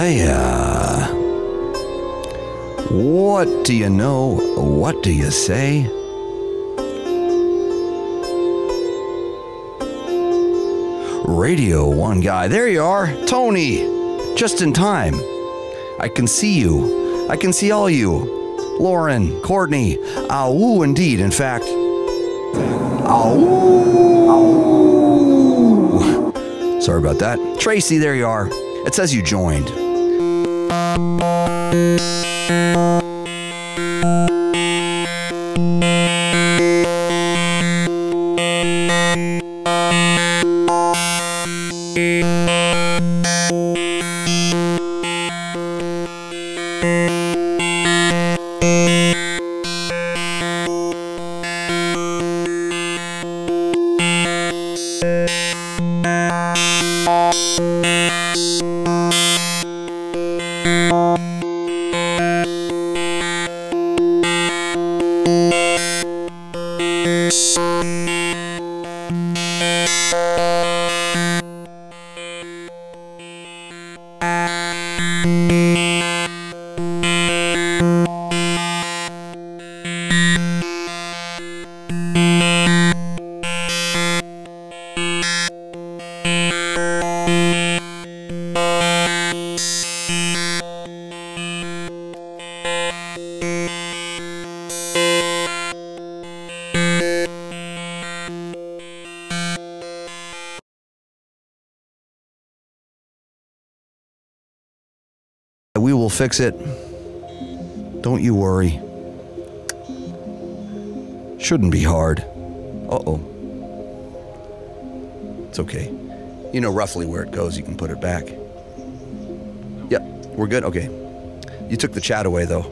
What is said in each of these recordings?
yeah. What do you know? What do you say? Radio 1 Guy. There you are. Tony. Just in time. I can see you. I can see all you. Lauren, Courtney. Ow, indeed. In fact. Ow. Sorry about that. Tracy, there you are. It says you joined. We will fix it. Don't you worry. Shouldn't be hard. Uh-oh. It's okay. You know roughly where it goes. You can put it back. Yep, we're good? Okay. You took the chat away, though.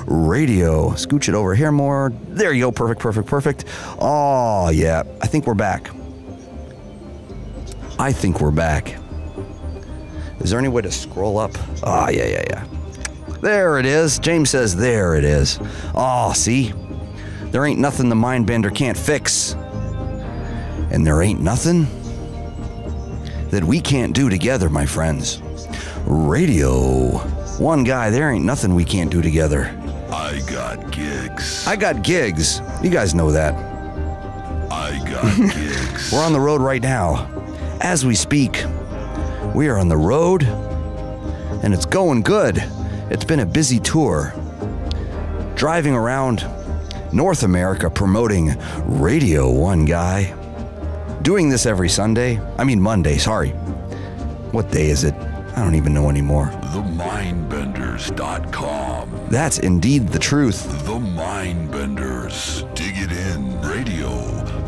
Radio. Scooch it over here more. There you go. Perfect, perfect, perfect. Oh, yeah. I think we're back. I think we're back. Is there any way to scroll up? Oh, yeah. There it is. James says there it is. Oh, see? There ain't nothing the Mindbender can't fix. And there ain't nothing that we can't do together, my friends. Radio 1 Guy, there ain't nothing we can't do together. I got gigs. I got gigs. You guys know that. I got gigs. We're on the road right now. As we speak, we are on the road, and it's going good. It's been a busy tour. Driving around North America promoting Radio 1 Guy. Doing this every Monday, sorry. What day is it? I don't even know anymore. TheMindbenders.com. That's indeed the truth. The Mindbenders. Dig it in. Radio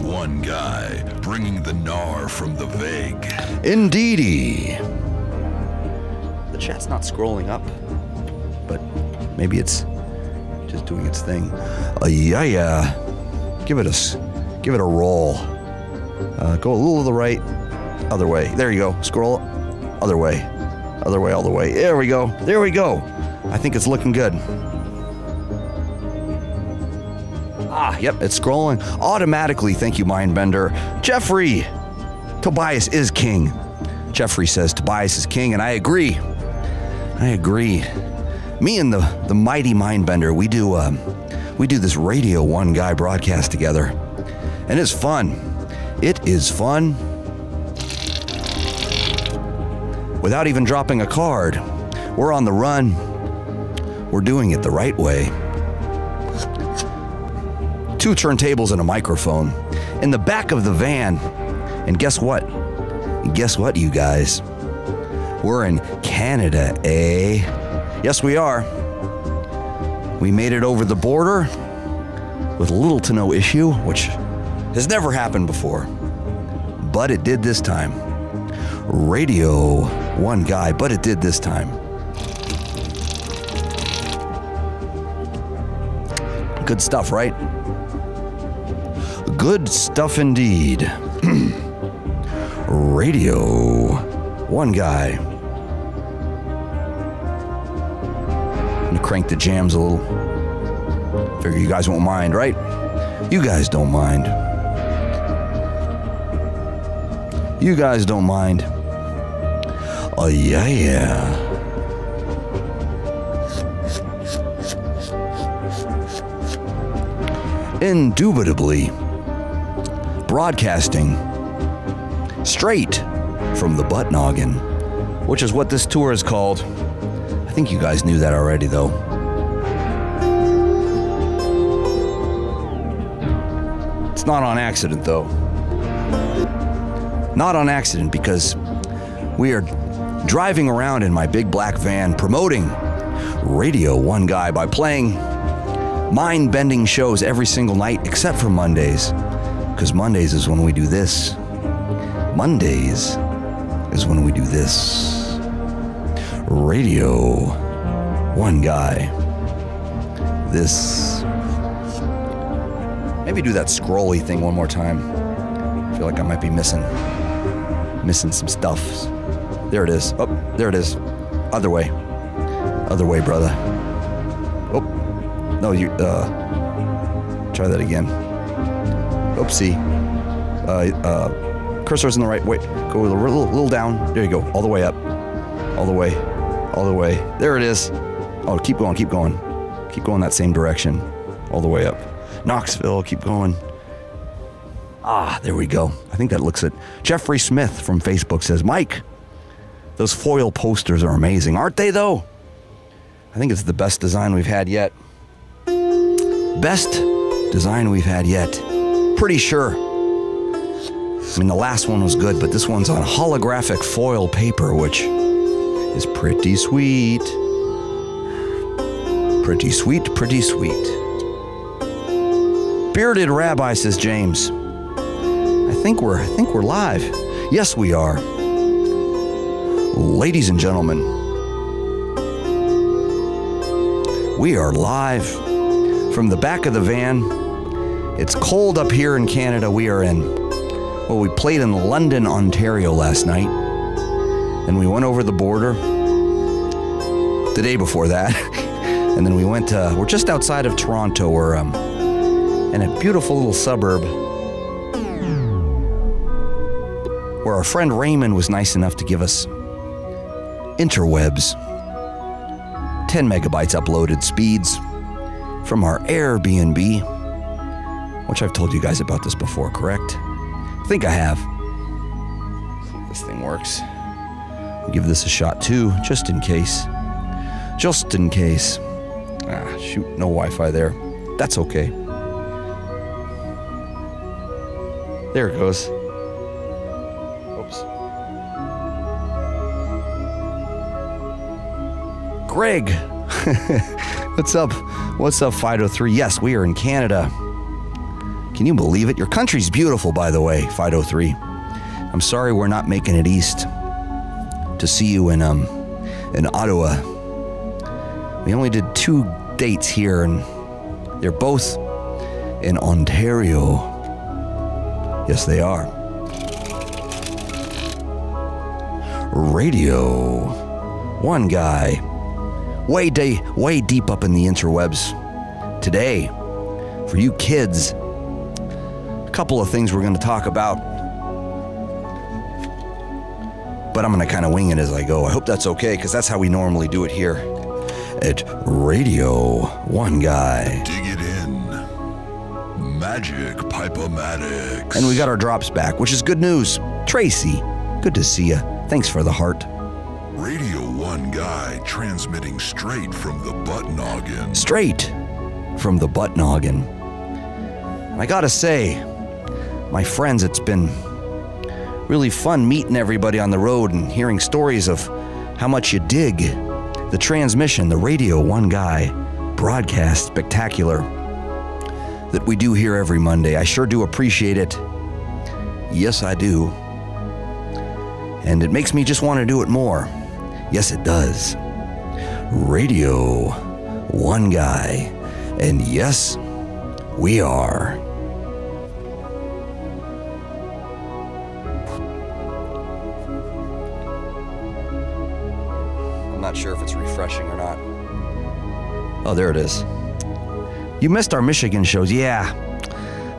1 Guy. Bringing the gnar from the vague. Indeedy. The chat's not scrolling up, but maybe it's just doing its thing. Yeah. Give it a roll. Go a little to the right. Other way. There you go. Scroll. Other way. Other way, all the way. There we go. There we go. I think it's looking good. Yep, it's scrolling automatically. Thank you, Mindbender. Jeffrey, Tobias is king. Jeffrey says Tobias is king, and I agree. Me and the mighty Mindbender, we do this Radio 1 Guy broadcast together, and it's fun. It is fun. Without even dropping a card. We're on the run. We're doing it the right way. 2 turntables and a microphone in the back of the van. And guess what? You guys? We're in Canada, eh? Yes, we are. We made it over the border with little to no issue, which has never happened before. But it did this time. Radio 1 Guy, but it did this time. Good stuff, right? Good stuff indeed. Radio 1 Guy. I'm gonna crank the jams a little. Figure you guys won't mind, right? You guys don't mind. Oh, yeah. Indubitably broadcasting straight from the butt noggin, which is what this tour is called. I think you guys knew that already, though. It's not on accident, though. Not on accident, because we are driving around in my big black van promoting Radio 1 Guy by playing mind-bending shows every single night except for Mondays, because Mondays is when we do this. Mondays is when we do this. Radio 1 Guy. This. Maybe do that scrolly thing one more time. I feel like I might be missing some stuff. There it is. Oh, there it is. Other way. Other way, brother. Oh. No, you, try that again. Oopsie. Cursor's in the right way. Go a little down. There you go. All the way up. All the way. All the way. There it is. Oh, keep going, keep going. Keep going that same direction. All the way up. Knoxville, keep going. Ah, there we go. I think that looks it. Jeffrey Smith from Facebook says, Mike, those foil posters are amazing. Aren't they, though? I think it's the best design we've had yet. Best design we've had yet. Pretty sure. I mean, the last one was good, but this one's on holographic foil paper, which is pretty sweet. Pretty sweet, pretty sweet. Bearded Rabbi, says James. I think we're live. Yes, we are. Ladies and gentlemen, we are live from the back of the van. It's cold up here in Canada. We played in London, Ontario last night. And we went over the border the day before that. And then we went, we're just outside of Toronto. We're in a beautiful little suburb where our friend Raymond was nice enough to give us interwebs. 10 megabytes uploaded speeds from our Airbnb, which I've told you guys about this before, correct? I think I have. See if this thing works. I'll give this a shot too, just in case. Just in case. Ah, shoot, no Wi-Fi there. That's okay. There it goes. Oops. Greg! What's up? What's up, Fido3? Yes, we are in Canada. Can you believe it? Your country's beautiful, by the way, Fido3. I'm sorry we're not making it east to see you in Ottawa. We only did 2 dates here, and they're both in Ontario. Yes, they are. Radio 1 Guy. Way deep up in the interwebs. Today, for you kids, a couple of things we're going to talk about. But I'm going to kind of wing it as I go. I hope that's okay, because that's how we normally do it here at Radio 1 Guy. Dig it in. Magic Pipe-O-Matics. And we got our drops back, which is good news. Tracy, good to see you. Thanks for the heart. Radio 1 Guy transmitting straight from the butt noggin. Straight from the butt noggin. I gotta say, my friends, it's been really fun meeting everybody on the road and hearing stories of how much you dig the transmission, the Radio 1 Guy broadcast spectacular that we do here every Monday. I sure do appreciate it. Yes, I do. And it makes me just want to do it more. Yes, it does. Radio 1 Guy. And yes, we are. I'm not sure if it's refreshing or not. Oh, there it is. You missed our Michigan shows. Yeah,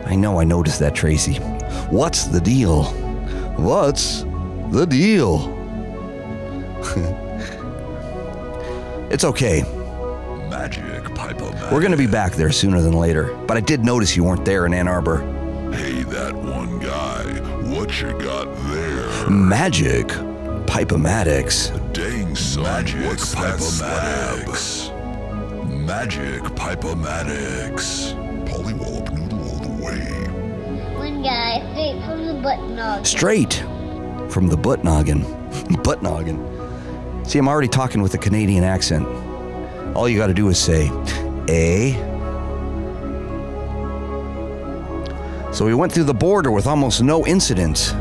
I know, I noticed that, Tracy. What's the deal? What's the deal? It's okay. Magic Pipe-O-Matic. We're going to be back there sooner than later. But I did notice you weren't there in Ann Arbor. Hey, that one guy. What you got there? Magic Pipe-O-Matics. Dang, son. What's that slab? Magic Pipe-O-Matics. Pollywallop noodle all the way. One guy straight from the butt noggin. Straight from the butt noggin. Butt noggin. See, I'm already talking with a Canadian accent. All you got to do is say, A. So we went through the border with almost no incidents.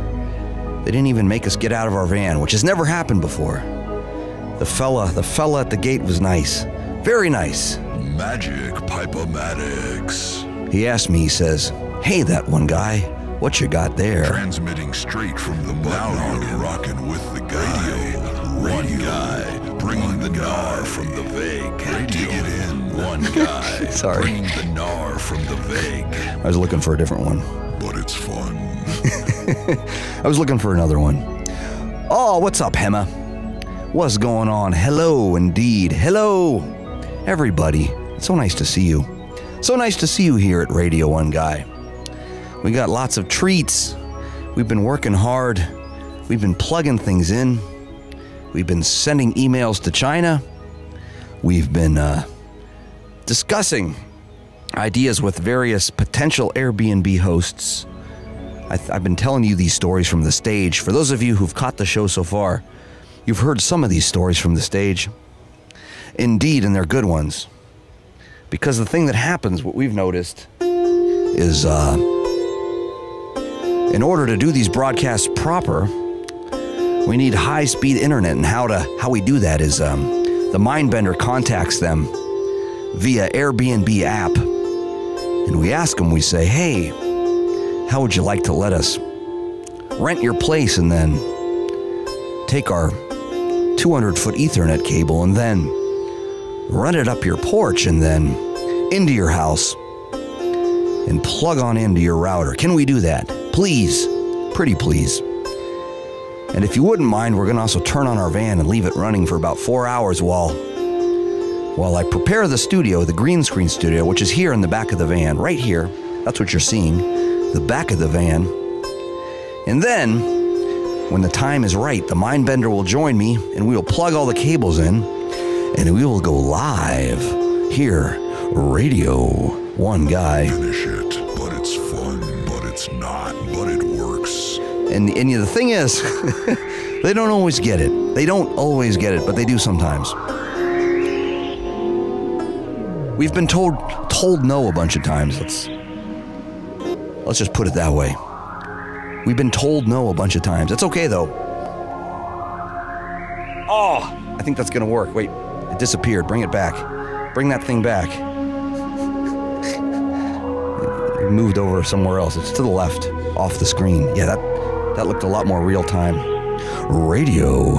They didn't even make us get out of our van, which has never happened before. The fella at the gate was nice. Very nice. Magic Pipe-O-Matics. He asked me, he says, hey, that one guy, what you got there? Transmitting straight from the butt noggin. Rocking with the guy. One guy. Bringing the gnar from the vague. Dig it in. One guy. Sorry. Bringing the gnar from the vague. I was looking for a different one. But it's fun. I was looking for another one. Oh, what's up, Hema? What's going on? Hello, indeed. Hello, everybody. It's so nice to see you. So nice to see you here at Radio 1 Guy. We got lots of treats. We've been working hard. We've been plugging things in. We've been sending emails to China. We've been discussing ideas with various potential Airbnb hosts. I've been telling you these stories from the stage. For those of you who've caught the show so far, you've heard some of these stories from the stage. Indeed, and they're good ones. Because the thing that happens, what we've noticed, is in order to do these broadcasts proper, we need high-speed internet, and how we do that is the Mindbender contacts them via Airbnb app, and we ask them, we say, hey, how would you like to let us rent your place and then take our 200-foot Ethernet cable and then run it up your porch and then into your house and plug on into your router? Can we do that? Please. Pretty please. And if you wouldn't mind, we're going to also turn on our van and leave it running for about 4 hours while I prepare the studio, the green screen studio, which is here in the back of the van, right here. That's what you're seeing, the back of the van. And then, when the time is right, the Mindbender will join me, and we will plug all the cables in, and we will go live here, Radio 1 Guy. Finish it, but it's fun, but it's not, but it works. And the thing is, they don't always get it. They don't always get it, but they do sometimes. We've been told no a bunch of times. Let's just put it that way. We've been told no a bunch of times. It's okay, though. Oh, I think that's going to work. Wait, it disappeared. Bring it back. Bring that thing back. It moved over somewhere else. It's to the left, off the screen. Yeah, that looked a lot more real time. Radio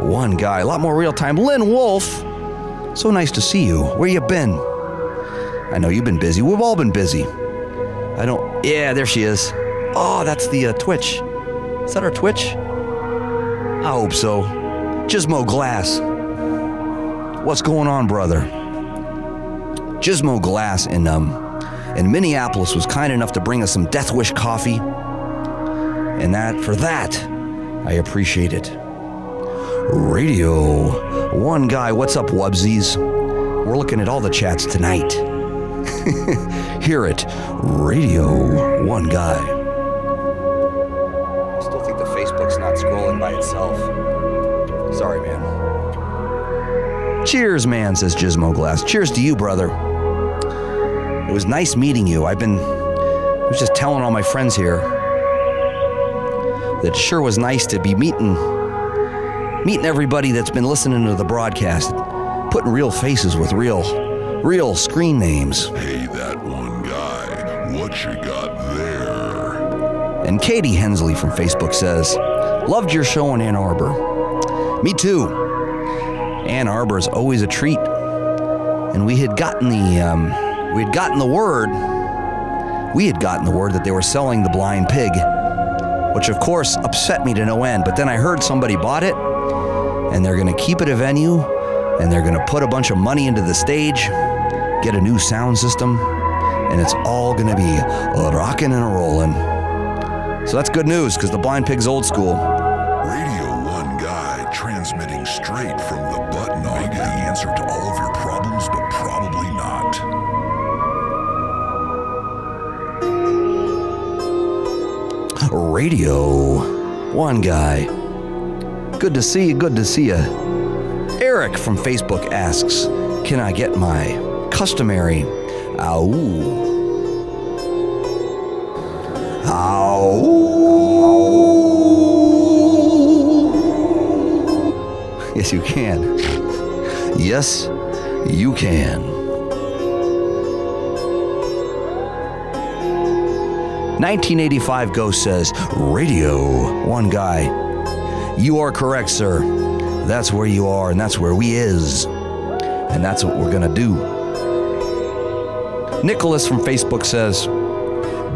1 Guy, a lot more real time. Lynn Wolf, so nice to see you. Where you been? I know you've been busy. We've all been busy. Yeah, there she is. Oh, that's the Twitch. Is that our Twitch? I hope so. Gizmo Glass. What's going on, brother? Gizmo Glass in Minneapolis was kind enough to bring us some Death Wish coffee. And for that, I appreciate it. Radio 1 Guy, what's up, Wubsies? We're looking at all the chats tonight. Hear it, Radio 1 Guy. I still think the Facebook's not scrolling by itself. Sorry, man. Cheers, man, says Gizmo Glass. Cheers to you, brother. It was nice meeting you. I was just telling all my friends here that it sure was nice to be meeting everybody that's been listening to the broadcast, putting real faces with real screen names. Hey, that one guy, what you got there? And Katie Hensley from Facebook says, loved your show in Ann Arbor. Me too. Ann Arbor is always a treat. And we had gotten the word that they were selling the blind pig, which of course upset me to no end. But then I heard somebody bought it, and they're going to keep it a venue, and they're going to put a bunch of money into the stage, get a new sound system, and it's all going to be rocking and rolling. So that's good news, because the Blind Pig's old school. Radio1Guy, transmitting straight from the button. Maybe the answer to all of your problems, but probably not. Radio1Guy. Good to see you, good to see you. Eric from Facebook asks, can I get my customary ow? Yes, you can. Yes, you can. 1985 Ghost says, Radio1Guy. You are correct, sir. That's where you are, and that's where we is. And that's what we're gonna do. Nicholas from Facebook says,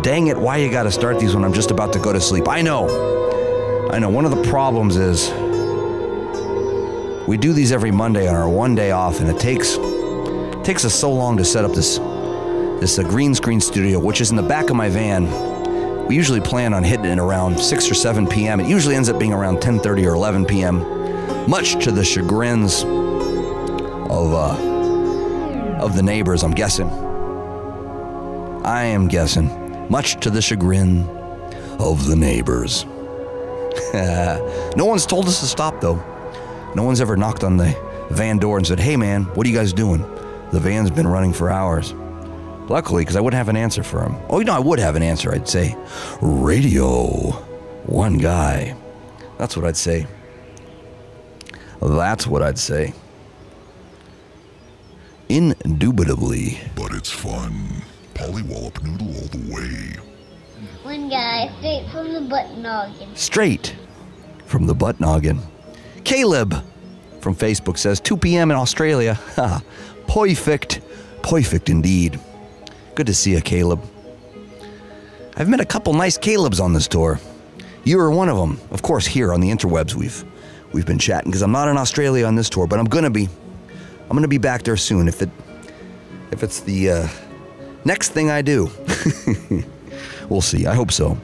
dang it, why you gotta start these when I'm just about to go to sleep? I know. One of the problems is we do these every Monday on our one day off, and it takes us so long to set up this green screen studio, which is in the back of my van. We usually plan on hitting it around 6 or 7 p.m. It usually ends up being around 10:30 or 11 p.m., much to the chagrins of the neighbors, I'm guessing. I am guessing. Much to the chagrin of the neighbors. No one's told us to stop, though. No one's ever knocked on the van door and said, hey, man, what are you guys doing? The van's been running for hours. Luckily, because I wouldn't have an answer for him. Oh, I would have an answer. I'd say, Radio1Guy. That's what I'd say. That's what I'd say. Indubitably. But it's fun. Pollywallop noodle all the way. One guy, straight from the butt noggin. Straight from the butt noggin. Caleb from Facebook says, 2 p.m. in Australia. Ha, perfect. Perfect indeed. Good to see you, Caleb. I've met a couple nice Calebs on this tour. You are one of them. Of course, here on the interwebs we've been chatting, because I'm not in Australia on this tour, but I'm gonna be back there soon if it's the next thing I do. We'll see. I hope so.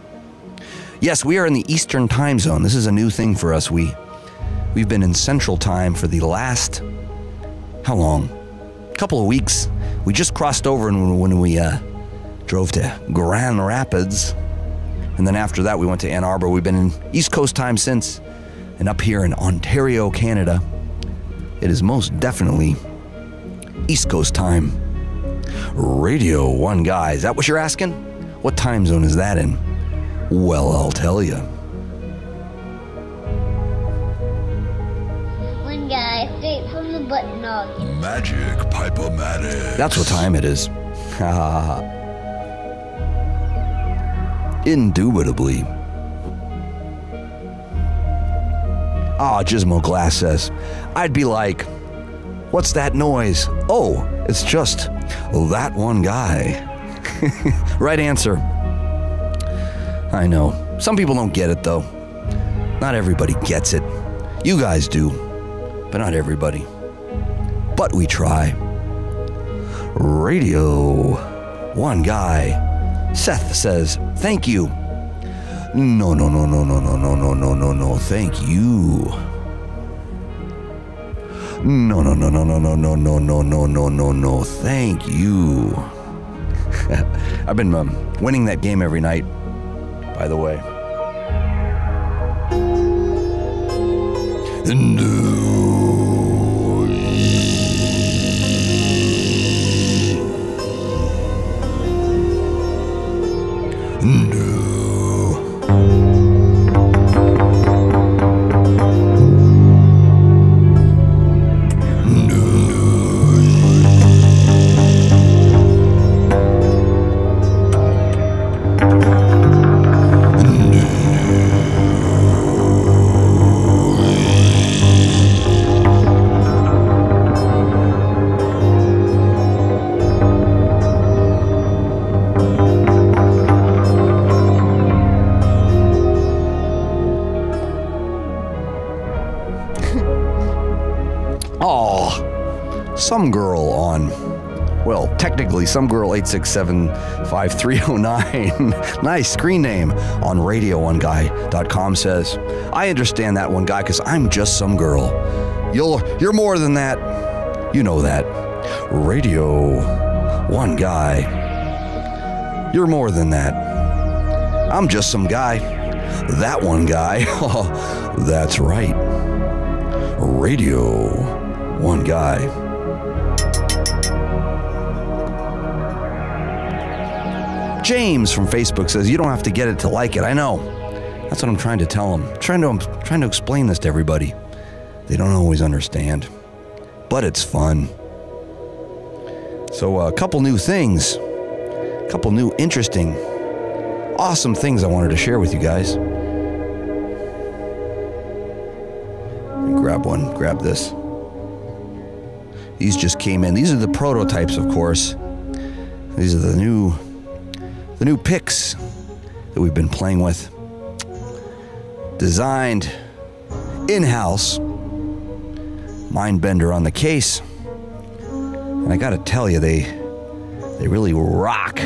Yes, we are in the Eastern time zone. This is a new thing for us. We've been in Central Time for the last, how long? A couple of weeks. We just crossed over when we drove to Grand Rapids. And then after that, we went to Ann Arbor. We've been in East Coast time since. And up here in Ontario, Canada, it is most definitely East Coast time. Radio1Guy. Is that what you're asking? What time zone is that in? Well, I'll tell you. One guy, straight from the butt noggin. Magic Pipe-O-Matic. That's what time it is. Indubitably. Gizmo Glass says, I'd be like, what's that noise? Oh, it's just that one guy. Right answer. I know. Some people don't get it, though. Not everybody gets it. You guys do, but not everybody. But we try. Radio1Guy. Seth says, thank you. No, thank you. No, thank you. I've been winning that game every night, by the way. Some Girl on, well, technically Some Girl 867-5309. Nice screen name on Radio1Guy.com says, I understand that one guy because I'm just some girl. You're more than that. You know that. Radio 1 Guy. You're more than that. I'm just some guy. That one guy. That's right. Radio 1 Guy. James from Facebook says, you don't have to get it to like it. I know. That's what I'm trying to tell them. I'm trying to explain this to everybody. They don't always understand. But it's fun. So a couple new things. A couple new interesting, awesome things I wanted to share with you guys. Grab one. Grab this. These just came in. These are the prototypes, of course. These are the new picks that we've been playing with. Designed in-house. Mindbender on the case. And I gotta tell you, they really rock.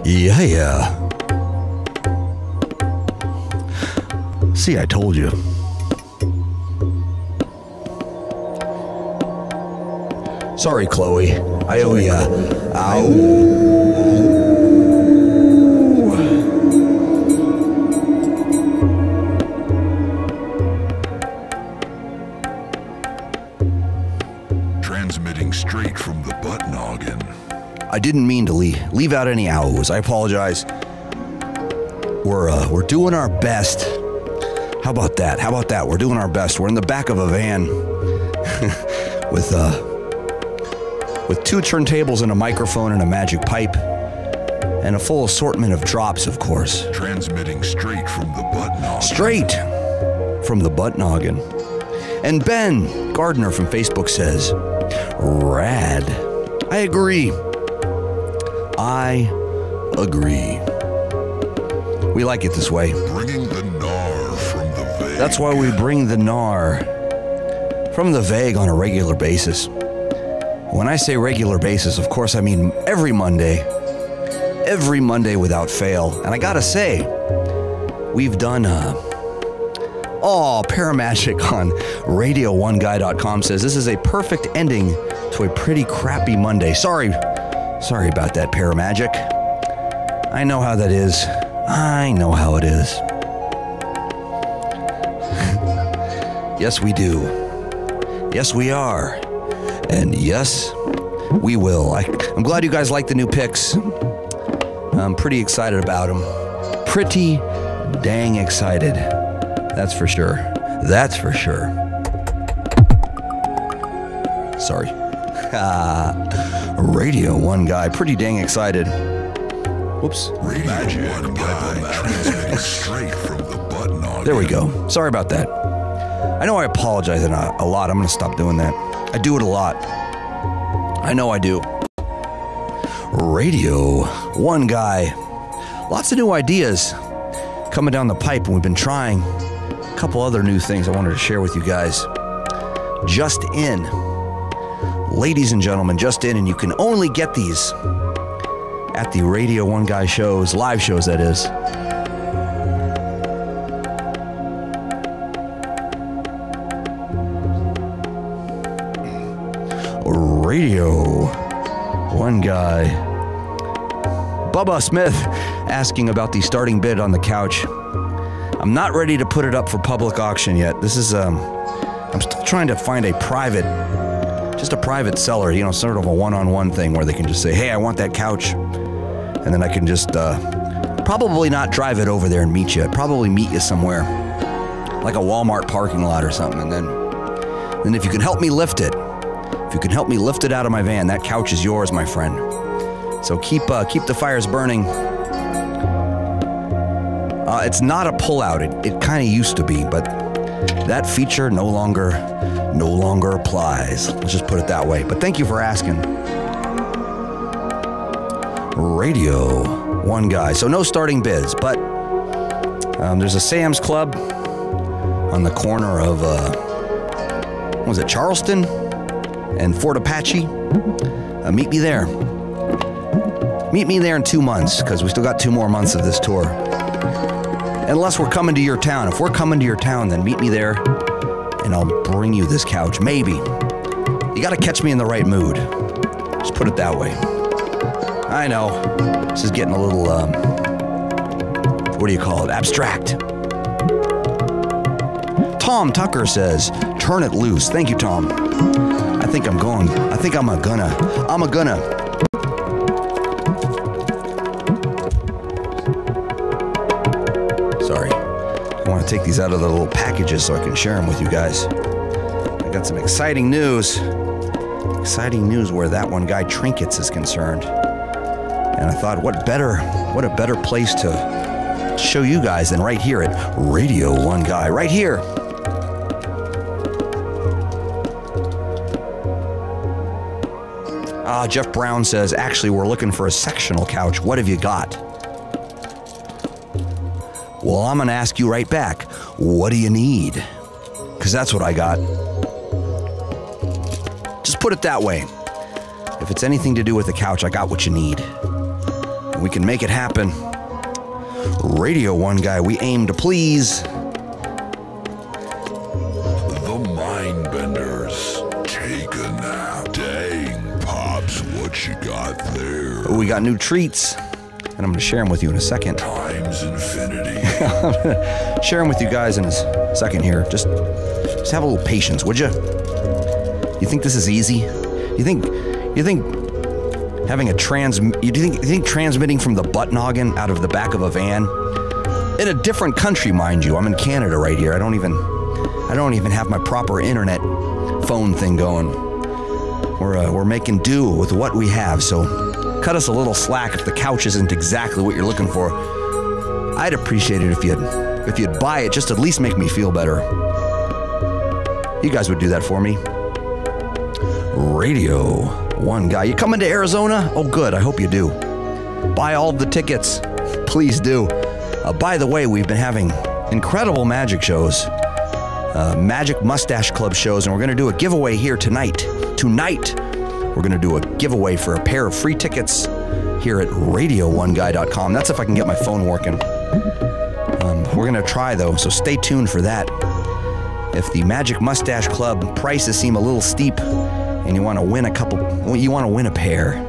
Yeah. See, I told you. Sorry, Chloe. I owe ya. Ow. Transmitting straight from the butt noggin. I didn't mean to leave out any ows. I apologize. We're doing our best. How about that? How about that? We're doing our best. We're in the back of a van with 2 turntables and a microphone and a magic pipe and a full assortment of drops, of course. Transmitting straight from the butt noggin. Straight from the butt noggin. And Ben Gardner from Facebook says, rad. I agree. I agree. We like it this way. Bringing the gnar from the vague. That's why we bring the gnar from the vague on a regular basis. When I say regular basis, of course, I mean every Monday without fail. And I gotta say, we've done, Paramagic on Radio1Guy.com says this is a perfect ending to a pretty crappy Monday. Sorry about that, Paramagic. I know how that is. I know how it is. Yes, we do. Yes, we are. And yes, we will. I'm glad you guys like the new picks. I'm pretty excited about them. Pretty dang excited. That's for sure. That's for sure. Sorry. Radio 1 Guy. Pretty dang excited. Whoops. Radio 1 Guy transmitting straight from the butt noggin. There we go. Sorry about that. I know I apologize a lot. I'm going to stop doing that. I do it a lot. I know I do. Radio 1 Guy. Lots of new ideas coming down the pipe, and we've been trying a couple other new things I wanted to share with you guys. Just in. Ladies and gentlemen, just in, and you can only get these at the Radio 1 Guy shows, live shows that is. Radio 1 Guy. Bubba Smith asking about the starting bid on the couch. I'm not ready to put it up for public auction yet. This is, I'm still trying to find a private seller, sort of a one-on-one thing where they can just say, hey, I want that couch. And then I can just, probably not drive it over there and meet you. I'd probably meet you somewhere, like a Walmart parking lot or something. And then if you can help me lift it, out of my van, that couch is yours, my friend. So keep the fires burning. It's not a pullout. It kind of used to be, but that feature no longer applies. Let's just put it that way. But thank you for asking. Radio 1 Guy. So no starting bids, but there's a Sam's Club on the corner of what was it, Charleston and Fort Apache. Meet me there. Meet me there in 2 months, because we still got 2 more months of this tour. Unless we're coming to your town. If we're coming to your town, then meet me there, and I'll bring you this couch. Maybe. You got to catch me in the right mood. Just put it that way. I know. This is getting a little, what do you call it? Abstract. Tom Tucker says, turn it loose. Thank you, Tom. I think I'm a gonna. Sorry. I want to take these out of the little packages so I can share them with you guys. I got some exciting news. Exciting news where that one guy Trinkets is concerned. And I thought, what a better place to show you guys than right here at Radio 1 Guy. Right here. Jeff Brown says, actually, we're looking for a sectional couch. What have you got? Well, I'm going to ask you right back. What do you need? Because that's what I got. Just put it that way. If it's anything to do with the couch, I got what you need. We can make it happen. Radio 1 Guy, we aim to please. The Mindbenders. Take a nap. Dang, Pops, what you got there? Oh, we got new treats, and I'm going to share them with you in a second. Times infinity. I'm going to share them with you guys in a second here. Just have a little patience, would you? You think this is easy? You think having a you think transmitting from the butt noggin out of the back of a van in a different country, mind you? I'm in Canada right here. I don't even have my proper internet phone thing going. We're making do with what we have, so cut us a little slack if the couch isn't exactly what you're looking for. I'd appreciate it if you'd buy it, just at least make me feel better. You guys would do that for me. Radio 1 Guy. You coming to Arizona? Oh, good. I hope you do. Buy all of the tickets. Please do. By the way, we've been having incredible magic shows, Magic Mustache Club shows, and we're going to do a giveaway here tonight. Tonight, we're going to do a giveaway for a pair of free tickets here at Radio1Guy.com. That's if I can get my phone working. We're going to try, though, so stay tuned for that. If the Magic Mustache Club prices seem a little steep and you want to win a pair,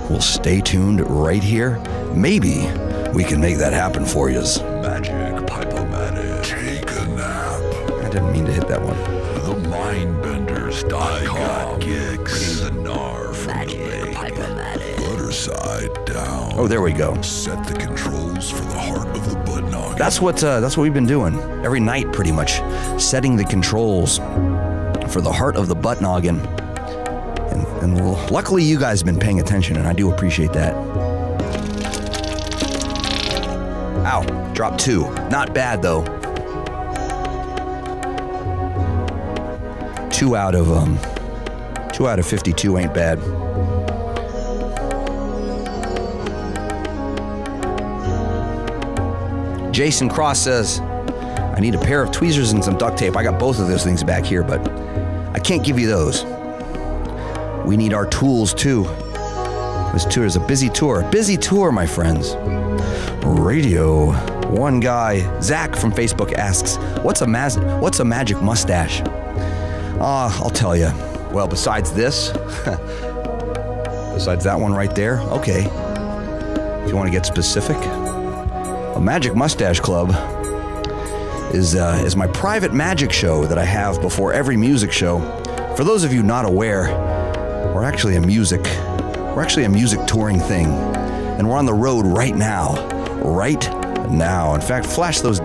well, stay tuned right here. Maybe we can make that happen for you. Magic Pipe-O-Matic. Take a nap. I didn't mean to hit that one. The Mindbenders.com. I got gigs. Bring the gnar from Magic the Pipe-O-Matic. Butter side down. Oh, there we go. Set the controls for the heart of the butt noggin. That's what we've been doing every night, pretty much, setting the controls for the heart of the butt noggin. And luckily, you guys have been paying attention, and I do appreciate that. Ow, dropped 2. Not bad, though. 2 out of 52 ain't bad. Jason Cross says, I need a pair of tweezers and some duct tape. I got both of those things back here, but I can't give you those. We need our tools, too. This tour is a busy tour. Busy tour, my friends. Radio 1 Guy. Zach from Facebook asks, what's a magic mustache? I'll tell you. Well, besides this, besides that one right there, okay. If you want to get specific, a Magic Mustache Club is my private magic show that I have before every music show. For those of you not aware, we're actually a music touring thing, and we're on the road right now. In fact, flash those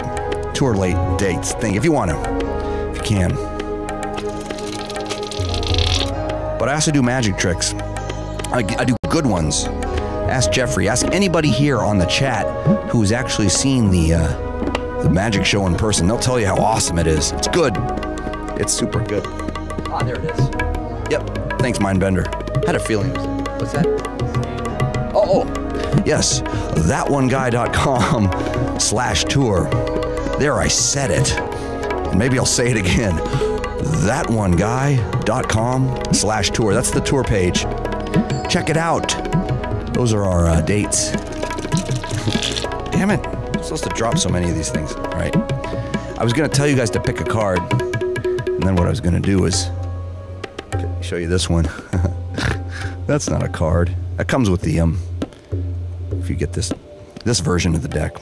tour late dates thing if you want to, if you can. But I also do magic tricks. I do good ones. Ask Jeffrey. Ask anybody here on the chat who's actually seen the magic show in person. They'll tell you how awesome it is. It's good. It's super good. Ah, there it is. Yep. Thanks, Mindbender. Had a feeling. What's that? Oh, yes. That1guy.com/tour. There, I said it. And maybe I'll say it again. That1guy.com/tour. That's the tour page. Check it out. Those are our dates. Damn it. I'm supposed to drop so many of these things. All right. I was going to tell you guys to pick a card. And then what I was going to do is show you this one. That's not a card. That comes with the, if you get this version of the deck.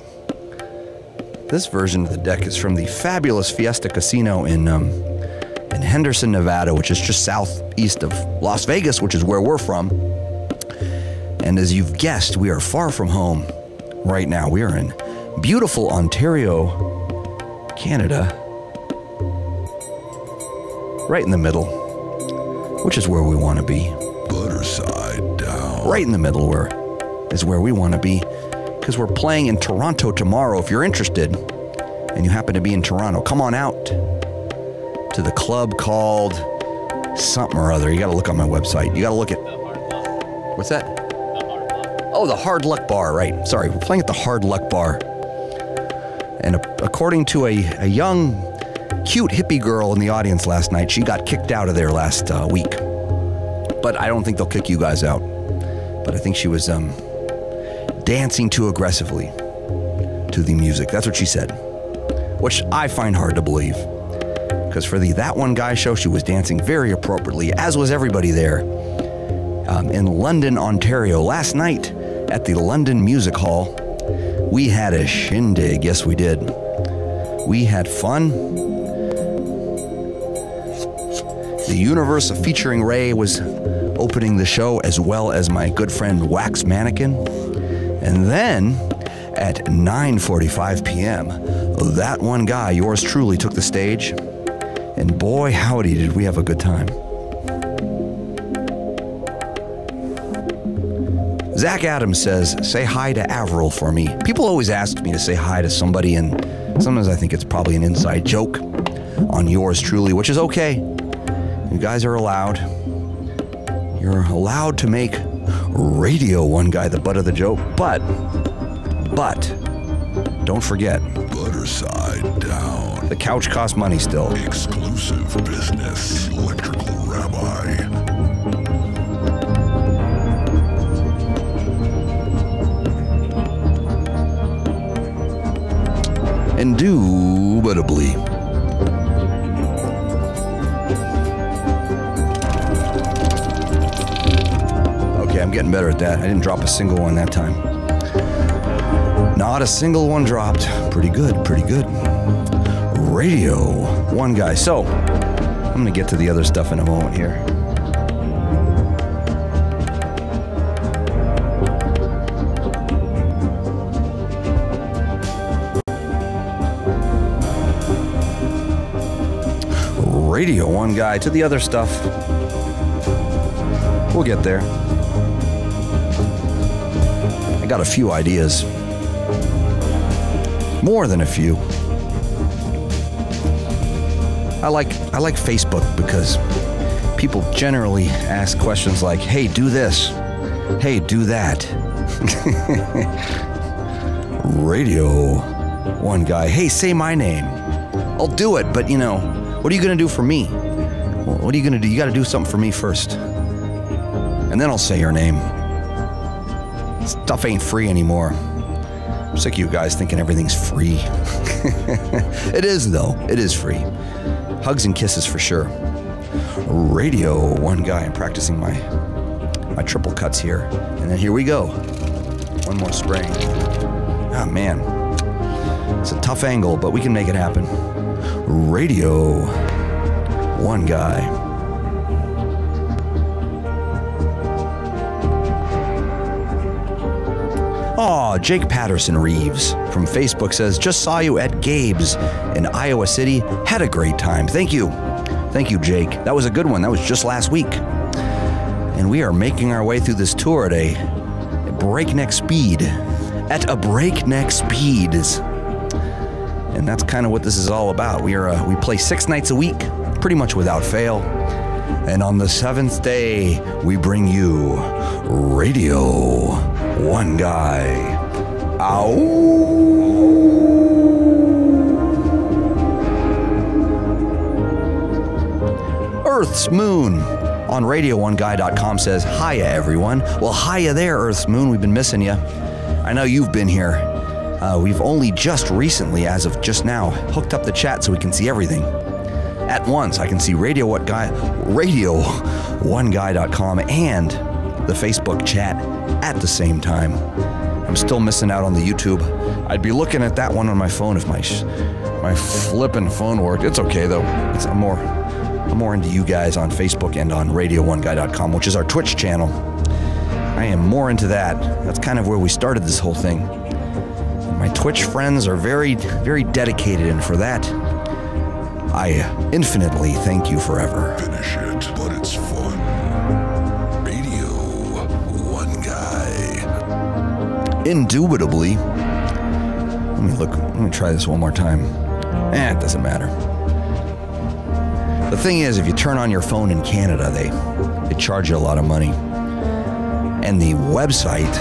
This version of the deck is from the fabulous Fiesta Casino in Henderson, Nevada, which is just southeast of Las Vegas, which is where we're from. And as you've guessed, we are far from home right now. We are in beautiful Ontario, Canada. Right in the middle, which is where we want to be. Butter side down. Right in the middle is where we want to be, because we're playing in Toronto tomorrow. If you're interested and you happen to be in Toronto, come on out to the club called something or other. You got to look on my website. You got to look at... What's that? Oh, the Hard Luck Bar, right. Sorry, we're playing at the Hard Luck Bar. And according to a young, cute hippie girl in the audience last night, she got kicked out of there last week. But I don't think they'll kick you guys out. But I think she was dancing too aggressively to the music. That's what she said, which I find hard to believe. Because for the That One Guy show, she was dancing very appropriately, as was everybody there in London, Ontario. Last night at the London Music Hall, we had a shindig. Yes, we did. We had fun. The Universe featuring Ray was opening the show, as well as my good friend Wax Mannequin. And then at 9:45 p.m., That One Guy, yours truly, took the stage. And boy, howdy, did we have a good time. Zach Adams says, say hi to Avril for me. People always ask me to say hi to somebody, and sometimes I think it's probably an inside joke on yours truly, which is okay. You guys are allowed. You're allowed to make Radio One Guy the butt of the joke, but, don't forget. Butter side down. The couch costs money still. Exclusive business. Electrical Rabbi. Indubitably. Okay, I'm getting better at that. I didn't drop a single one that time. Not a single one dropped. Pretty good, pretty good. Radio One Guy. So, I'm going to get to the other stuff in a moment here. Radio One Guy to the other stuff. We'll get there. I got a few ideas. More than a few. I like Facebook because people generally ask questions like, hey, do this. Hey, do that. Radio One Guy. Hey, say my name. I'll do it, but what are you going to do for me? Well, what are you going to do? You got to do something for me first. And then I'll say your name. Stuff ain't free anymore. I'm sick of you guys thinking everything's free. It is, though. It is free. Hugs and kisses for sure. Radio One Guy. I'm practicing my triple cuts here. And then here we go. One more spray. Oh, man. It's a tough angle, but we can make it happen. Radio One Guy. Aw, Jake Patterson Reeves from Facebook says, just saw you at Gabe's in Iowa City. Had a great time. Thank you. Thank you, Jake. That was a good one. That was just last week. And we are making our way through this tour at a breakneck speed. At a breakneck speed. And that's kind of what this is all about. We play 6 nights a week, pretty much without fail. And on the 7th day, we bring you Radio One Guy. Ow! Earth's Moon on Radio1Guy.com says, hiya, everyone. Well, hiya there, Earth's Moon. We've been missing you. I know you've been here. We've only just recently, as of just now, hooked up the chat so we can see everything. At once, I can see Radio1Guy.com and the Facebook chat at the same time. I'm still missing out on the YouTube. I'd be looking at that one on my phone if my flippin' phone worked. It's okay though. I'm more into you guys on Facebook and on Radio1Guy.com, which is our Twitch channel. I am more into that. That's kind of where we started this whole thing. And my Twitch friends are very, very dedicated, and for that, I infinitely thank you forever. Finish it, but it's fun. Radio One Guy. Indubitably. Let me try this one more time. It doesn't matter. The thing is, if you turn on your phone in Canada, they charge you a lot of money. And the website,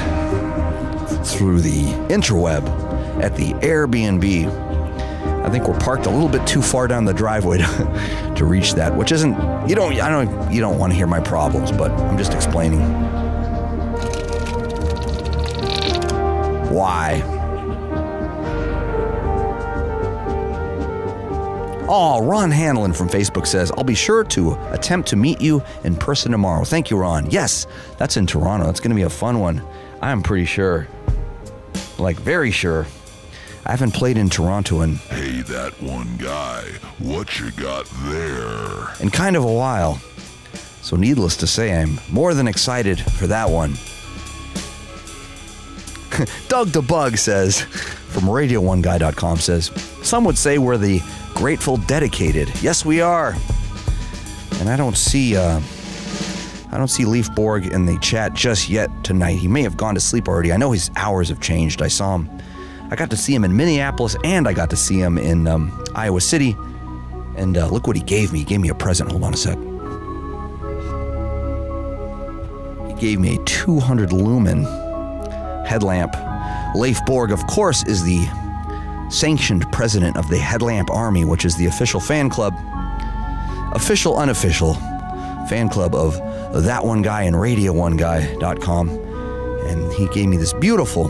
through the interweb, at the Airbnb, I think we're parked a little bit too far down the driveway to reach that, which isn't, you don't want to hear my problems, but I'm just explaining. Why? Oh, Ron Hanlon from Facebook says, I'll be sure to attempt to meet you in person tomorrow. Thank you, Ron. Yes, that's in Toronto. That's going to be a fun one. I'm pretty sure. Like, very sure. I haven't played in Toronto in... Hey, that one guy, what you got there? In kind of a while. So needless to say, I'm more than excited for that one. Doug the Bug says, from Radio1Guy.com says, some would say we're the Grateful Dedicated. Yes, we are. And I don't see Leaf Borg in the chat just yet tonight. He may have gone to sleep already. I know his hours have changed. I got to see him in Minneapolis, and I got to see him in Iowa City. And look what he gave me. He gave me a present. Hold on a sec. He gave me a 200 lumen headlamp. Leif Borg, of course, is the sanctioned president of the Headlamp Army, which is the official fan club, official, unofficial fan club of That One Guy and Radio1Guy.com. And he gave me this beautiful,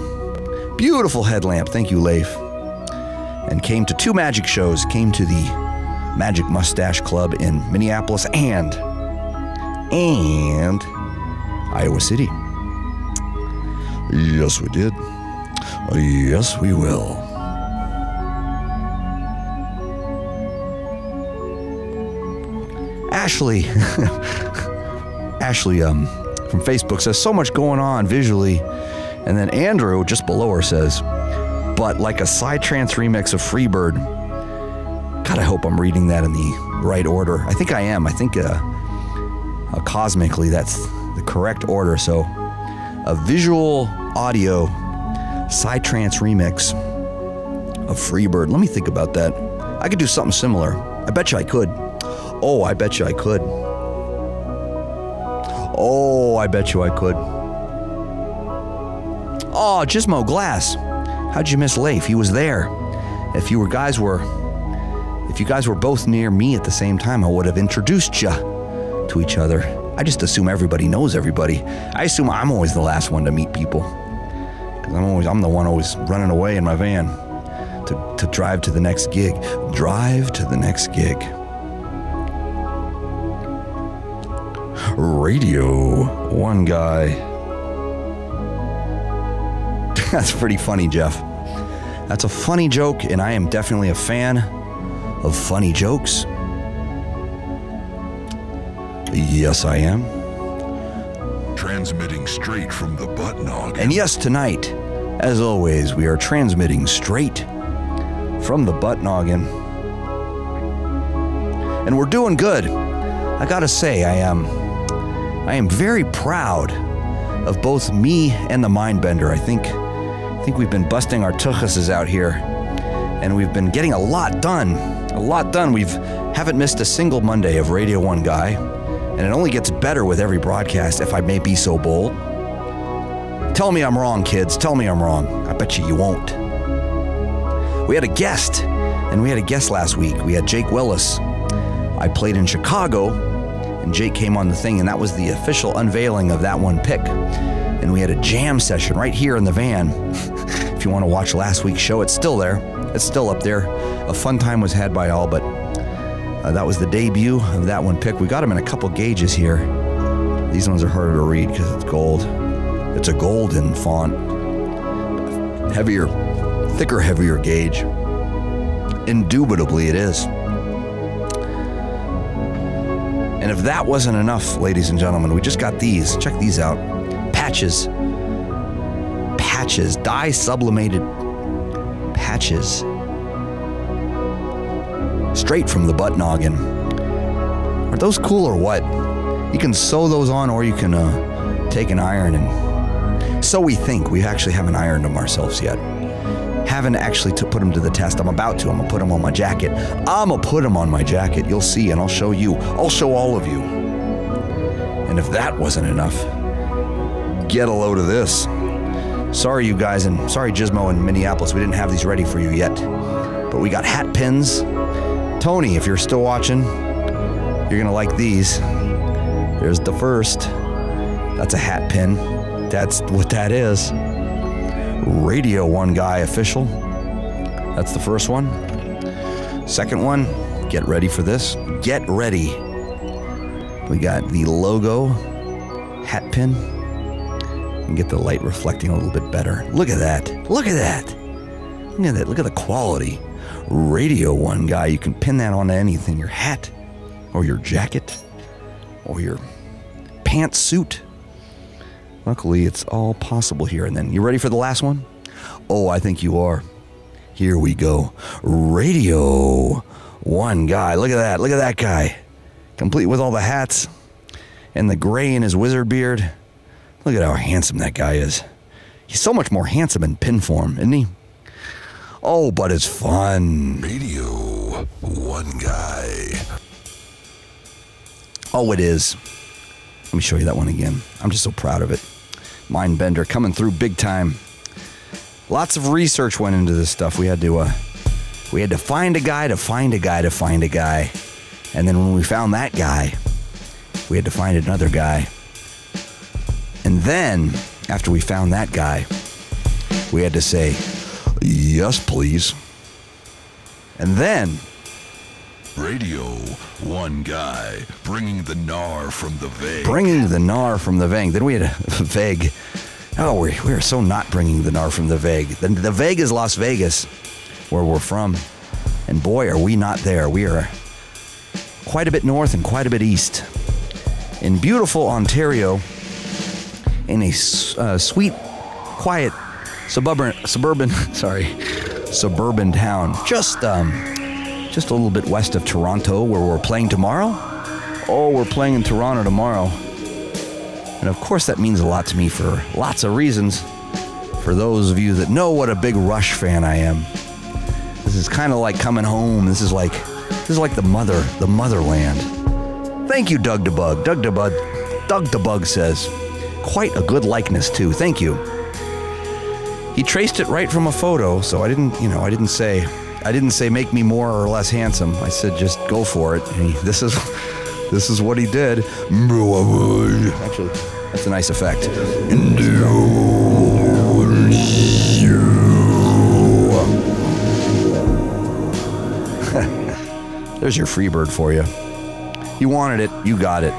beautiful headlamp. Thank you, Leif. And came to 2 magic shows, came to the Magic Mustache Club in Minneapolis and Iowa City. Yes, we did. Yes, we will. Ashley from Facebook says, so much going on visually. And then Andrew, just below her, says, but like a Psytrance remix of Freebird. God, I hope I'm reading that in the right order. I think I am. I think cosmically that's the correct order. So a visual audio Psytrance remix of Freebird. Let me think about that. I could do something similar. I bet you I could. Oh, I bet you I could. Oh, I bet you I could. Oh, Gizmo Glass. How'd you miss Leif? He was there. If you guys were both near me at the same time, I would have introduced you to each other. I just assume everybody knows everybody. I assume I'm always the last one to meet people. Because I'm the one always running away in my van to drive to the next gig. Drive to the next gig. Radio One Guy. That's pretty funny, Jeff. That's a funny joke, and I am definitely a fan of funny jokes. Yes, I am. Transmitting straight from the butt noggin. And yes, tonight, as always, we are transmitting straight from the butt noggin. And we're doing good. I gotta say, I am very proud of both me and the Mindbender. I think we've been busting our tuchuses out here, and we've been getting a lot done. A lot done. We haven't missed a single Monday of Radio One Guy, and it only gets better with every broadcast, if I may be so bold. Tell me I'm wrong, kids. Tell me I'm wrong. I bet you won't. We had a guest, and we had a guest last week. We had Jake Willis. I played in Chicago, and Jake came on the thing, and that was the official unveiling of That One Pick. And we had a jam session right here in the van. If you want to watch last week's show, it's still there. It's still up there. A fun time was had by all, but that was the debut of That One Pick. We got them in a couple gauges here. These ones are harder to read because it's gold. It's a golden font. Heavier, thicker, heavier gauge. Indubitably it is. And if that wasn't enough, ladies and gentlemen, we just got these. Check these out. Patches. Patches. Dye sublimated patches. Straight from the butt noggin. Are those cool or what? You can sew those on, or you can take an iron and... So we think. We actually haven't ironed them ourselves yet. Haven't actually put them to the test. I'm about to. I'm going to put them on my jacket. I'm going to put them on my jacket. You'll see, and I'll show you. I'll show all of you. And if that wasn't enough, get a load of this. Sorry, you guys, and sorry, Gizmo in Minneapolis. We didn't have these ready for you yet. But we got hat pins. Tony, if you're still watching, you're going to like these. There's the first. That's a hat pin. That's what that is. Radio1Guy official. That's the first one. Second one, get ready for this. Get ready. We got the logo hat pin. And get the light reflecting a little bit better. Look at that. Look at that. Look at that. Look at the quality. Radio1Guy. You can pin that onto anything. Your hat or your jacket or your pantsuit. Luckily, it's all possible here. And then, you ready for the last one? Oh, I think you are. Here we go. Radio1Guy. Look at that. Look at that guy. Complete with all the hats and the gray in his wizard beard. Look at how handsome that guy is. He's so much more handsome in pin form, isn't he? Oh, but it's fun. Radio1Guy. Oh, it is. Let me show you that one again. I'm just so proud of it. Mindbender coming through big time. Lots of research went into this stuff. We had to find a guy to find a guy to find a guy. And then when we found that guy, we had to find another guy. And then, after we found that guy, we had to say, yes, please. And then, Radio1Guy, bringing the gnar from the vague. Bringing the gnar from the vague. Then we had a vague. Oh, we are so not bringing the gnar from the vague. The vague is Las Vegas, where we're from. And boy, are we not there. We are quite a bit north and quite a bit east. In beautiful Ontario, in a sweet, quiet, suburban town, just a little bit west of Toronto, where we're playing tomorrow. Oh, we're playing in Toronto tomorrow. And of course that means a lot to me for lots of reasons. For those of you that know what a big Rush fan I am. This is kind of like coming home. This is like the motherland. Thank you, Doug DeBug. Doug DeBug says, quite a good likeness too. Thank you. He traced it right from a photo, so I didn't say make me more or less handsome. I said just go for it. And this is what he did. Actually, that's a nice effect. There's your Freebird for you. You wanted it, you got it.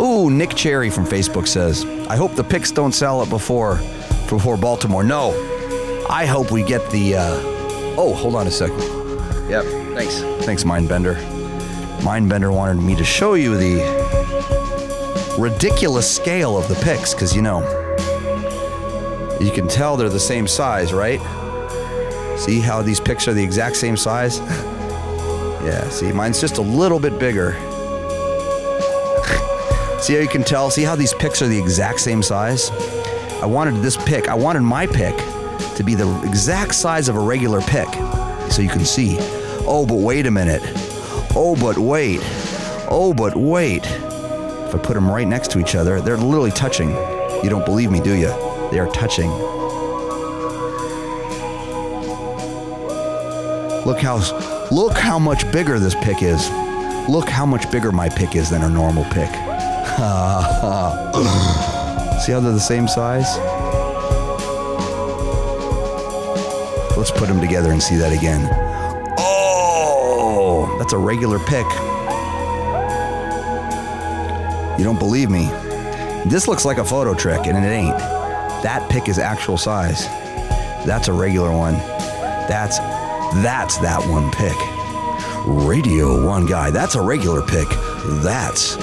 Ooh, Nick Cherry from Facebook says, I hope the picks don't sell it before Baltimore. No, I hope we get the, hold on a second. Yep, thanks, Mindbender. Mindbender wanted me to show you the ridiculous scale of the picks, because, you can tell they're the same size, right? See how these picks are the exact same size? Yeah, see, mine's just a little bit bigger. See how you can tell? See how these picks are the exact same size? I wanted my pick to be the exact size of a regular pick, so you can see. Oh, but wait a minute. Oh, but wait. If I put them right next to each other, they're literally touching. You don't believe me, do you? They are touching. Look how much bigger this pick is. Look how much bigger my pick is than a normal pick. See how they're the same size? Let's put them together and see that again. Oh, that's a regular pick. You don't believe me? This looks like a photo trick, and it ain't. That pick is actual size. That's a regular one. That's that one pick. Radio1Guy. That's a regular pick. That's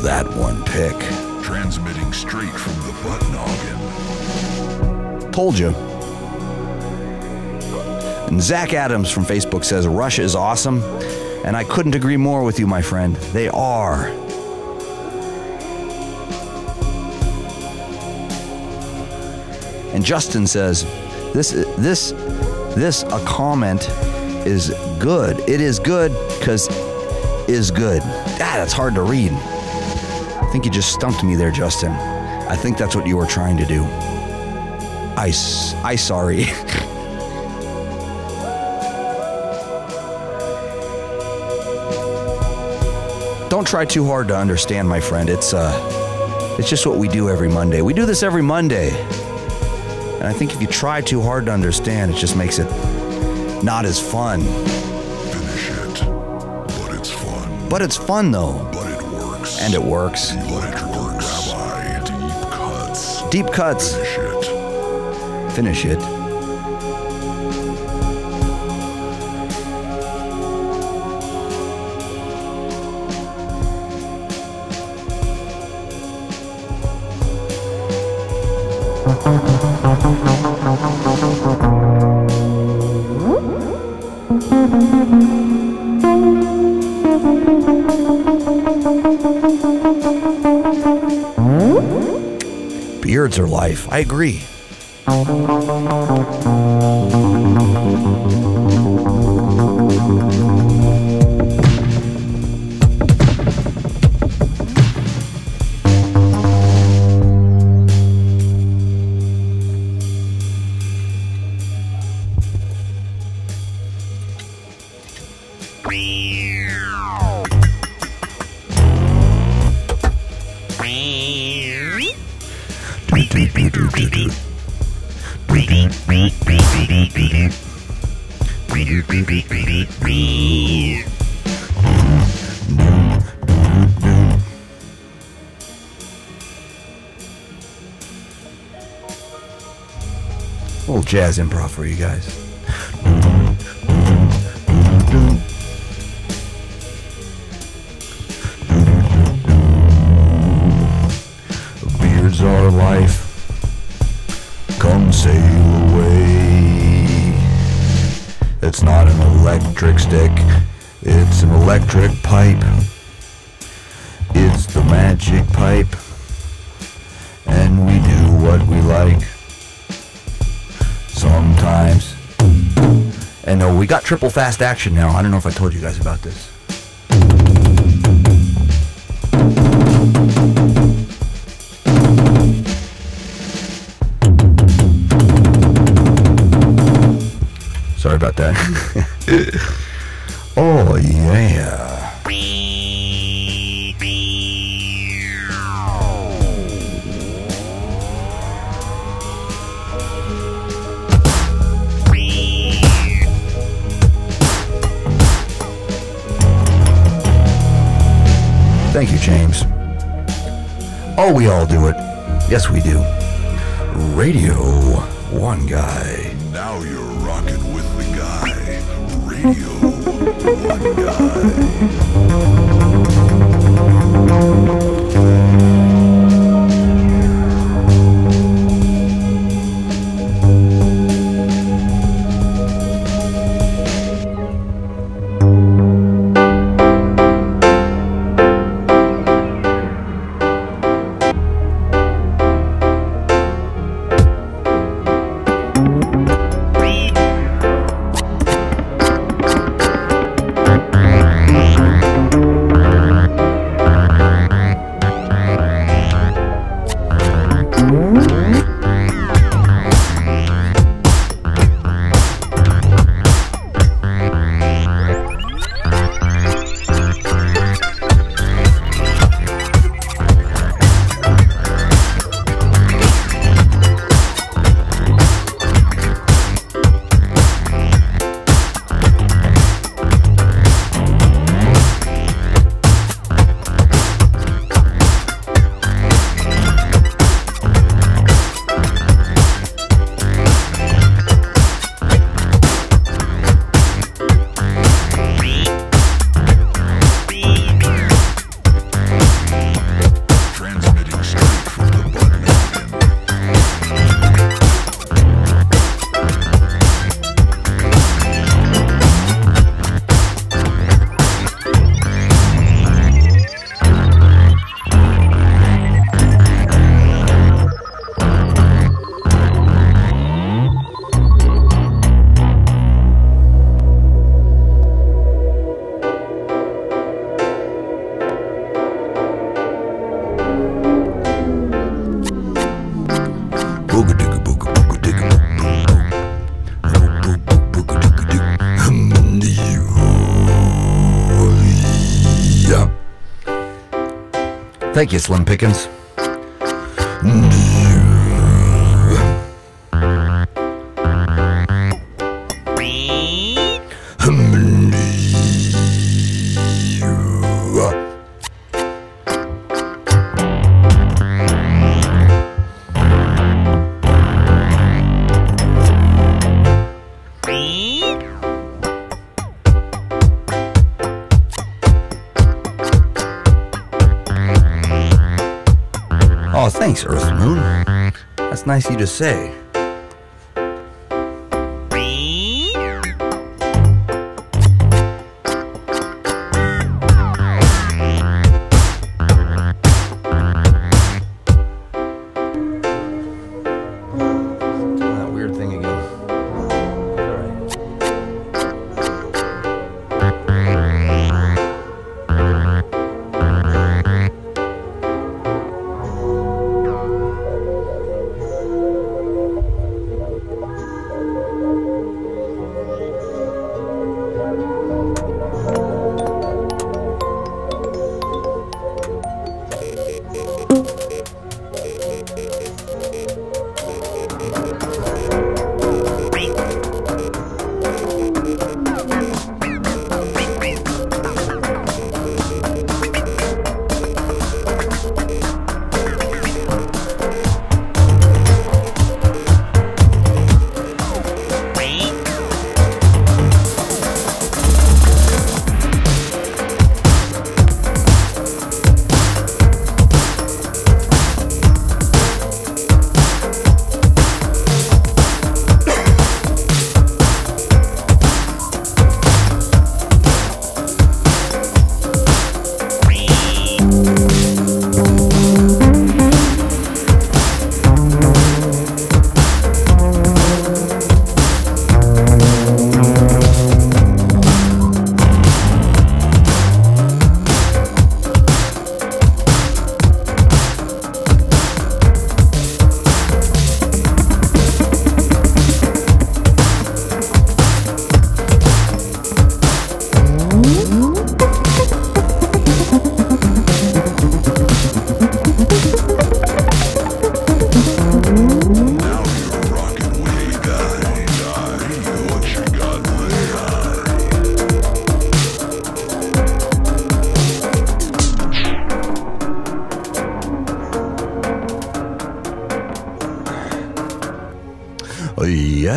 that one pick. Transmitting straight from the butt noggin. Told you. And Zach Adams from Facebook says, Rush is awesome, and I couldn't agree more with you, my friend. They are. And Justin says, a comment is good. It is good because is good. That's hard to read. I think you just stumped me there, Justin. I think that's what you were trying to do. I sorry. Don't try too hard to understand, my friend. It's just what we do every Monday. We do this every Monday. And I think if you try too hard to understand, it just makes it not as fun. Finish it. But it's fun. But it's fun, though. But it works. And it works. But it works. Rabbi, deep cuts. Deep cuts. Finish it. Finish it. Beards are life. I agree. A little jazz improv for you guys. Beards are life. Come sail away. It's not an electric stick. It's an electric pipe. It's the magic pipe. And we do what we like. Sometimes. And we got triple fast action now. I don't know if I told you guys about this. Sorry about that. Oh, yeah. Thank you, James. Oh, we all do it. Yes, we do. Radio1Guy. Now you're rocking with the guy. Radio1Guy. Thank you, Slim Pickens. nice, Earth Moon. That's nice of you to say.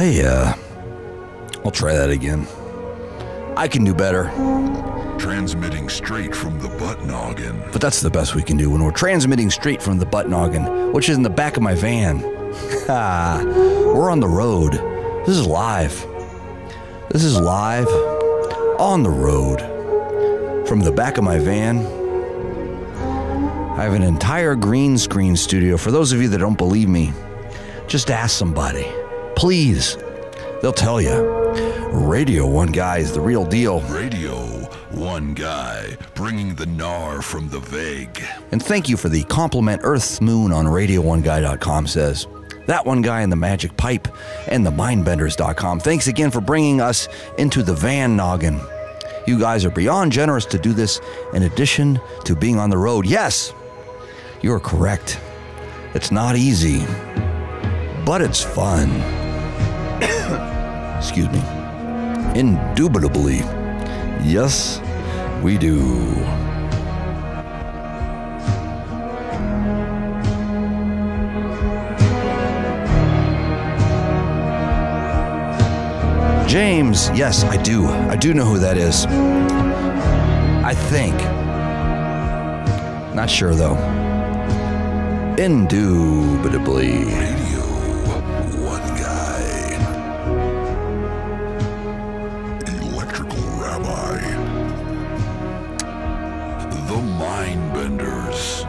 Yeah. I'll try that again. I can do better. Transmitting straight from the butt noggin. But that's the best we can do when we're transmitting straight from the butt noggin, which is in the back of my van. We're on the road. This is live. This is live on the road from the back of my van. I have an entire green screen studio. For those of you that don't believe me, just ask somebody. Please. They'll tell you. Radio1Guy is the real deal. Radio1Guy, bringing the gnar from the vague. And thank you for the compliment Earth Moon on Radio1Guy.com says. That one guy in the magic pipe and the mindbenders.com. Thanks again for bringing us into the van noggin. You guys are beyond generous to do this in addition to being on the road. Yes, you're correct. It's not easy, but it's fun. Excuse me. Indubitably. Yes, we do. James, yes, I do. I do know who that is. I think. Not sure, though. Indubitably. Radio1Guy. Electrical Rabbi. The Mindbenders.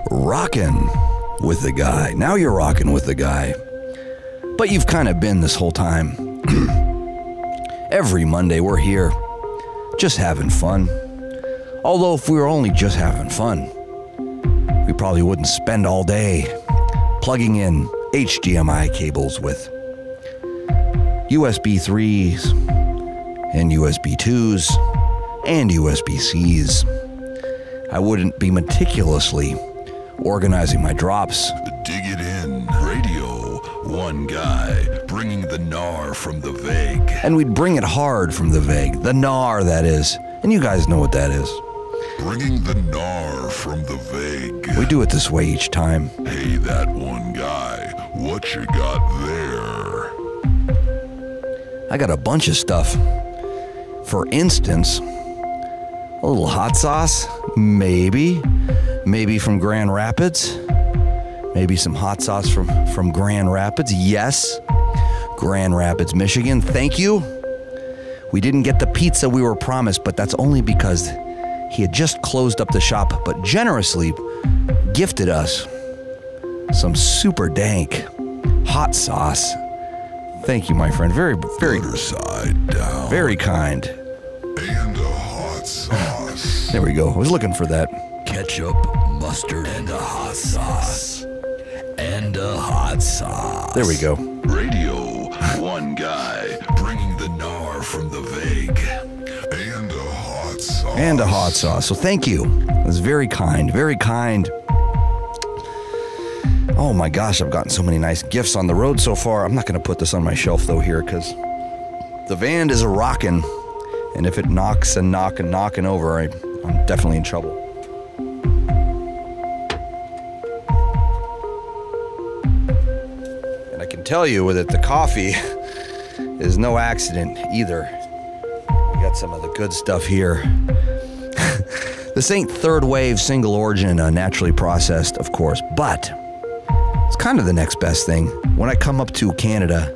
Rockin' with the guy. Now you're rocking with the guy. But you've kind of been this whole time. Every Monday we're here, just having fun. Although if we were only just having fun, we probably wouldn't spend all day plugging in HDMI cables with USB 3s and USB 2s and USB-Cs. I wouldn't be meticulously organizing my drops. Dig it in. Radio1Guy, bringing the gnar from the vague. And we'd bring it hard from the vague. The gnar, that is. And you guys know what that is. Bringing the gnar from the vague. We do it this way each time. Hey, that one guy, what you got there? I got a bunch of stuff. For instance, a little hot sauce, maybe from Grand Rapids. Maybe some hot sauce from Grand Rapids. Yes, Grand Rapids, Michigan. Thank you. We didn't get the pizza we were promised, but that's only because he had just closed up the shop, but generously gifted us some super dank hot sauce. Thank you, my friend. Very, very, Side down. very kind. And a hot sauce. There we go. I was looking for that. Ketchup, mustard, and a hot sauce. And a hot sauce. There we go. Radio 1 Guy, bringing the gnar from the vague. And a hot sauce. And a hot sauce. So thank you. That's very kind. Very kind. Oh my gosh, I've gotten so many nice gifts on the road so far. I'm not going to put this on my shelf though here because the van is a rockin'. And if it knocks and knocking over, I'm definitely in trouble. And I can tell you that the coffee is no accident either. We got some of the good stuff here. This ain't third wave, single origin, naturally processed, of course, but it's kind of the next best thing. When I come up to Canada,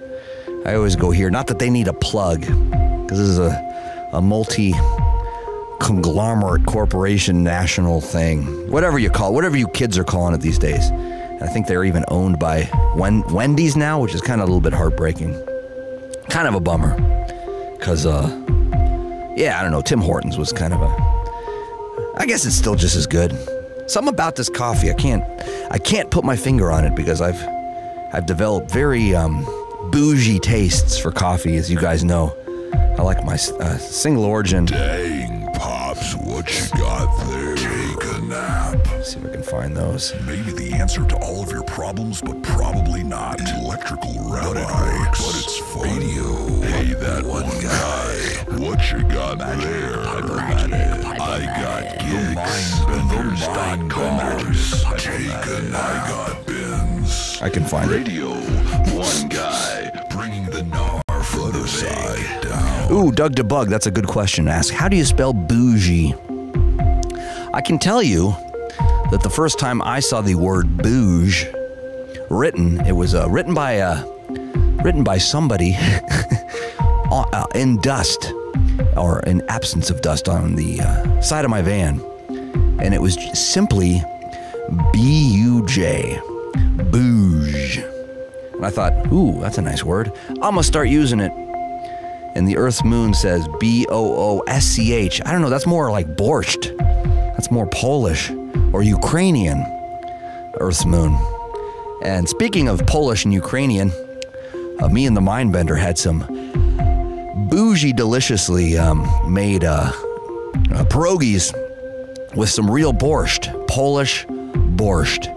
I always go here. Not that they need a plug, because this is a multi-conglomerate corporation national thing. Whatever you call it, whatever you kids are calling it these days. And I think they're even owned by Wendy's now, which is kind of a little bit heartbreaking. Kind of a bummer. Because, yeah, I don't know, Tim Hortons was kind of I guess it's still just as good. Something about this coffee, I can't put my finger on it because I've developed very bougie tastes for coffee, as you guys know. I like my single origin. Dang, Pops, what you got there? Take a nap. Let's see if I can find those. Maybe the answer to all of your problems, but probably not. Electrical rabbi, but it's radio. Hey, that one guy, what you got there? I got gigs, benders.com. Take a nap. I got bins. I can find it. Radio 1 Guy, bringing the gnar from the side down. Ooh, Doug DeBug, that's a good question to ask. How do you spell bougie? I can tell you that the first time I saw the word bouge written, it was written by somebody in dust, or in absence of dust, on the side of my van, and it was simply B-U-J, bouge. And I thought, ooh, that's a nice word. I'm gonna start using it. And the Earth Moon says B-O-O-S-C-H. I don't know, that's more like borscht. That's more Polish or Ukrainian, Earth's Moon. And speaking of Polish and Ukrainian, me and the Mindbender had some bougie, deliciously made pierogies with some real borscht, Polish borscht,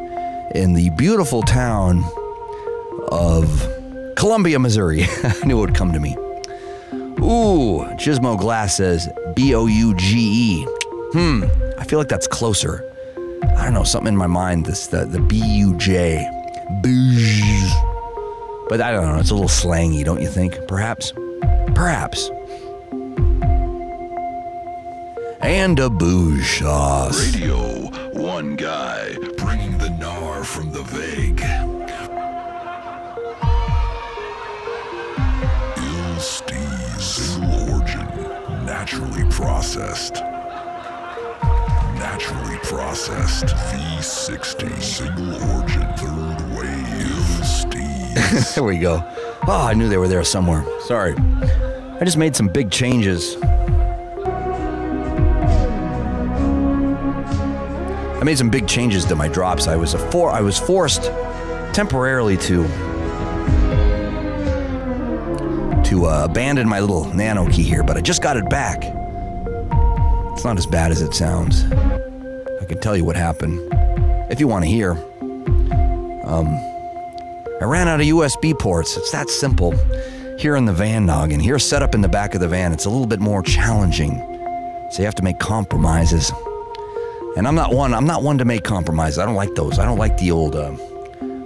in the beautiful town of Columbia, Missouri. I knew it would come to me. Ooh, Gizmo Glass says B-O-U-G-E. I feel like that's closer. I don't know, something in my mind, the B-U-J. Bouge. But I don't know, it's a little slangy, don't you think? Perhaps. And a bouge sauce. Radio 1 Guy, bringing the gnar from the vague. Il Steve, single origin, naturally processed. Naturally processed V60, single origin, third wave. Il Steve. There we go. Oh, I knew they were there somewhere. Sorry. I just made some big changes. I made some big changes to my drops. I was forced temporarily to abandon my little nano key here, but I just got it back. It's not as bad as it sounds. I can tell you what happened if you want to hear. I ran out of USB ports. It's that simple. Here in the van noggin, here set up in the back of the van, it's a little bit more challenging. So you have to make compromises. And I'm not one to make compromises. I don't like those. I don't like the old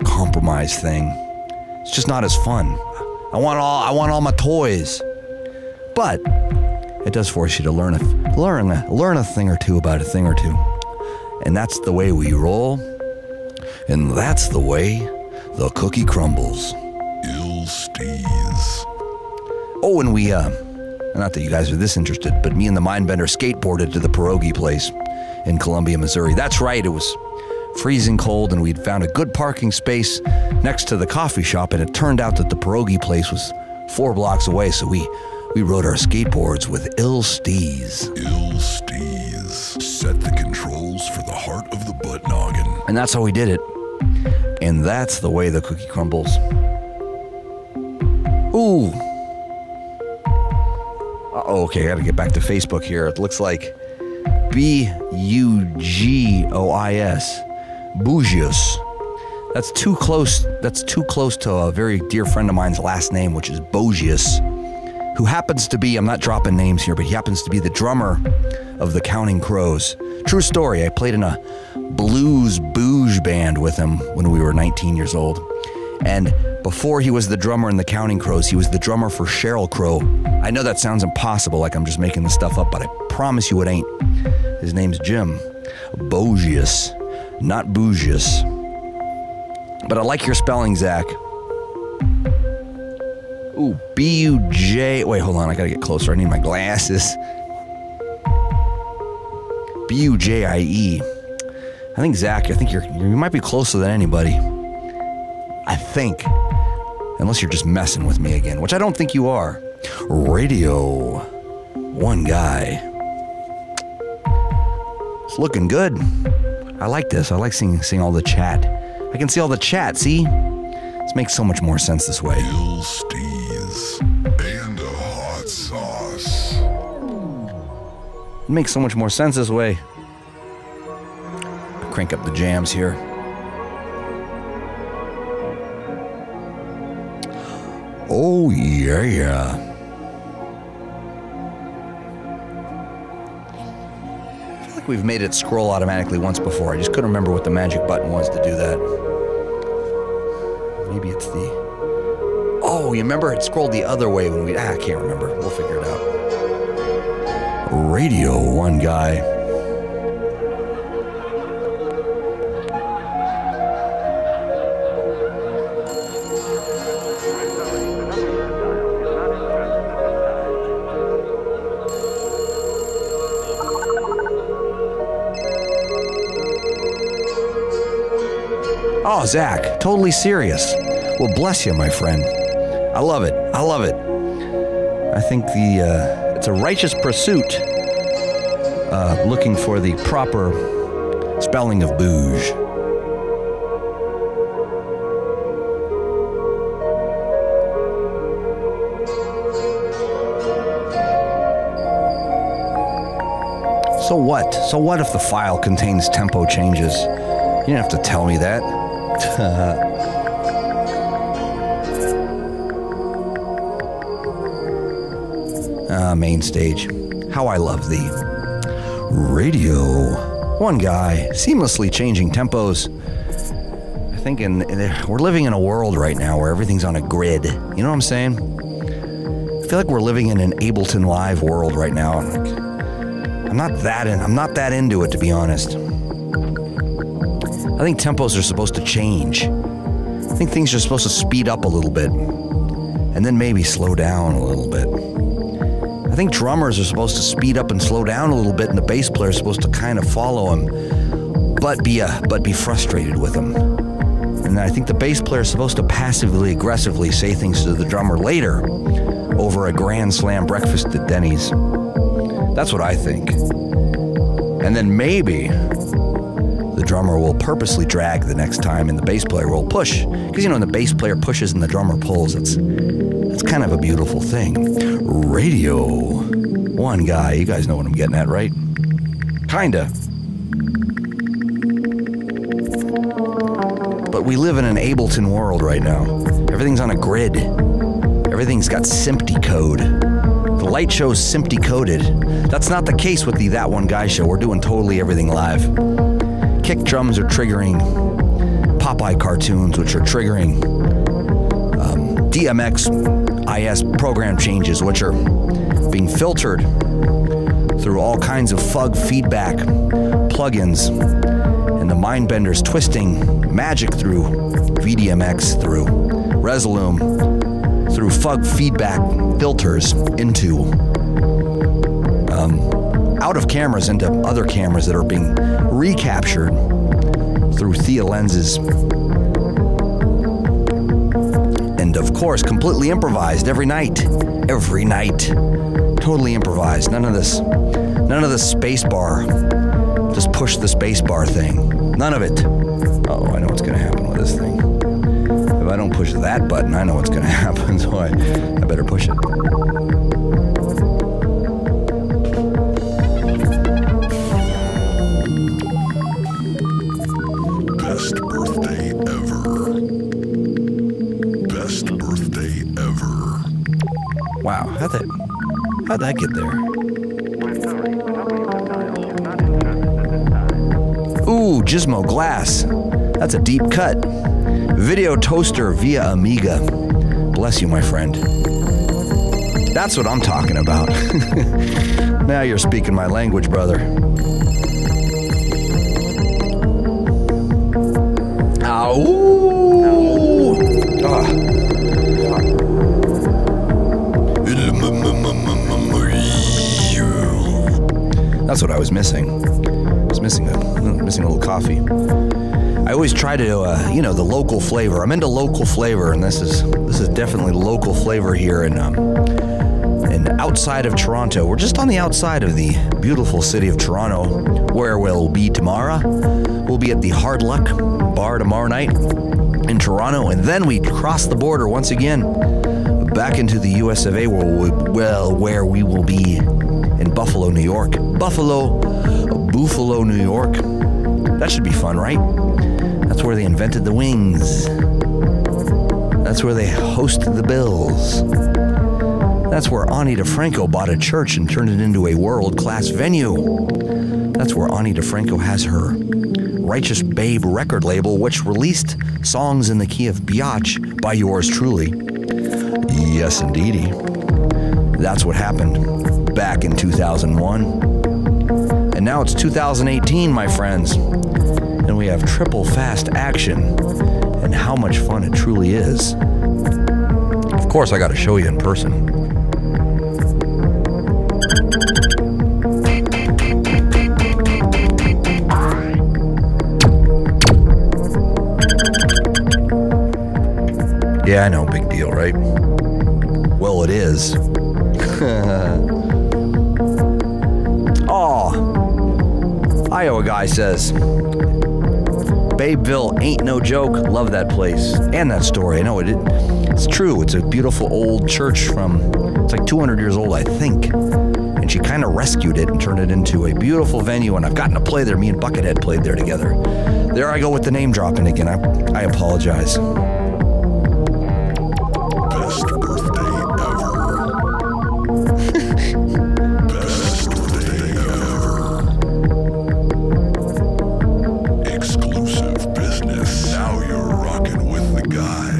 compromise thing. It's just not as fun. I want all my toys. But it does force you to learn a thing or two about a thing or two. And that's the way we roll. And that's the way the cookie crumbles. Ill Steez. Oh, and we, not that you guys are this interested, but me and the Mindbender skateboarded to the pierogi place in Columbia, Missouri. That's right, it was freezing cold, and we'd found a good parking space next to the coffee shop, and it turned out that the pierogi place was 4 blocks away, so we rode our skateboards with Ill Steez. Ill Steez. Set the controls for the heart of the butt noggin. And that's how we did it. And that's the way the cookie crumbles. Ooh. Uh-oh, okay, I gotta get back to Facebook here. It looks like Bugois. Bougius. That's too close to a very dear friend of mine's last name, which is Bogius, who happens to be, I'm not dropping names here, but he happens to be the drummer of the Counting Crows. True story, I played in a blues bouge band with him when we were 19 years old. And before he was the drummer in the Counting Crows, he was the drummer for Sheryl Crow. I know that sounds impossible, like I'm just making this stuff up, but I promise you it ain't. His name's Jim Bogius, not Bougius. But I like your spelling, Zach. Ooh, B-U-J... Wait, hold on, I gotta get closer. I need my glasses. B-U-J-I-E. I think, Zach, you might be closer than anybody. I think. Unless you're just messing with me again, which I don't think you are. Radio1Guy. It's looking good. I like this. I like seeing all the chat. I can see all the chat, see? This makes so much more sense this way. Ill Steez. And a hot sauce. It makes so much more sense this way. Crank up the jams here. Oh, yeah. I feel like we've made it scroll automatically once before. I just couldn't remember what the magic button was to do that. Maybe it's the... Oh, you remember it scrolled the other way when I can't remember. We'll figure it out. Radio1Guy. Oh, Zach, totally serious. Well, bless you, my friend. I love it. I love it. I think it's a righteous pursuit, looking for the proper spelling of bouge. So what? So what if the file contains tempo changes? You don't have to tell me that. Main stage. How I love thee. Radio1Guy, seamlessly changing tempos. I think we're living in a world right now where everything's on a grid. You know what I'm saying? I feel like we're living in an Ableton Live world right now. I'm not that into it, to be honest. I think tempos are supposed to change. I think things are supposed to speed up a little bit and then maybe slow down a little bit. I think drummers are supposed to speed up and slow down a little bit, and the bass player is supposed to kind of follow him, but be frustrated with him. And I think the bass player is supposed to passively aggressively say things to the drummer later over a Grand Slam breakfast at Denny's. That's what I think. And then maybe the drummer will purposely drag the next time, and the bass player will push. Because, when the bass player pushes and the drummer pulls, it's kind of a beautiful thing. Radio1Guy, you guys know what I'm getting at, right? Kinda. But we live in an Ableton world right now. Everything's on a grid. Everything's got SMPTE code. The light show's SMPTE coded. That's not the case with the That One Guy show. We're doing totally everything live. Kick drums are triggering Popeye cartoons, which are triggering DMX IS program changes, which are being filtered through all kinds of FUG feedback plugins, and the Mindbender's twisting magic through VDMX, through Resolume, through FUG feedback filters into out of cameras into other cameras that are being recaptured through Thea lenses. And of course, completely improvised every night. Totally improvised. None of this space bar. Just push the space bar thing. None of it. Oh, I know what's going to happen with this thing. If I don't push that button, I know what's going to happen, so I better push it. Best birthday ever. Best birthday ever. Wow, how'd that get there? Ooh, Gizmo Glass. That's a deep cut. Video toaster via Amiga. Bless you, my friend. That's what I'm talking about. Now you're speaking my language, brother. That's what I was missing. I was missing a little coffee. I always try to, the local flavor. I'm into local flavor, and this is definitely local flavor here in outside of Toronto. We're just on the outside of the beautiful city of Toronto, where we'll be tomorrow. We'll be at the Hard Luck Bar tomorrow night in Toronto, and then we cross the border once again back into the US of A, where we will be in Buffalo, New York. Buffalo, New York. That should be fun, right? That's where they invented the wings. That's where they hosted the Bills. That's where Ani DeFranco bought a church and turned it into a world-class venue. That's where Ani DeFranco has her Righteous Babe record label, which released songs in the key of biatch by yours truly. Yes, indeedy. That's what happened back in 2001. And now it's 2018, my friends. And we have triple fast action. And how much fun it truly is. Of course, I got to show you in person. Yeah, I know, big deal, right? Well, it is. Oh, Iowa guy says, Babeville ain't no joke. Love that place and that story. I know it's true. It's a beautiful old church it's like 200 years old, I think. And she kind of rescued it and turned it into a beautiful venue. And I've gotten to play there. Me and Buckethead played there together. There I go with the name dropping again. I apologize. Best birthday ever. Best birthday ever. Exclusive business. Now you're rocking with the guy.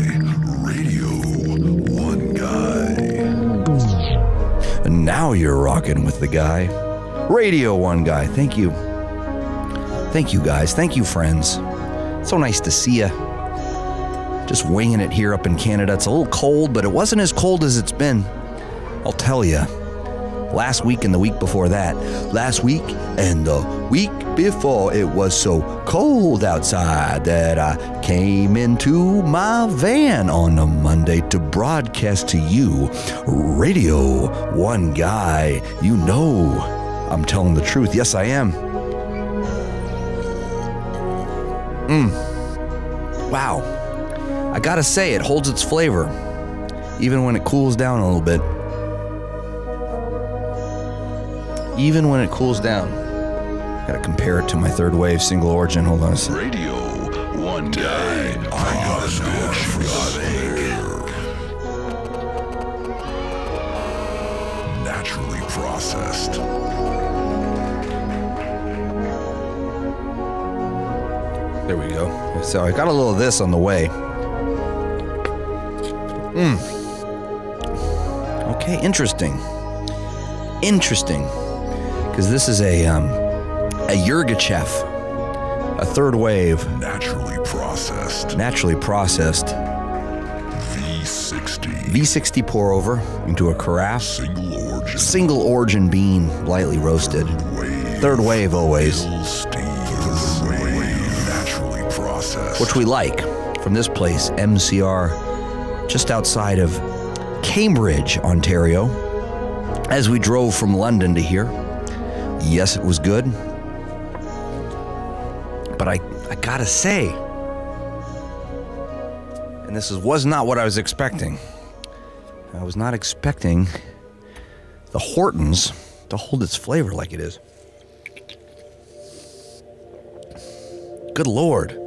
Radio1Guy. Now you're rocking with the guy. Radio1Guy. Thank you. Thank you, guys. Thank you, friends. So nice to see you. Just winging it here up in Canada. It's a little cold, but it wasn't as cold as it's been. I'll tell you. Last week and the week before that. Last week and the week before, it was so cold outside that I came into my van on a Monday to broadcast to you. Radio1Guy. You know I'm telling the truth. Yes, I am. Wow. I gotta say, it holds its flavor, even when it cools down a little bit. Even when it cools down. Gotta compare it to my third wave single origin. Hold on a second. Radio1Guy. one guy. I gotta know what you got there. Naturally processed. There we go. So I got a little of this on the way. Okay, interesting. Because this is a Yurgachev, a third wave. Naturally processed. V60 pour over into a carafe. Single origin bean, lightly roasted. Third wave always. Naturally processed. Which we like from this place, MCR, just outside of Cambridge, Ontario. As we drove from London to here. Yes, it was good. But I gotta say, and this was not what I was expecting. I was not expecting the Hortons to hold its flavor like it is. Good Lord.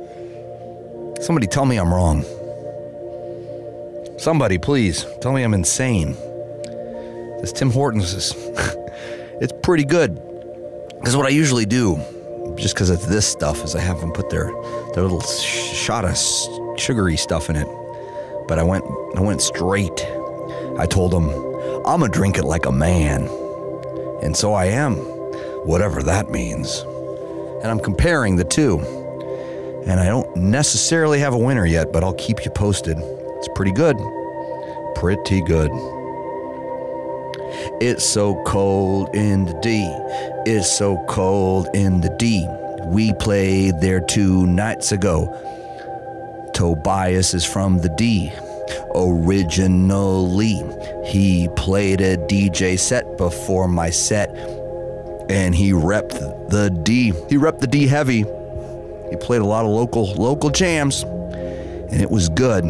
Somebody tell me I'm wrong. Somebody, please, tell me I'm insane. This Tim Hortons is, it's pretty good. Because what I usually do, just because it's this stuff, is I have them put their little shot of sugary stuff in it. But I went straight. I told them, I'm going to drink it like a man. And so I am, whatever that means. And I'm comparing the two. And I don't necessarily have a winner yet, but I'll keep you posted. It's pretty good. Pretty good. It's so cold in the D. It's so cold in the D. We played there 2 nights ago. Tobias is from the D. Originally, he played a DJ set before my set, and he repped the D. He repped the D heavy. He played a lot of local jams, and it was good.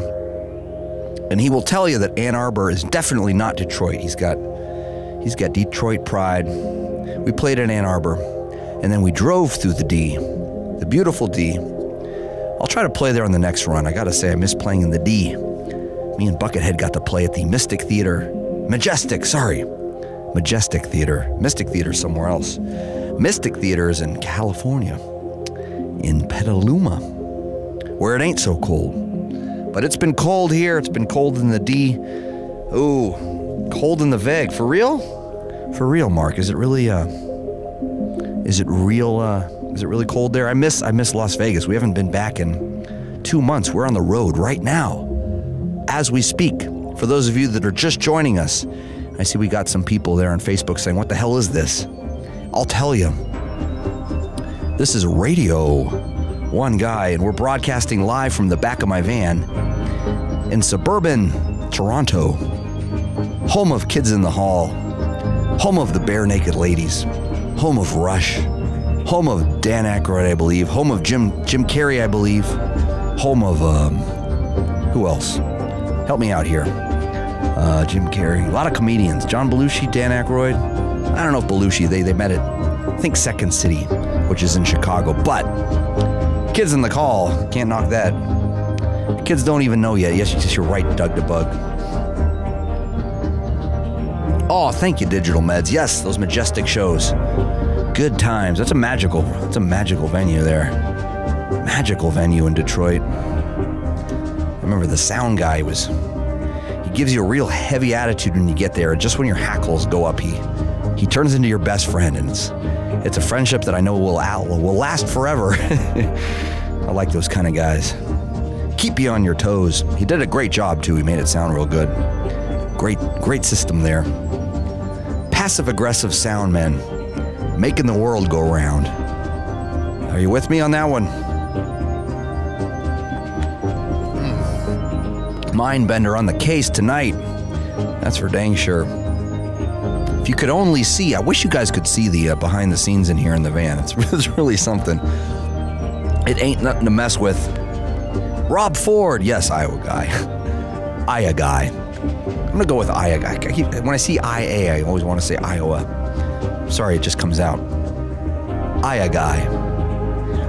And he will tell you that Ann Arbor is definitely not Detroit. He's got Detroit pride. We played in Ann Arbor, and then we drove through the D, the beautiful D. I'll try to play there on the next run. I gotta say, I miss playing in the D. Me and Buckethead got to play at the Majestic Theater somewhere else. Mystic Theater is in California, in Petaluma, where it ain't so cold. But it's been cold here. It's been cold in the D. Ooh, cold in the Veg. For real? For real, Mark. Is it really cold there? I miss Las Vegas. We haven't been back in 2 months. We're on the road right now, as we speak. For those of you that are just joining us, I see we got some people there on Facebook saying, what the hell is this? I'll tell you. This is Radio1Guy, and we're broadcasting live from the back of my van in suburban Toronto, home of Kids in the Hall, home of the Bare Naked Ladies, home of Rush, home of Dan Aykroyd, I believe, home of Jim Carrey, I believe, home of, who else? Help me out here. Jim Carrey, a lot of comedians, John Belushi, Dan Aykroyd. I don't know if Belushi, they met at, I think, Second City, which is in Chicago, but Kids in the Hall, can't knock that. Kids don't even know yet. Yes, you're right, Doug the Bug. Oh, thank you, Digital Meds. Yes, those majestic shows. Good times. That's a magical venue there. Magical venue in Detroit. I remember the sound guy he gives you a real heavy attitude when you get there. Just when your hackles go up, he turns into your best friend, and it's a friendship that I know will last forever. I like those kind of guys. Keep you on your toes. He did a great job, too. He made it sound real good. Great system there. Passive-aggressive sound men, making the world go round. Are you with me on that one? Mindbender on the case tonight. That's for dang sure. If you could only see, I wish you guys could see the behind the scenes in here in the van. It's really something. It ain't nothing to mess with. Rob Ford, yes, Iowa guy. Iowa guy. I'm gonna go with Iowa guy. When I see IA, I always want to say Iowa. Sorry, it just comes out. Iowa guy.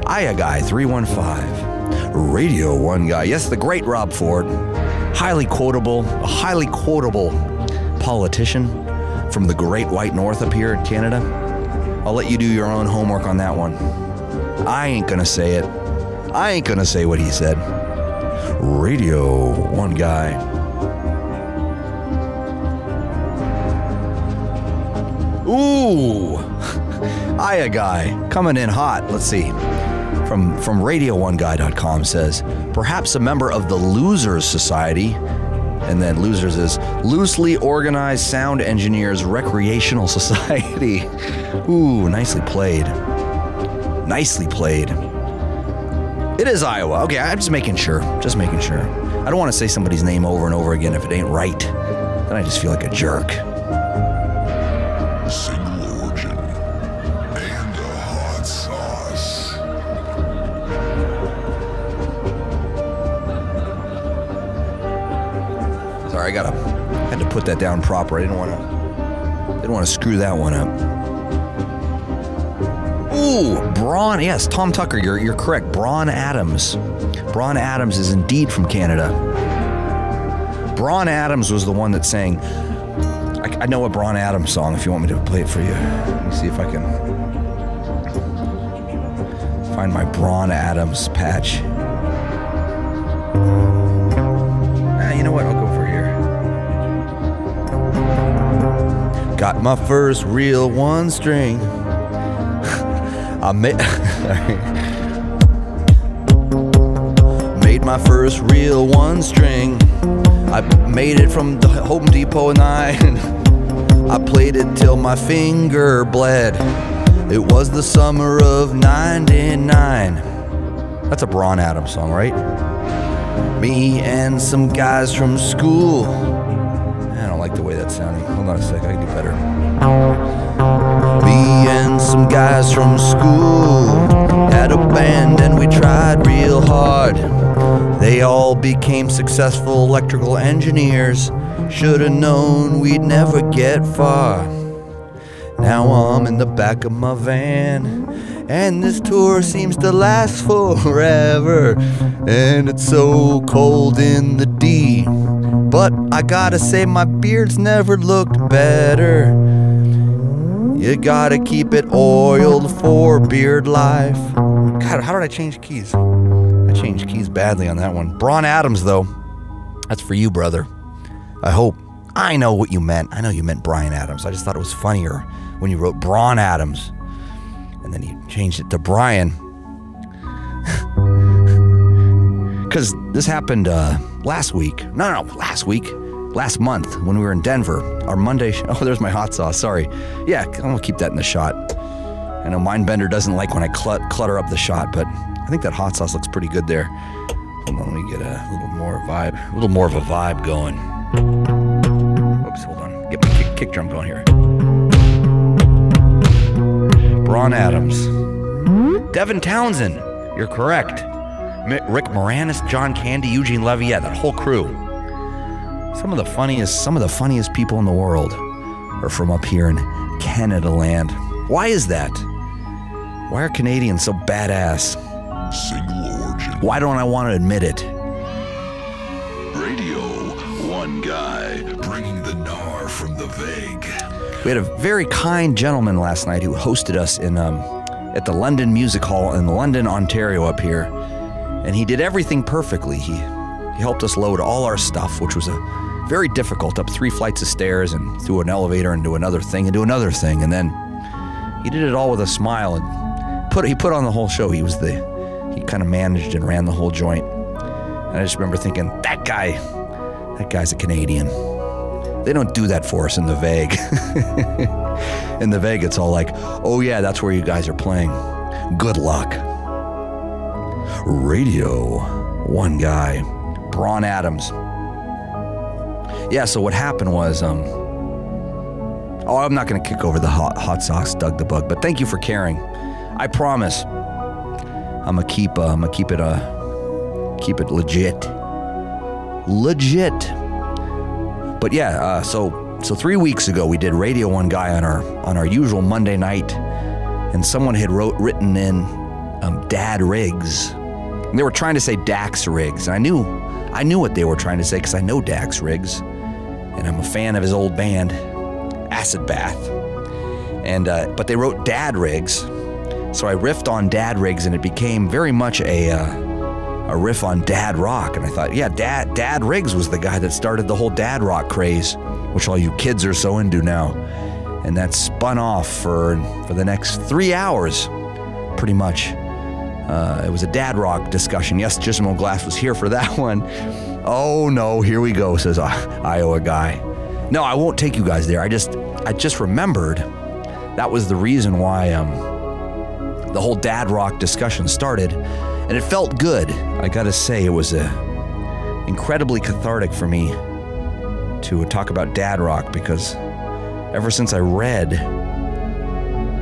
Iowa guy 315. Radio 1 Guy. Yes, the great Rob Ford. A highly quotable politician from the Great White North up here in Canada. I'll let you do your own homework on that one. I ain't gonna say it. I ain't gonna say what he said. Radio 1 Guy. Ooh, Hiya Guy, coming in hot. Let's see. From Radio1Guy.com says, perhaps a member of the Losers Society, and then Losers is Loosely Organized Sound Engineers Recreational Society. Ooh, nicely played. Nicely played. It is Iowa. Okay, I'm just making sure. Just making sure. I don't want to say somebody's name over and over again if it ain't right. Then I just feel like a jerk. Single origin and a hot sauce. Sorry, I had to put that down proper. I didn't want to screw that one up. Ooh, Braun. Yes, Tom Tucker. You're correct. Braun Adams. Braun Adams is indeed from Canada. Braun Adams was the one that sang. I know a Braun Adams song. If you want me to play it for you, let me see if I can find my Braun Adams patch. You know what? I'll go for here. Got my first real one string. I made my first real one string. I made it from the Home Depot and I played it till my finger bled. It was the summer of '99. That's a Braun Adams song, right? Me and some guys from school. I don't like the way that's sounding. Hold on a sec, I can do better. Me and some guys from school had a band and we tried real hard. They all became successful electrical engineers. Should've known we'd never get far. Now I'm in the back of my van, and this tour seems to last forever. And it's so cold in the D, but I gotta say my beard's never looked better. You gotta keep it oiled for beard life. God, how did I change keys? I changed keys badly on that one. Braun Adams, though, that's for you, brother. I hope. I know what you meant. I know you meant Bryan Adams. I just thought it was funnier when you wrote Braun Adams. And then you changed it to Brian. Because this happened last week. No, last month when we were in Denver. Our Monday oh, there's my hot sauce. Sorry. Yeah, I'm going to keep that in the shot. I know Mindbender doesn't like when I clutter up the shot, but I think that hot sauce looks pretty good there. Hold on, let me get a little more of a vibe going. Oops, hold on. Get my kick drum going here. Braun Adams. Devin Townsend, you're correct. Rick Moranis, John Candy, Eugene Levy, yeah, that whole crew. Some of the funniest people in the world are from up here in Canada land. Why is that? Why are Canadians so badass? Single origin. Why don't I want to admit it? Radio 1 Guy, bringing the gnar from the vague. We had a very kind gentleman last night who hosted us in at the London Music Hall in London, Ontario up here. And he did everything perfectly. He helped us load all our stuff, which was very difficult, up 3 flights of stairs and through an elevator and do another thing and do another thing. And then he did it all with a smile and he put on the whole show. He kind of managed and ran the whole joint. And I just remember thinking, that guy's a Canadian. They don't do that for us in the vague. In the vague, it's all like, oh yeah, that's where you guys are playing. Good luck. Radio 1 Guy, Braun Adams. Yeah, so what happened was, I'm not going to kick over the hot sauce, Doug the Bug, but thank you for caring. I promise. I'm gonna keep it legit. But yeah, so 3 weeks ago we did Radio 1 Guy on our usual Monday night, and someone had written in Dad Riggs, And they were trying to say Dax Riggs. And I knew what they were trying to say because I know Dax Riggs. And I'm a fan of his old band, Acid Bath. And but they wrote Dad Riggs. So I riffed on Dad Riggs, and it became very much a riff on Dad Rock. And I thought, yeah, Dad Riggs was the guy that started the whole Dad Rock craze, which all you kids are so into now. And that spun off for the next 3 hours, pretty much. It was a Dad Rock discussion. Yes, Gizmo Glass was here for that one. Oh no, here we go, says Iowa Guy. No, I won't take you guys there. I just remembered that was the reason why the whole Dad Rock discussion started, and it felt good. I gotta say, it was incredibly cathartic for me to talk about Dad Rock, because ever since I read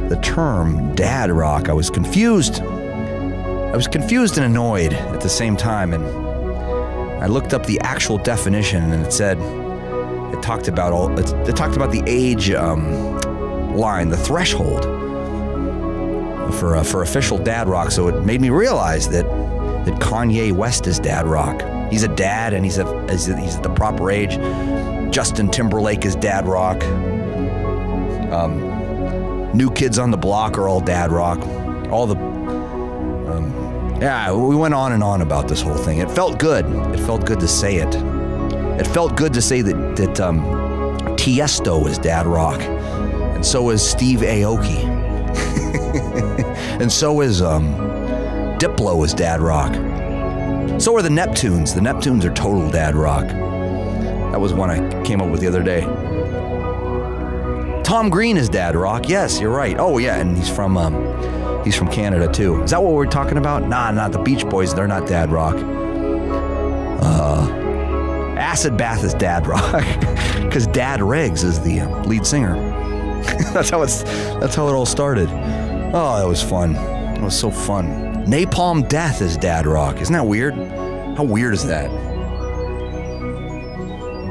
the term Dad Rock, I was confused. I was confused and annoyed at the same time, and I looked up the actual definition, and it talked about the age line, the threshold for official Dad Rock. So it made me realize that Kanye West is Dad Rock. He's a dad, and he's at the proper age. Justin Timberlake is Dad Rock. New Kids on the Block are all Dad Rock. All the yeah, we went on and on about this whole thing. It felt good. It felt good to say it. It felt good to say that Tiesto is Dad Rock, and so is Steve Aoki, and so is Diplo is Dad Rock. So are the Neptunes. The Neptunes are total Dad Rock. That was one I came up with the other day. Tom Green is Dad Rock. Yes, you're right. Oh yeah, and he's from Canada too. Is that what we're talking about? Nah, not the Beach Boys. They're not Dad Rock. Acid Bath is Dad Rock because Dad Riggs is the lead singer. That's how it all started. Oh, that was fun. It was so fun. Napalm Death is Dad Rock. Isn't that weird? How weird is that?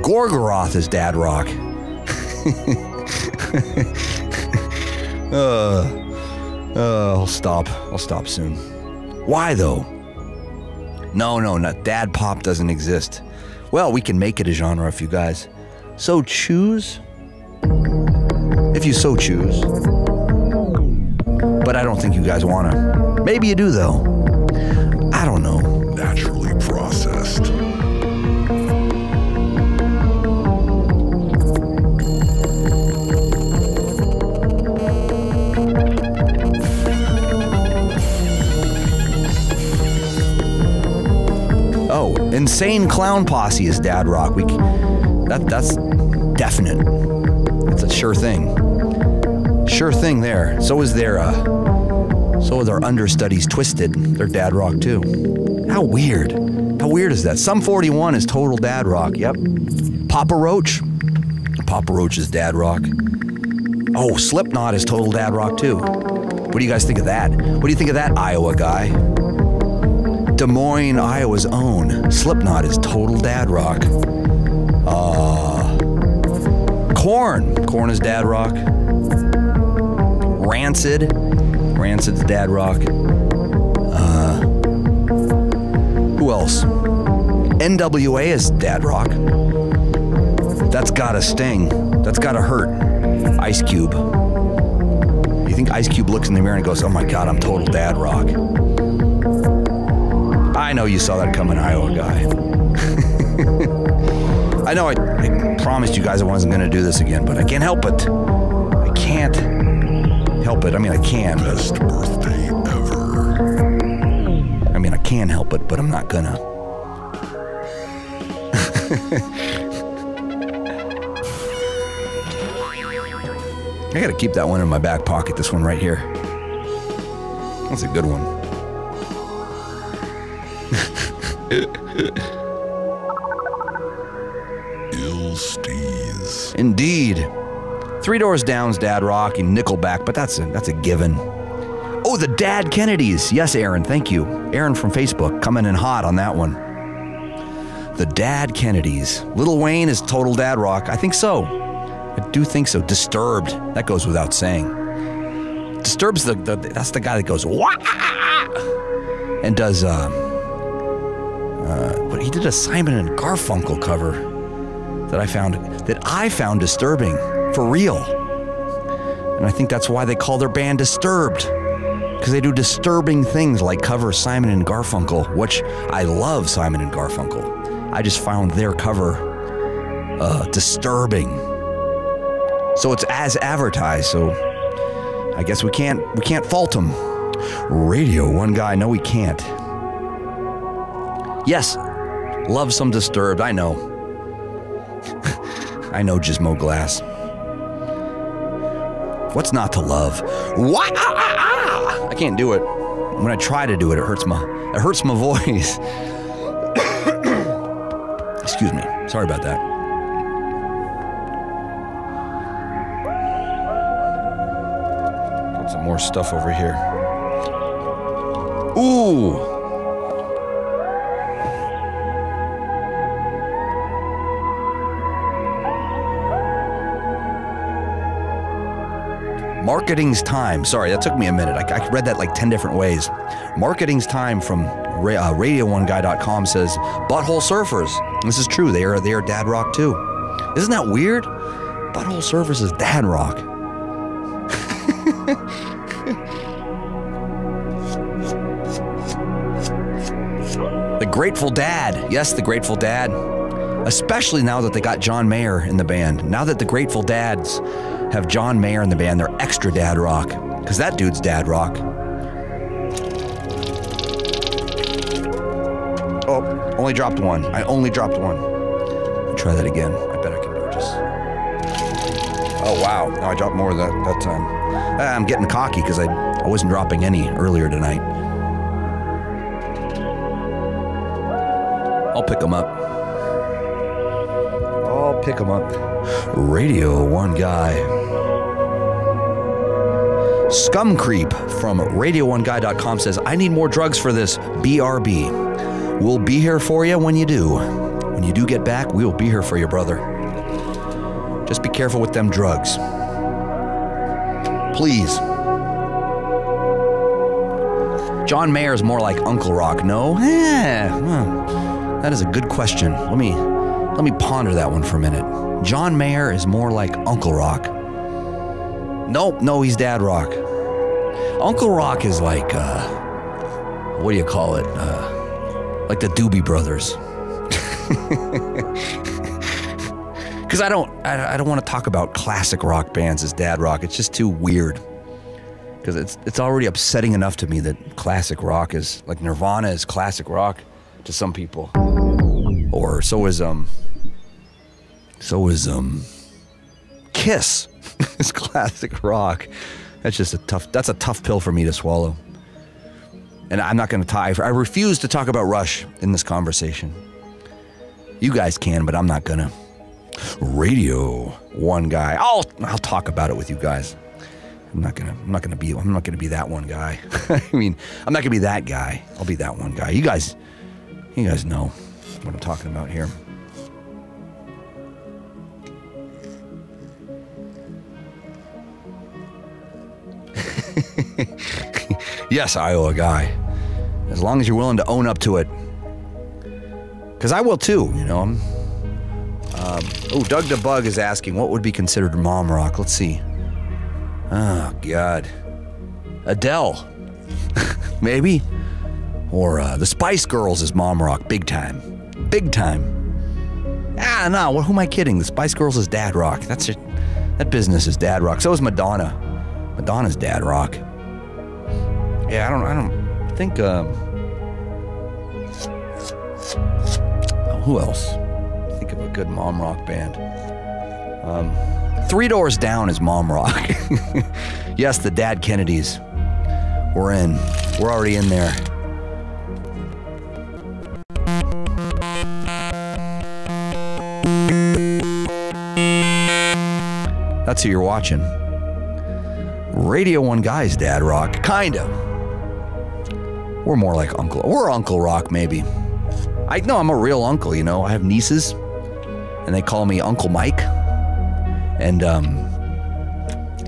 Gorgoroth is Dad Rock. I'll stop soon. Why though? No, not Dad Pop doesn't exist. Well, we can make it a genre if you guys so choose. If you so choose. But I don't think you guys wanna. Maybe you do though. I don't know. Naturally processed. Oh, Insane Clown Posse is Dad Rock. That's definite. It's a sure thing. Sure thing there. So is their understudies Twisted. They're Dad Rock too. How weird. How weird is that? Sum 41 is total Dad Rock. Yep. Papa Roach. Papa Roach is Dad Rock. Oh, Slipknot is total Dad Rock too. What do you guys think of that? What do you think of that, Iowa Guy? Des Moines, Iowa's own. Slipknot is total Dad Rock. Korn. Korn is Dad Rock. Rancid. Rancid's Dad Rock. Who else? NWA is Dad Rock. That's gotta sting. That's gotta hurt. Ice Cube. You think Ice Cube looks in the mirror and goes, oh my God, I'm total Dad Rock. I know you saw that coming, Iowa Guy. I know I promised you guys I wasn't going to do this again, but I can't help it. I can't help it. I mean, I can. Best birthday ever. I mean, I can help it, but I'm not gonna. I gotta keep that one in my back pocket, this one right here. That's a good one. Ill Steez. Indeed. Three Doors Down's Dad Rock and Nickelback, but that's a given. Oh, the Dad Kennedys. Yes, Aaron, thank you. Aaron from Facebook, coming in hot on that one. The Dad Kennedys. Lil Wayne is total Dad Rock. I think so. I do think so. Disturbed. That goes without saying. Disturbed's that's the guy that goes, wah! And does, But he did a Simon and Garfunkel cover that I found disturbing, for real. And I think that's why they call their band Disturbed, because they do disturbing things like cover Simon and Garfunkel, which I love Simon and Garfunkel. I just found their cover disturbing. So it's as advertised, so I guess we can't fault them. Radio 1 Guy, no we can't. Yes, love some Disturbed, I know. I know Gizmo Glass. What's not to love? What? I can't do it. When I try to do it, it hurts my voice. Excuse me. Sorry about that. Got some more stuff over here. Ooh. Marketing's Time. Sorry, that took me a minute. I read that like 10 different ways. Marketing's Time from Radio1Guy.com says, Butthole Surfers. This is true. They are dad rock too. Isn't that weird? Butthole Surfers is dad rock. The Grateful Dad. Yes, the Grateful Dad. Especially now that they got John Mayer in the band. Now that the Grateful Dads have John Mayer in the band, they're extra dad rock. Because that dude's dad rock. Oh, only dropped one. I only dropped one. I'll try that again. I bet I can do it just... Oh, wow. No, I dropped more that time. I'm getting cocky because I wasn't dropping any earlier tonight. I'll pick them up. I'll pick them up. Radio 1 Guy. Scum Creep from Radio1Guy.com says, I need more drugs for this. BRB. We'll be here for you when you do. When you do get back, we will be here for you, brother. Just be careful with them drugs. Please. John Mayer is more like Uncle Rock. No? That is a good question. Let me ponder that one for a minute. John Mayer is more like Uncle Rock. Nope, no, he's Dad Rock. Uncle Rock is like, what do you call it? Like the Doobie Brothers. Because I don't want to talk about classic rock bands as dad rock. It's just too weird. Because it's already upsetting enough to me that classic rock is, like Nirvana is classic rock to some people. Or so is Kiss is classic rock. That's a tough pill for me to swallow. And I'm not going to tie. I refuse to talk about Rush in this conversation. You guys can, but I'm not gonna. Radio 1 Guy. I'll talk about it with you guys. I'm not gonna be that one guy. I mean, I'm not gonna be that guy. I'll be that one guy. You guys know what I'm talking about here. Yes, Iowa guy. As long as you're willing to own up to it. Because I will too, you know. Doug the Bug is asking, what would be considered mom rock? Let's see. Oh, God. Adele. Maybe. Or the Spice Girls is mom rock. Big time. Big time. No, who am I kidding? The Spice Girls is dad rock. That's it. That business is dad rock. So is Madonna. Madonna's dad rock. Yeah, I don't think, who else? Think of a good mom rock band. Three Doors Down is mom rock. Yes, the Dad Kennedys. We're in. We're already in there. That's who you're watching. Radio 1 Guy's dad rock. Kinda. We're more like Uncle. We're Uncle Rock, maybe. I'm a real uncle, you know. I have nieces, and they call me Uncle Mike. And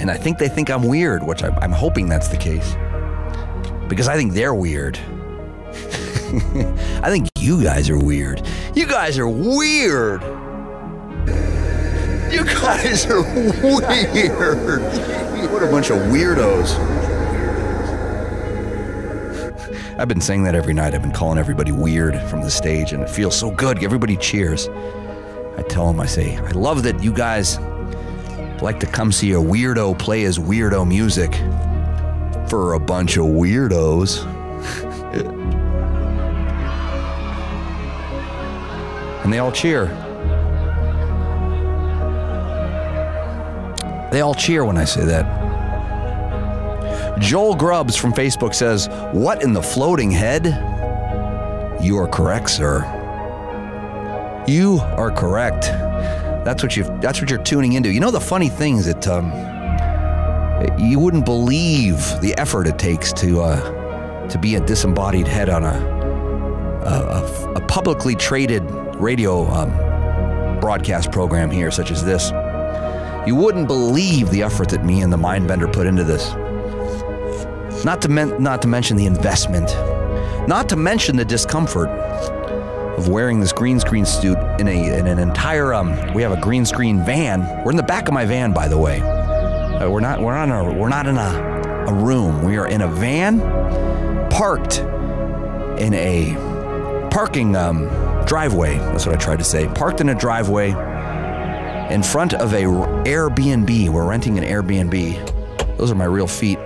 I think they think I'm weird, which I'm hoping that's the case. Because I think they're weird. I think you guys are weird. You guys are weird. You guys are weird. What a bunch of weirdos. I've been saying that every night. I've been calling everybody weird from the stage, and it feels so good. Everybody cheers. I tell them, I say, I love that you guys like to come see a weirdo play his weirdo music for a bunch of weirdos. And they all cheer. They all cheer when I say that. Joel Grubbs from Facebook says, "What in the floating head?" You are correct, sir. You are correct. That's what you're tuning into. You know, the funny thing is that you wouldn't believe the effort it takes to be a disembodied head on a publicly traded radio broadcast program here, such as this. You wouldn't believe the effort that me and the Mindbender put into this. Not to mention the investment. Not to mention the discomfort of wearing this green screen suit in an entire. We have a green screen van. We're in the back of my van, by the way. We're not in a room. We are in a van, parked in a parking driveway. That's what I tried to say. Parked in a driveway in front of a Airbnb. We're renting an Airbnb. Those are my real feet.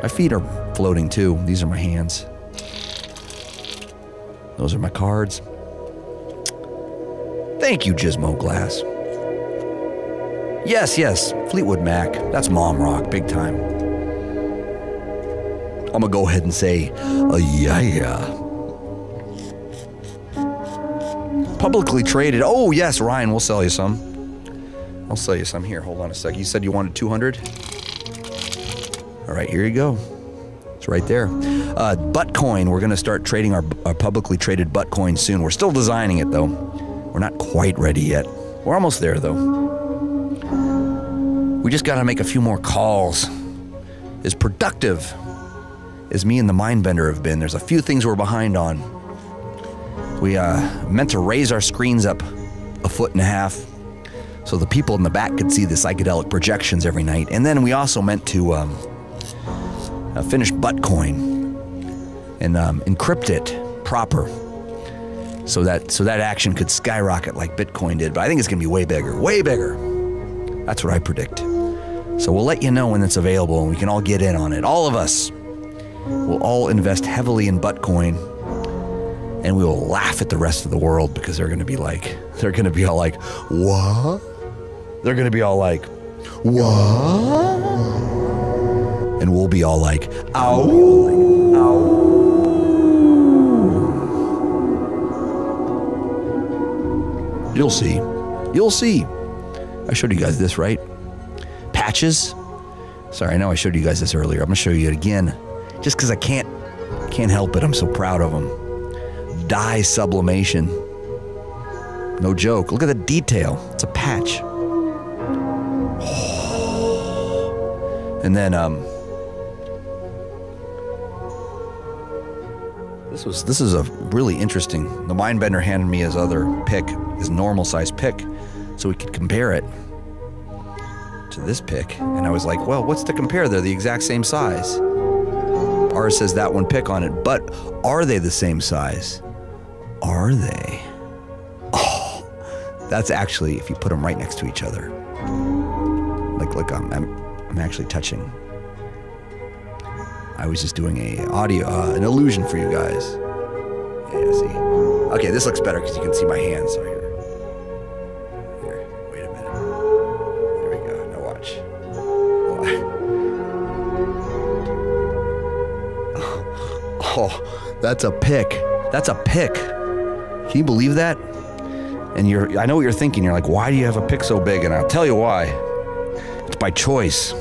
My feet are floating too. These are my hands. Those are my cards. Thank you, Gizmo Glass. Yes, Fleetwood Mac. That's mom rock, big time. I'm gonna go ahead and say, yeah. Publicly traded. Oh, yes, Ryan, we'll sell you some. I'll sell you some here. Hold on a sec. You said you wanted 200? All right, here you go. It's right there. Buttcoin. We're going to start trading our publicly traded Buttcoin soon. We're still designing it, though. We're not quite ready yet. We're almost there, though. We just got to make a few more calls. As productive as me and the Mindbender have been, there's a few things we're behind on. We meant to raise our screens up 1.5 feet so the people in the back could see the psychedelic projections every night. And then we also meant to finish Buttcoin and encrypt it proper so that action could skyrocket like Bitcoin did. But I think it's going to be way bigger, way bigger. That's what I predict. So we'll let you know when it's available and we can all get in on it. All of us will all invest heavily in Buttcoin, and we will laugh at the rest of the world because they're going to be all like, what? They're going to be all like, what? And we'll be all like, ow. You'll see. You'll see. I showed you guys this, right? Patches. Sorry, I know I showed you guys this earlier. I'm going to show you it again. Just because I can't help it. I'm so proud of them. Dye sublimation. No joke. Look at the detail. It's a patch. And then this is a really interesting. The Mindbender handed me his other pick, his normal size pick, so we could compare it to this pick. And I was like, well, what's to compare? They're the exact same size. Ours says that one pick on it, but are they the same size? Are they? Oh, that's actually, if you put them right next to each other. Like I'm actually touching. I was just doing an illusion for you guys. Yeah, see? Okay, this looks better because you can see my hands. So here, wait a minute. There we go. Now watch. Oh, that's a pick. That's a pick. Can you believe that? And I know what you're thinking. You're like, why do you have a pick so big? And I'll tell you why. It's by choice.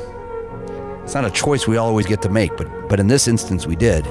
It's not a choice we always get to make, but in this instance we did.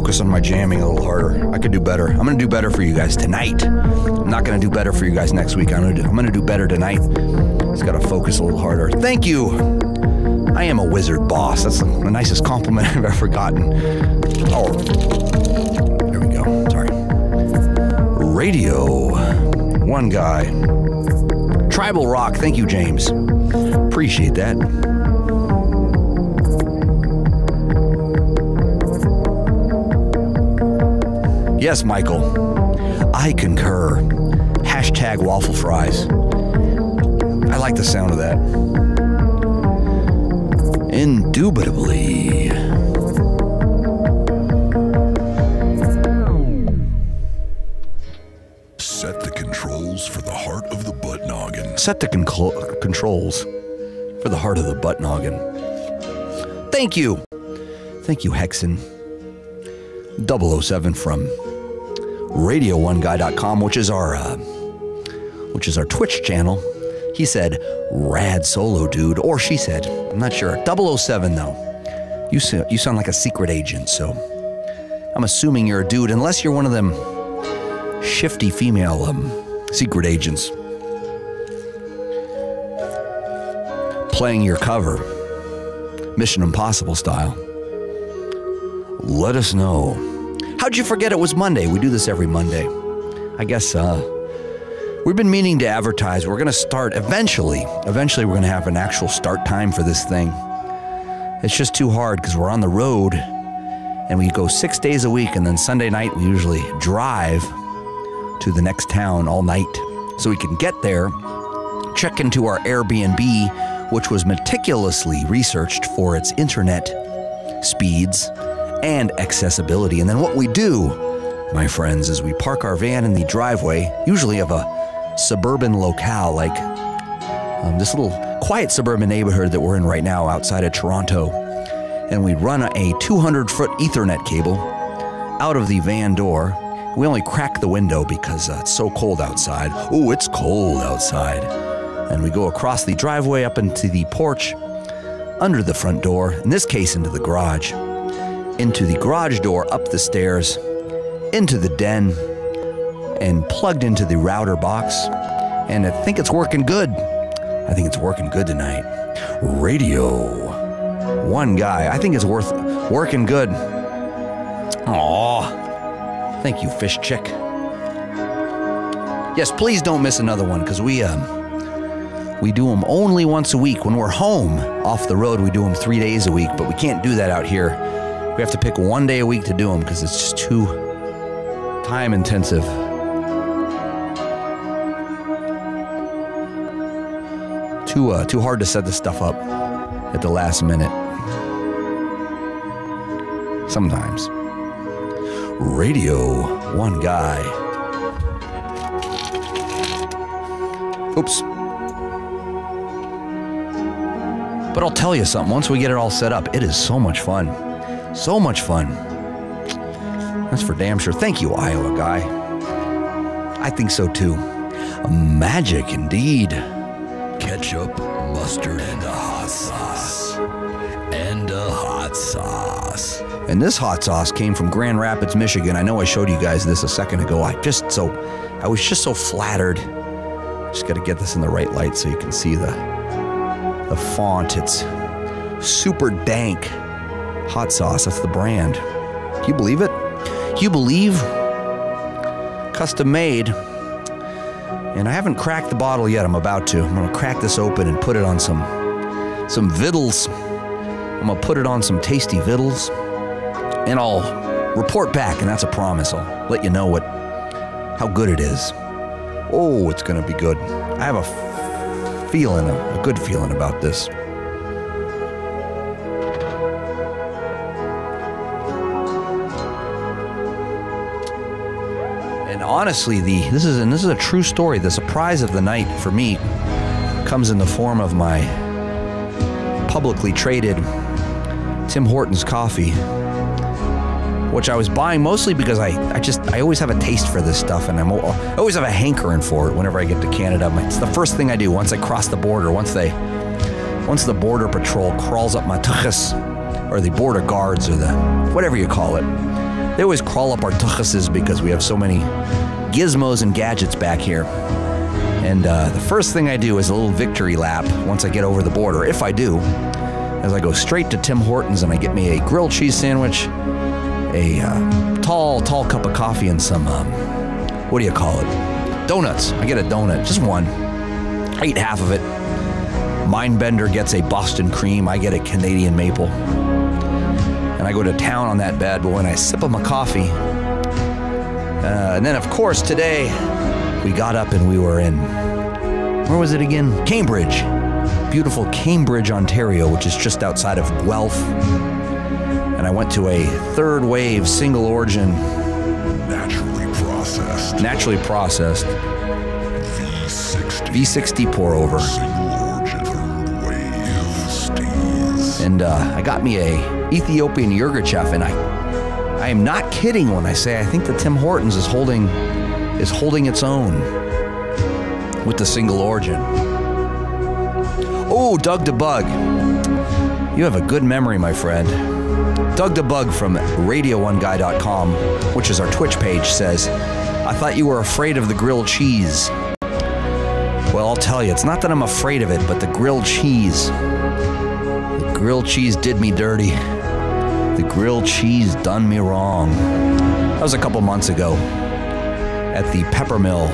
focus on my jamming a little harder. I could do better. I'm going to do better for you guys tonight. I'm not going to do better for you guys next week. I'm going to do better tonight. Just got to focus a little harder. Thank you. I am a wizard, boss. That's the nicest compliment I've ever gotten. Oh, there we go. Sorry. Radio1Guy. Tribal Rock. Thank you, James. Appreciate that. Yes, Michael. I concur. Hashtag waffle fries. I like the sound of that. Indubitably. Set the controls for the heart of the butt noggin. Set the controls for the heart of the butt noggin. Thank you. Thank you, Hexen. 007 from Radio1Guy.com, which is our Twitch channel. He said, "Rad solo, dude," or she said, I'm not sure. 007 though. You sound like a secret agent, so I'm assuming you're a dude, unless you're one of them shifty female secret agents playing your cover, Mission Impossible style. Let us know. How'd you forget it was Monday? We do this every Monday. I guess we've been meaning to advertise. We're going to start eventually. Eventually, we're going to have an actual start time for this thing. It's just too hard because we're on the road and we go 6 days a week, and then Sunday night we usually drive to the next town all night so we can get there, check into our Airbnb, which was meticulously researched for its internet speeds and accessibility. And then what we do, my friends, is we park our van in the driveway, usually of a suburban locale, like this little quiet suburban neighborhood that we're in right now outside of Toronto. And we run a 200-foot Ethernet cable out of the van door. We only crack the window because it's so cold outside. Oh, it's cold outside. And we go across the driveway up into the porch, under the front door, in this case into the garage door, up the stairs, into the den, and plugged into the router box. And I think it's working good. I think it's working good tonight. Radio1Guy. I think it's working good. Aw. Thank you, Fish Chick. Yes, please don't miss another one, because we do them only once a week. When we're home off the road, we do them 3 days a week, but we can't do that out here. We have to pick 1 day a week to do them because it's just too time intensive. Too hard to set this stuff up at the last minute. Sometimes. Radio1Guy. Oops. But I'll tell you something, once we get it all set up, it is so much fun. So much fun. That's for damn sure. Thank you, Iowa guy. I think so too. Magic indeed. Ketchup, mustard, and a hot sauce. And a hot sauce. And this hot sauce came from Grand Rapids, Michigan. I know I showed you guys this a second ago. I was just so flattered. Just got to get this in the right light so you can see the font. It's super dank hot sauce. That's the brand. Can you believe it? Can you believe? Custom made. And I haven't cracked the bottle yet. I'm about to. I'm going to crack this open and put it on some vittles. I'm going to put it on some tasty vittles. And I'll report back, and that's a promise. I'll let you know how good it is. Oh, it's going to be good. I have a good feeling about this. And honestly, this is a true story. The surprise of the night for me comes in the form of my publicly traded Tim Hortons coffee, which I was buying mostly because I always have a taste for this stuff, and I always have a hankering for it whenever I get to Canada. It's the first thing I do once I cross the border. Once the border patrol crawls up my tuchus, or the border guards, or the whatever you call it, They always crawl up our tuchuses because we have so many gizmos and gadgets back here. And the first thing I do is a little victory lap once I get over the border, if I do, as I go straight to Tim Hortons and I get me a grilled cheese sandwich, a tall cup of coffee, and some, what do you call it? Donuts. I get a donut, just one. I eat half of it. Mindbender gets a Boston cream. I get a Canadian maple. And I go to town on that bad boy and I sip of my coffee. And then, of course, today we got up and we were in, where was it again? Cambridge. Beautiful Cambridge, Ontario, which is just outside of Guelph. And I went to a third wave single origin. Naturally processed. V60 pour over. And I got me a Ethiopian Yirgacheffe, and I am not kidding when I say I think that Tim Hortons is holding its own with the single origin. Oh, Doug the Bug. You have a good memory, my friend. Doug the Bug from Radio1Guy.com, which is our Twitch page, says, I thought you were afraid of the grilled cheese. Well, I'll tell you, it's not that I'm afraid of it, but the grilled cheese. The grilled cheese did me dirty. The grilled cheese done me wrong. That was a couple months ago at the Pepper Mill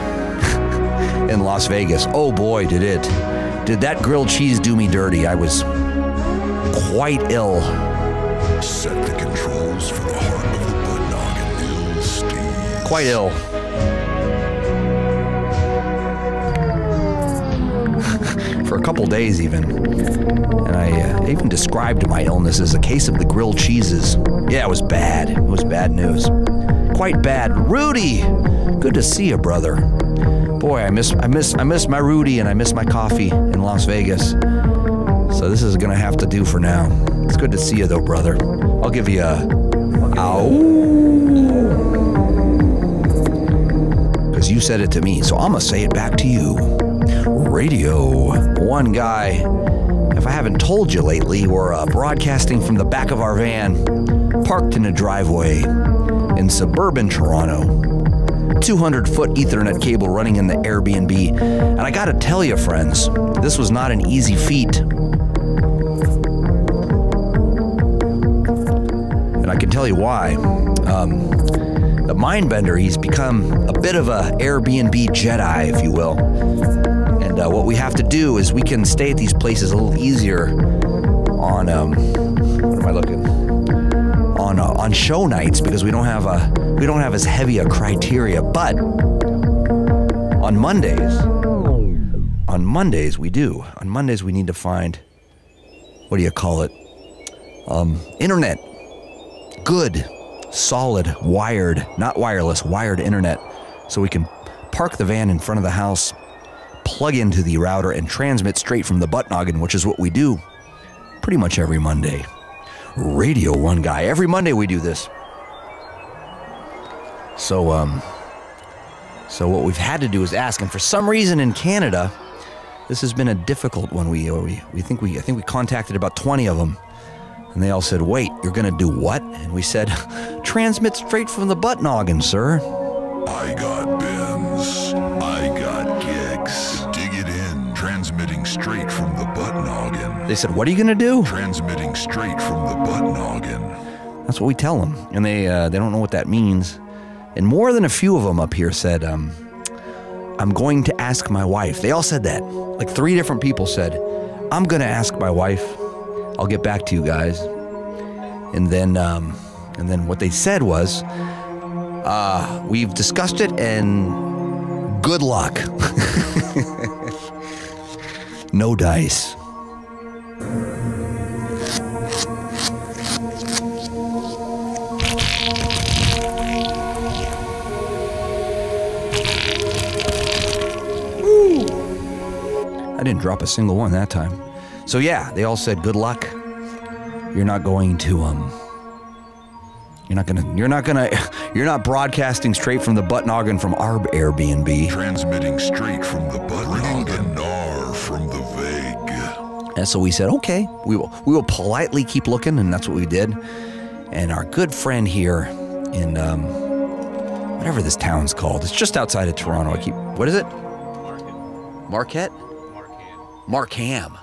in Las Vegas. Oh boy, did that grilled cheese do me dirty. I was quite ill. Set the controls for the heart of the butt noggin. Ill Steve. Quite ill. For a couple days even. And I even described my illness as a case of the grilled cheeses. Yeah, it was bad. It was bad news. Quite bad. Rudy! Good to see you, brother. Boy, I miss my Rudy, and I miss my coffee in Las Vegas. So this is gonna have to do for now. It's good to see you though, brother. I'll give you a ow. Because you said it to me, so I'm gonna say it back to you. Radio1Guy. If I haven't told you lately, we're broadcasting from the back of our van, parked in a driveway in suburban Toronto. 200-foot Ethernet cable running in the Airbnb. And I gotta tell you, friends, this was not an easy feat. And I can tell you why. The Mindbender, he's become a bit of a Airbnb Jedi, if you will. And what we have to do is we can stay at these places a little easier on, what am I looking? On show nights, because we don't have as heavy a criteria. But on Mondays we do. On Mondays we need to find, what do you call it? Internet. Good, solid, wired, not wireless, wired internet, so we can park the van in front of the house, plug into the router, and transmit straight from the butt noggin, which is what we do pretty much every Monday. Radio1Guy. Every Monday we do this. So what we've had to do is ask, and for some reason in Canada, this has been a difficult one. I think we contacted about 20 of them, and they all said, "Wait, you're gonna do what?" And we said, "Transmit straight from the butt noggin, sir." I got bins. I got gigs. Dig it in. Transmitting straight from the butt noggin. They said, "What are you gonna do?" Transmitting straight from the butt noggin. That's what we tell them, and they don't know what that means. And more than a few of them up here said, "I'm going to ask my wife." They all said that. Like 3 different people said, "I'm going to ask my wife. I'll get back to you guys." And then what they said was, "We've discussed it, and good luck." No dice. I didn't drop a single one that time. So yeah, they all said, "Good luck. You're not broadcasting straight from the butt noggin from our Airbnb." Transmitting straight from the butt noggin. From the vague. And so we said, "Okay, we will politely keep looking," and that's what we did. And our good friend here, in whatever this town's called. It's just outside of Toronto. What is it? Marquette? Markham.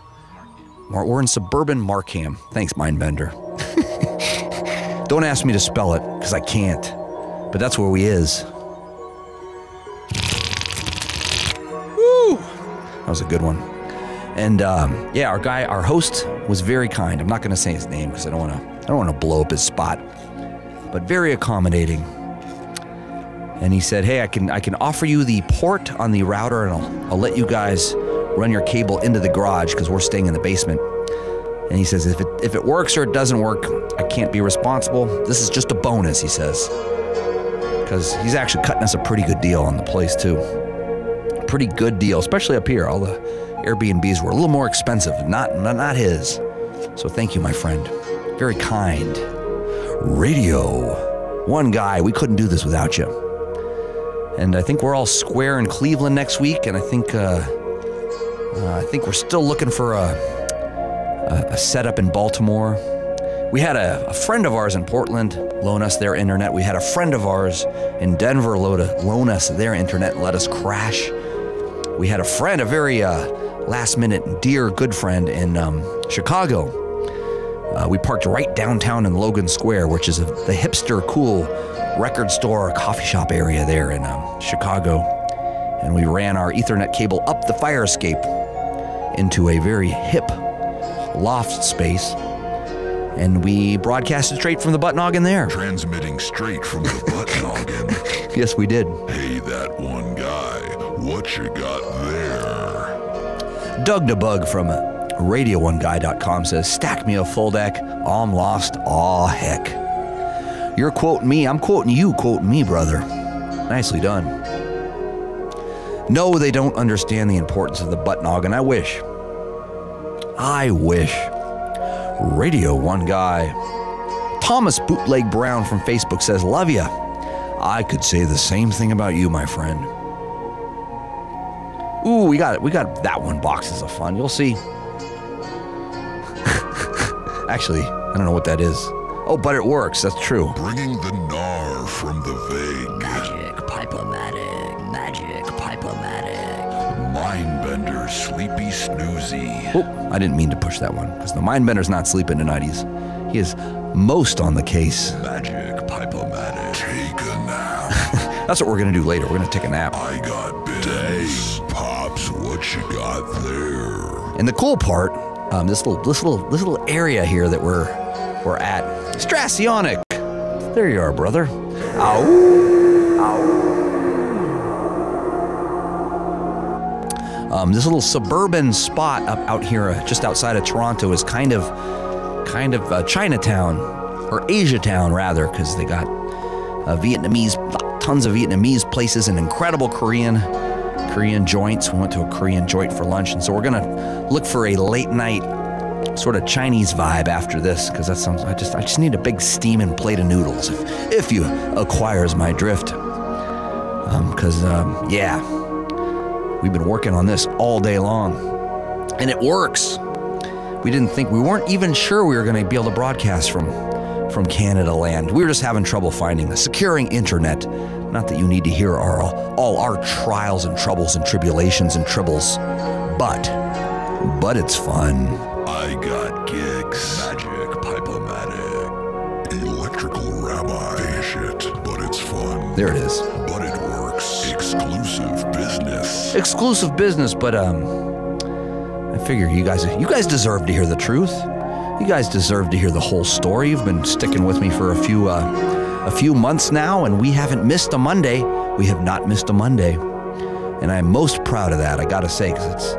We're in suburban Markham. Thanks, Mindbender. Don't ask me to spell it, because I can't. But that's where we is. Woo! That was a good one. And our host was very kind. I'm not going to say his name because I don't want to blow up his spot. But very accommodating. And he said, "Hey, I can offer you the port on the router, and I'll let you guys run your cable into the garage because we're staying in the basement." And he says, if it works or it doesn't work, I can't be responsible. This is just a bonus, he says. Because he's actually cutting us a pretty good deal on the place, too. Pretty good deal, especially up here. All the Airbnbs were a little more expensive, not his. So thank you, my friend. Very kind. Radio1Guy, we couldn't do this without you. And I think we're all square in Cleveland next week, and I think we're still looking for a setup in Baltimore. We had a friend of ours in Portland loan us their internet. We had a friend of ours in Denver loan us their internet and let us crash. We had a very last-minute, dear, good friend in Chicago. We parked right downtown in Logan Square, which is the hipster, cool record store, coffee shop area there in Chicago. And we ran our Ethernet cable up the fire escape into a very hip loft space. And we broadcasted straight from the butt noggin there. Transmitting straight from the butt noggin. Yes, we did. Hey, that one guy, what you got there? Doug DeBug from Radio1Guy.com says, "Stack me a full deck. I'm lost. Aw, heck. You're quoting me. I'm quoting you, quoting me, brother. Nicely done." No, they don't understand the importance of the butt noggin. I wish. Radio1Guy. Thomas Bootleg Brown from Facebook says, "Love ya. I could say the same thing about you, my friend." Ooh, we got that one. Boxes of fun. You'll see. Actually, I don't know what that is. Oh, but it works. That's true. Bringing the gnar from the vague. Magic Pipe-O-Matic. Magic Pipe-O-Matic. Mindbender sleepy snoozy. Oh, I didn't mean to push that one because the Mindbender's not sleeping tonight. He is most on the case. Magic Pipe-O-Matic. Take a nap. That's what we're going to do later. We're going to take a nap. I got bits. Pops, what you got there? And the cool part, this little area here that we're at, Strassionic. There you are, brother. Ow. This little suburban spot out here, just outside of Toronto, is kind of Chinatown, or Asiatown rather, because they got tons of Vietnamese places and incredible Korean joints. We went to a Korean joint for lunch, and so we're gonna look for a late night sort of Chinese vibe after this, because that sounds. I just need a big steaming plate of noodles, if you acquires my drift. We've been working on this all day long, and it works. We weren't even sure we were going to be able to broadcast from Canada land. We were just having trouble finding a securing internet. Not that you need to hear all our trials and troubles and tribulations and tribbles, but it's fun. I got gigs. Magic Pipe-O-Matic. Electrical rabbi shit, but it's fun. There it is. But it works. Exclusive business, but I figure you guys deserve to hear the truth. You guys deserve to hear the whole story. You've been sticking with me for a few months now, and we haven't missed a Monday. We have not missed a Monday, and I'm most proud of that. I gotta say, because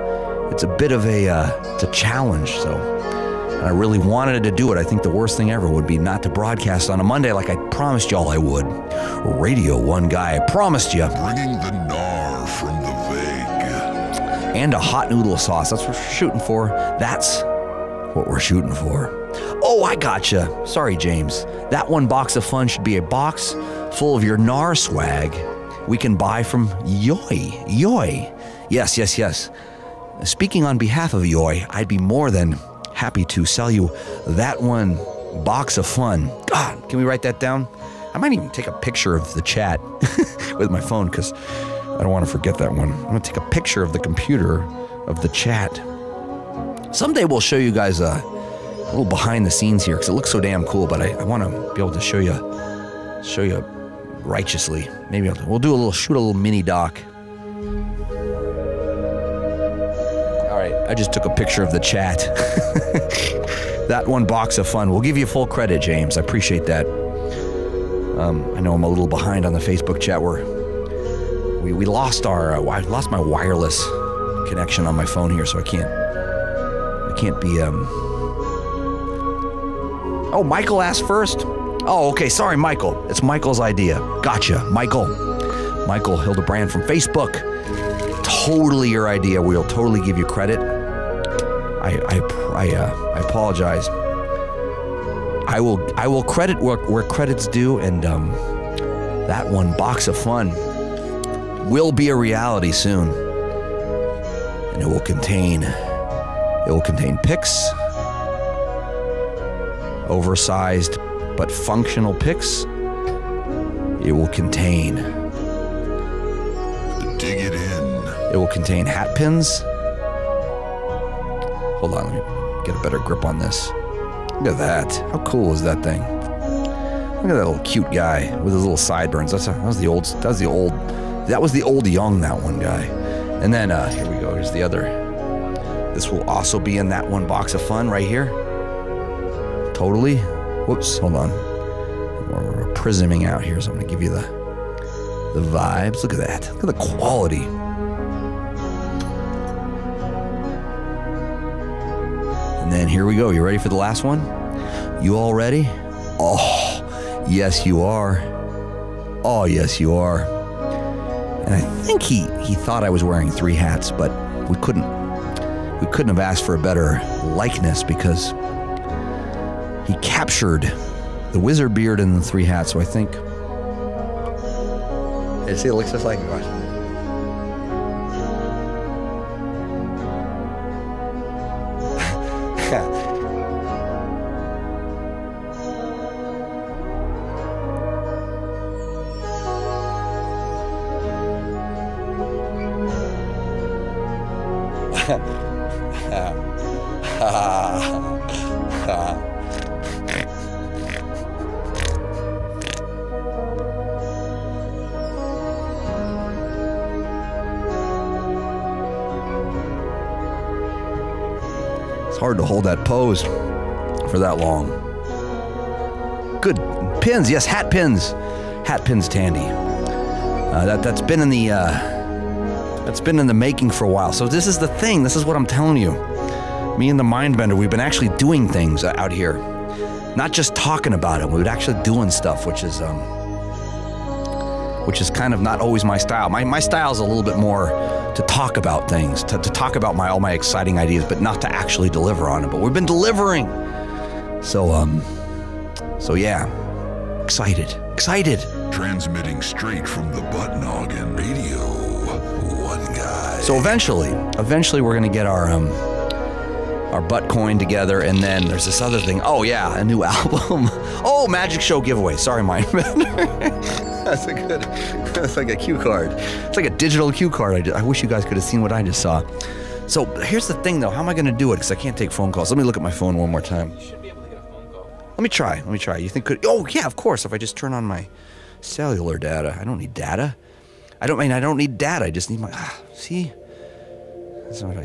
it's a bit of it's a challenge. So, and I really wanted to do it. I think the worst thing ever would be not to broadcast on a Monday like I promised y'all I would. Radio1Guy, I promised you. Bringing the gnar from the vague. And a hot noodle sauce. That's what we're shooting for. That's what we're shooting for. Oh, I gotcha. Sorry, James. That one box of fun should be a box full of your gnar swag we can buy from Yoy. Yes. Speaking on behalf of Yoy, I'd be more than happy to sell you that one box of fun. God, can we write that down? I might even take a picture of the chat with my phone because I don't want to forget that one. I'm going to take a picture of the computer of the chat. Someday we'll show you guys a little behind the scenes here because it looks so damn cool, but I want to be able to show you righteously. Maybe we'll shoot a little mini doc. All right, I just took a picture of the chat. That one box of fun. We'll give you full credit, James. I appreciate that. I know I'm a little behind on the Facebook chat. We lost I lost my wireless connection on my phone here, so I can't be. Oh, Michael asked first. Oh, okay. Sorry, Michael. It's Michael's idea. Gotcha, Michael. Michael Hildebrand from Facebook. Totally your idea. We'll totally give you credit. I apologize. I will credit where credit's due, and that one box of fun will be a reality soon, and it will contain pics, oversized but functional pics. It will contain. Dig it in. It will contain hat pins. Hold on, let me get a better grip on this. Look at that. How cool is that thing? Look at that little cute guy with his little sideburns. That was the old young, that one guy. And then, here we go. Here's the other. This will also be in that one box of fun right here. Totally. Whoops, hold on. We're prisming out here, so I'm going to give you the vibes. Look at that. Look at the quality. And then here we go. You ready for the last one? You all ready? Oh, yes you are. Oh, yes you are. And I think he thought I was wearing 3 hats, but we couldn't have asked for a better likeness because he captured the wizard beard and the 3 hats. So I think. You see, it looks just like it. It's hard to hold that pose for that long. Good pins, yes, hat pins, Tandy. That's been in the making for a while. So this is the thing. This is what I'm telling you. Me and the Mindbender, we've been actually doing things out here, not just talking about it. We're actually doing stuff, which is kind of not always my style. My style is a little bit more to talk about things, to talk about all my exciting ideas, but not to actually deliver on it. But we've been delivering. So yeah, excited. Transmitting straight from the butt noggin. Radio1Guy. So eventually we're gonna get our butt coin together, and then there's this other thing. Oh yeah, a new album. Oh, Magic Show giveaway. Sorry, Mindbender. That's like a cue card. It's like a digital cue card. I wish you guys could have seen what I just saw. So here's the thing, though. How am I going to do it? Because I can't take phone calls. Let me look at my phone one more time. You should be able to get a phone call. Let me try. You think could? Oh yeah, of course. If I just turn on my cellular data, I don't need data. I don't need data. I just need my. See. That's what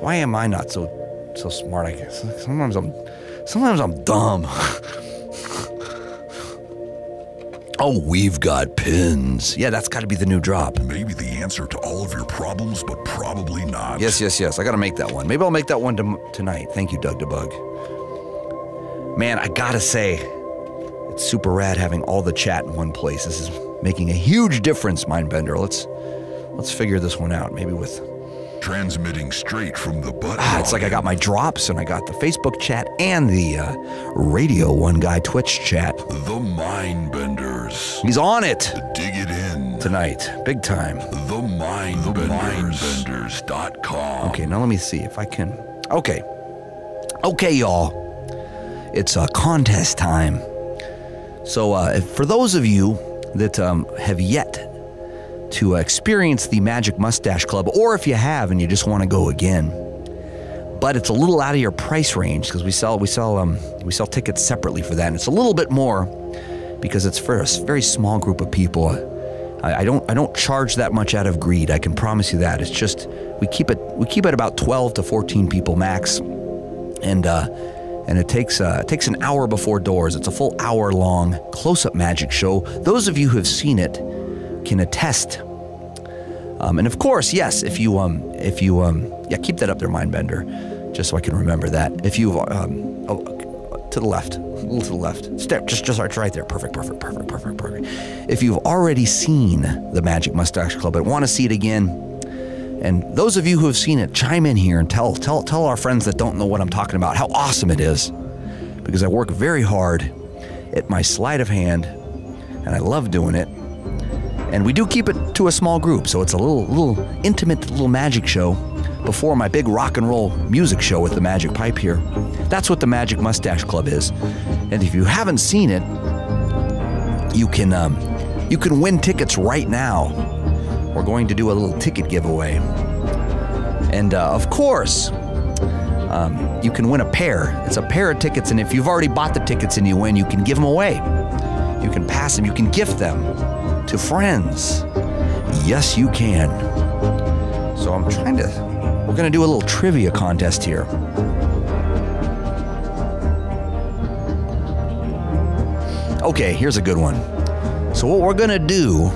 why am I not so smart? I guess sometimes I'm dumb. Oh, we've got pins. Yeah, that's got to be the new drop. Maybe the answer to all of your problems, but probably not. Yes. I got to make that one. Maybe I'll make that one tonight. Thank you, Doug DeBug. Man, I got to say, it's super rad having all the chat in one place. This is making a huge difference, Mindbender. Let's figure this one out. Maybe with... Transmitting straight from the butt. It's like I got my drops, and I got the Facebook chat and the Radio1Guy Twitch chat. The Mindbenders. He's on it. Dig it in. Tonight. Big time. The Mindbenders.com. Okay, now let me see if I can... Okay, y'all. It's contest time. So for those of you that have yet to experience the Magic Mustache Club, or if you have and you just want to go again, but it's a little out of your price range because we sell tickets separately for that, and it's a little bit more because it's for a very small group of people. I don't charge that much out of greed. I can promise you that. It's just we keep it about 12 to 14 people max, and it takes an hour before doors. It's a full hour long close-up magic show. Those of you who have seen it can attest. And of course, yes, if you keep that up there, Mindbender, just so I can remember that. If you to the left, a little to the left, step just right there. Perfect. If you've already seen the Magic Mustache Club and want to see it again, and those of you who have seen it, chime in here and tell our friends that don't know what I'm talking about how awesome it is, because I work very hard at my sleight of hand, and I love doing it. And we do keep it to a small group, so it's a little intimate little magic show before my big rock and roll music show with the Magic Pipe here. That's what the Magic Mustache Club is. And if you haven't seen it, you can win tickets right now. We're going to do a little ticket giveaway. And of course, you can win a pair. It's a pair of tickets, and if you've already bought the tickets and you win, you can give them away. You can pass them, you can gift them to friends. Yes, you can. So we're going to do a little trivia contest here. Okay, here's a good one. So what we're going to do,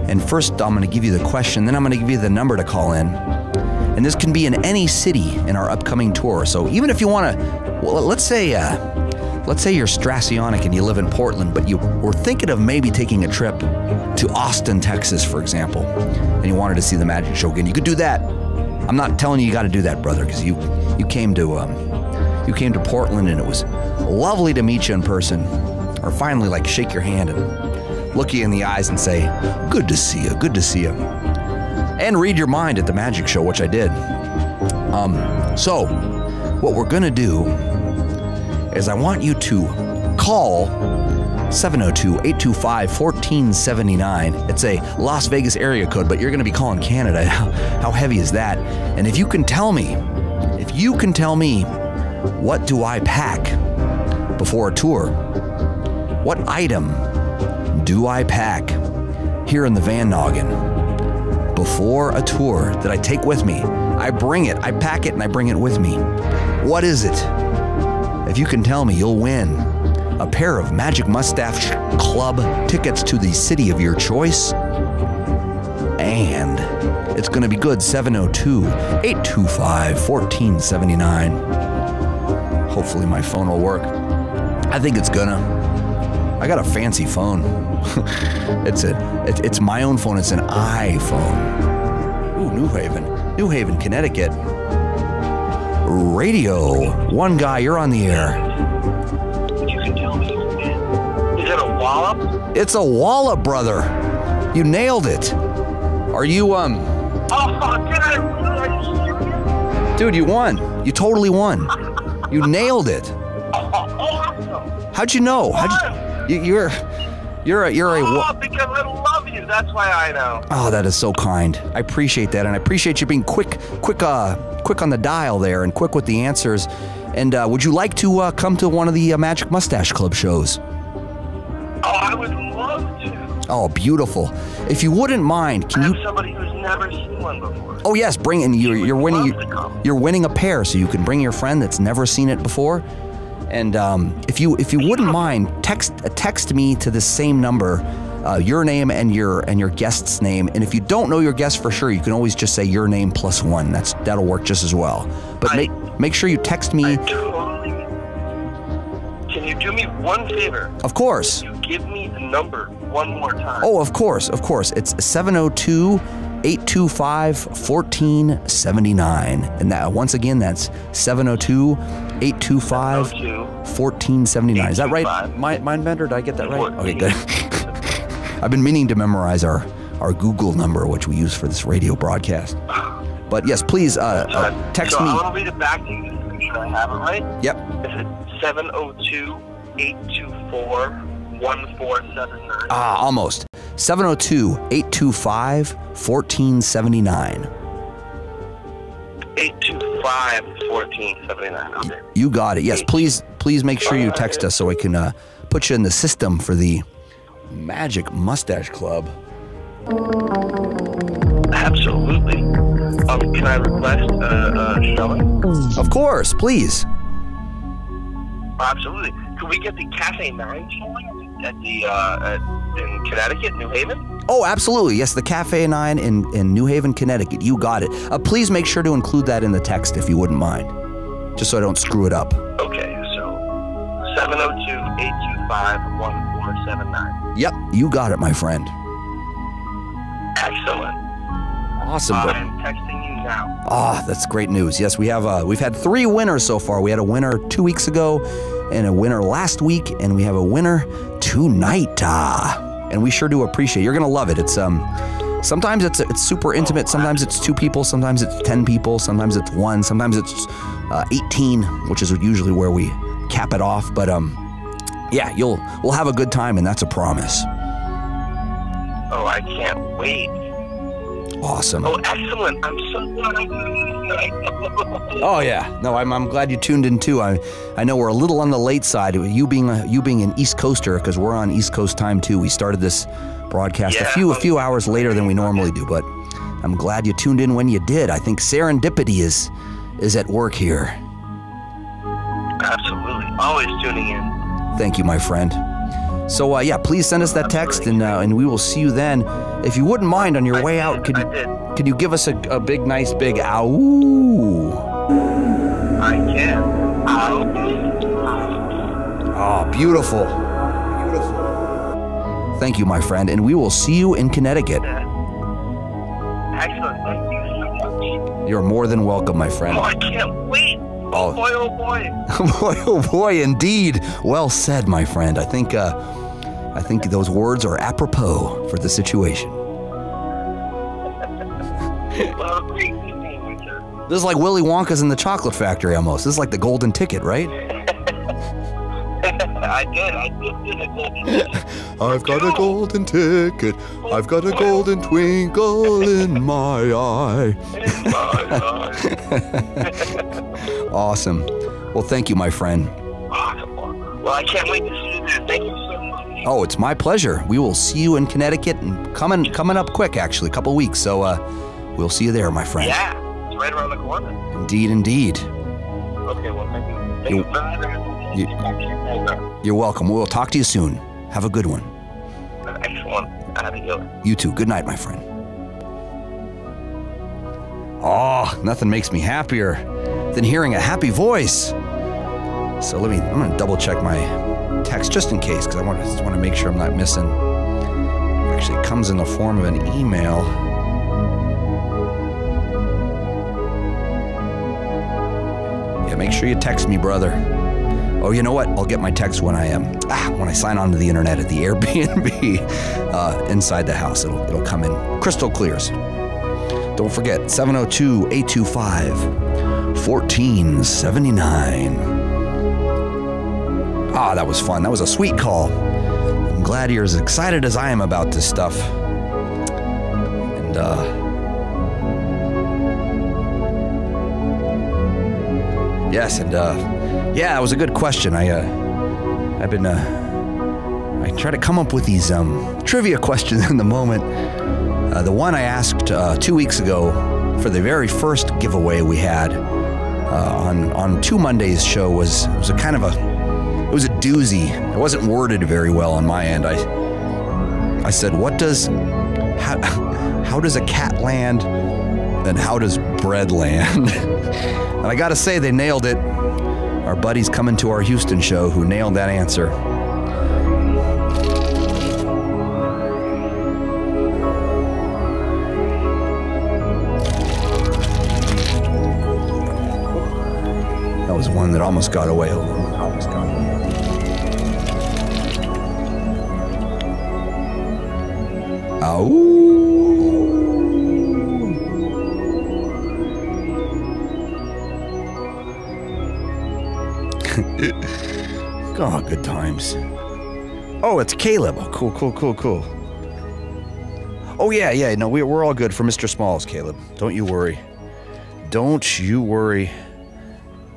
and first I'm going to give you the question, then I'm going to give you the number to call in. And this can be in any city in our upcoming tour. So even if you want to, well, let's say you're Strassionic and you live in Portland, but you were thinking of maybe taking a trip to Austin, Texas, for example, and you wanted to see the magic show again, you could do that. I'm not telling you got to do that, brother, because you came to Portland and it was lovely to meet you in person, or finally like shake your hand and look you in the eyes and say, good to see you, and read your mind at the magic show, which I did. So what we're gonna do is I want you to call 702-825-1479. It's a Las Vegas area code, but you're going to be calling Canada. How heavy is that? And if you can tell me, what do I pack before a tour? What item do I pack here in the Van Noggin before a tour that I take with me? I bring it, I pack it, and I bring it with me. What is it? If you can tell me, you'll win a pair of Magic Mustache Club tickets to the city of your choice. And it's going to be good. 702-825-1479. Hopefully my phone will work. I think it's gonna. I got a fancy phone. It's my own phone. It's an iPhone. Ooh, New Haven, Connecticut. Radio1Guy, you're on the air. You can tell me. Is it a wallop? It's a wallop, brother. You nailed it. Are you, Oh, did I? Are you serious? Dude, you won. You totally won. You nailed it. Awesome. How'd you know? You're a because I love you. That's why I know. Oh, that is so kind. I appreciate that, and I appreciate you being quick on the dial there, and quick with the answers. And would you like to come to one of the Magic Mustache Club shows? Oh, I would love to. Oh, beautiful. If you wouldn't mind, can you? I'm somebody who's never seen one before. Oh yes, bring in. You're winning a pair, so you can bring your friend that's never seen it before. And if you wouldn't mind, text me to the same number, your name and your guest's name. And if you don't know your guest for sure, you can always just say your name plus one. That'll work just as well. But make sure you text me. Can you do me one favor? Of course. Can you give me the number one more time? Oh, of course. It's 702-825-1479. And that once again, that's 702-825-1479. Is that right, Mindbender? Did I get that right? Okay, good. I've been meaning to memorize our Google number, which we use for this radio broadcast. But yes, please text me. So I want to read it back to you. I have it right? Yep. Is it 702-824-1479? 1479. Almost. 702-825-1479. 825-1479. Okay. You got it. Yes, please make sure you text us so I can put you in the system for the Magic Mustache Club. Absolutely. Can I request a showing? Of course, please. Absolutely. Could we get the Cafe 9 showing at in Connecticut, New Haven? Oh, absolutely. Yes, the Cafe 9 in New Haven, Connecticut. You got it. Please make sure to include that in the text if you wouldn't mind, just so I don't screw it up. Okay, so 702-825-1479. Yep, you got it, my friend. Excellent. Awesome. I'm texting you now. That's great news. Yes, we've had 3 winners so far. We had a winner 2 weeks ago, and a winner last week, and we have a winner tonight. And we sure do appreciate it. You're gonna love it. It's sometimes it's super intimate. Sometimes it's 2 people. Sometimes it's 10 people. Sometimes it's 1. Sometimes it's 18, which is usually where we cap it off. But yeah, we'll have a good time, and that's a promise. Oh, I can't wait. Awesome. Oh, excellent. I'm so glad. Oh yeah. No, I'm glad you tuned in too. I know we're a little on the late side. You being an East Coaster, because we're on East Coast time too. We started this broadcast a few hours later than we normally do, but I'm glad you tuned in when you did. I think serendipity is at work here. Absolutely. Always tuning in. Thank you, my friend. So yeah, please send us that text, and we will see you then. If you wouldn't mind, on your way out, could you give us a nice big ow? I can. Ow. Oh, beautiful. Beautiful. Thank you, my friend, and we will see you in Connecticut. Excellent. Thank you so much. You're more than welcome, my friend. Oh, I can't wait. Oh boy, oh boy. Boy, oh boy, indeed. Well said, my friend. I think those words are apropos for the situation. Well, great evening, Richard. This is like Willy Wonka's in the Chocolate Factory almost. This is like the golden ticket, right? I did a golden ticket. I've got a golden ticket. I've got a golden twinkle in my eye. In my eye. Awesome. Well, thank you, my friend. Awesome. Well, I can't wait to see you there. Thank you so much. Oh, it's my pleasure. We will see you in Connecticut, and coming up quick, actually, a couple weeks. So we'll see you there, my friend. Yeah, it's right around the corner. Indeed, indeed. Okay, well, thank you. You're welcome. We'll talk to you soon. Have a good one. Excellent. Adios. You too. Good night, my friend. Oh, nothing makes me happier than hearing a happy voice. So I'm going to double check my text just in case, because I just want to make sure I'm not missing. Actually, it comes in the form of an email. Yeah, make sure you text me, brother. Oh, you know what? I'll get my text when I sign on to the internet at the Airbnb inside the house. It'll come in crystal clears. Don't forget, 702-825-1479. Ah, that was fun. That was a sweet call. I'm glad you're as excited as I am about this stuff. And yes, and yeah, it was a good question. I try to come up with these trivia questions in the moment. The one I asked 2 weeks ago for the very first giveaway we had on 2 Mondays show was a doozy. It wasn't worded very well on my end. I said, how does a cat land, and how does bread land? And I gotta say, they nailed it. Our buddies coming to our Houston show who nailed that answer. That was one that almost got away. Almost got away. Ow. Oh, good times. Oh, it's Caleb. Oh, cool. Oh, yeah. No, we're all good for Mr. Smalls, Caleb. Don't you worry.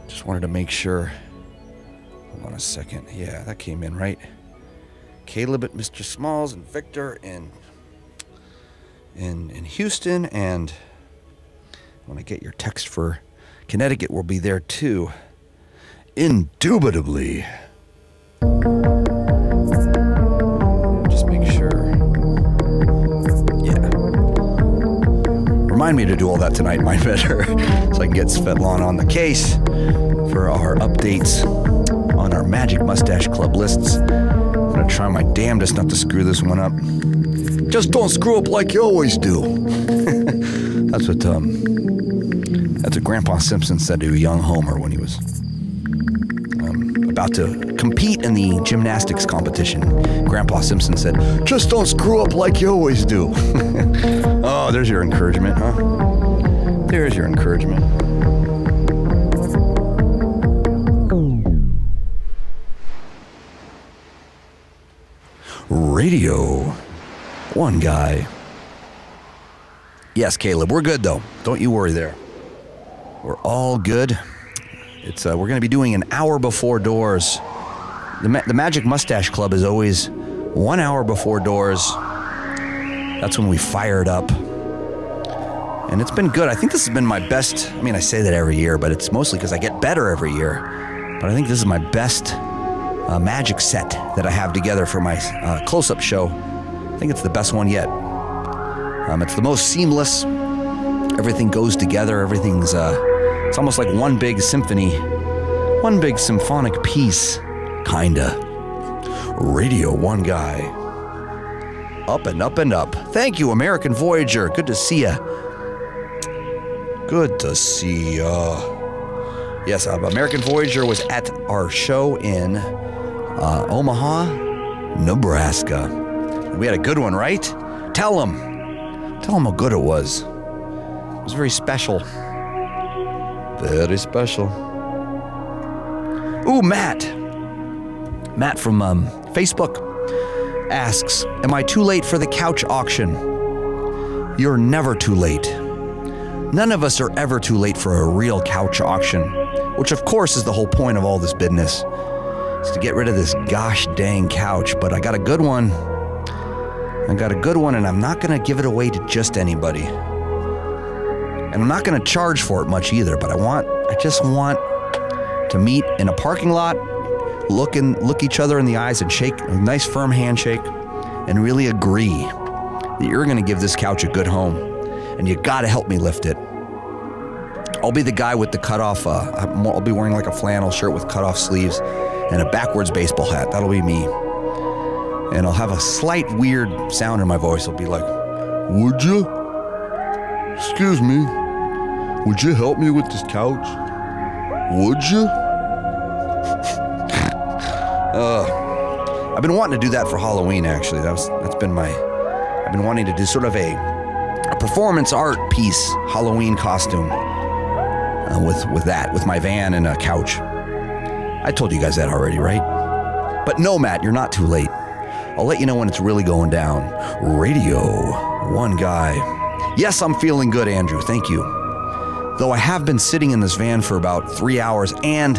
Just wanted to make sure. Hold on a second. Yeah, that came in right. Caleb at Mr. Smalls and Victor in Houston, and when I get your text for Connecticut, we'll be there too. Indubitably. Just make sure. Yeah. Remind me to do all that tonight, my better, so I can get Svetlana on the case for our updates on our Magic Mustache Club lists. I'm gonna try my damnedest not to screw this one up. Just don't screw up like you always do. That's what Grandpa Simpson said to young Homer when he was about to compete in the gymnastics competition. Grandpa Simpson said, "Just don't screw up like you always do." Oh, there's your encouragement, huh? There's your encouragement. Radio1Guy. Yes, Caleb, we're good though. Don't you worry there. We're all good. It's we're going to be doing an hour before doors. The Magic Mustache Club is always 1 hour before doors. That's when we fire it up. And it's been good. I think this has been my best. I mean, I say that every year, but it's mostly because I get better every year. But I think this is my best magic set that I have together for my close-up show. I think it's the best one yet. It's the most seamless. Everything goes together. Everything's it's almost like one big symphony, one big symphonic piece, kinda. Radio1Guy. Up and up and up. Thank you, American Voyager. Good to see ya. Good to see ya. Yes, American Voyager was at our show in Omaha, Nebraska. We had a good one, right? Tell them how good it was. It was very special. Very special. Ooh, Matt from Facebook asks, am I too late for the couch auction? You're never too late. None of us are ever too late for a real couch auction, which of course is the whole point of all this business, is to get rid of this gosh dang couch. But I got a good one. And I'm not going to give it away to just anybody. And I'm not going to charge for it much either, but I just want to meet in a parking lot, look each other in the eyes and shake a nice firm handshake and really agree that you're going to give this couch a good home and you got to help me lift it. I'll be the guy with the cutoff, I'll be wearing like a flannel shirt with cutoff sleeves and a backwards baseball hat. That'll be me. And I'll have a slight weird sound in my voice. I'll be like, would you? Excuse me. Would you help me with this couch? Would you? I've been wanting to do that for Halloween, actually. I've been wanting to do sort of a performance art piece Halloween costume with my van and a couch. I told you guys that already, right? But no, Matt, you're not too late. I'll let you know when it's really going down. Radio1Guy. Yes, I'm feeling good, Andrew. Thank you. Though I have been sitting in this van for about 3 hours and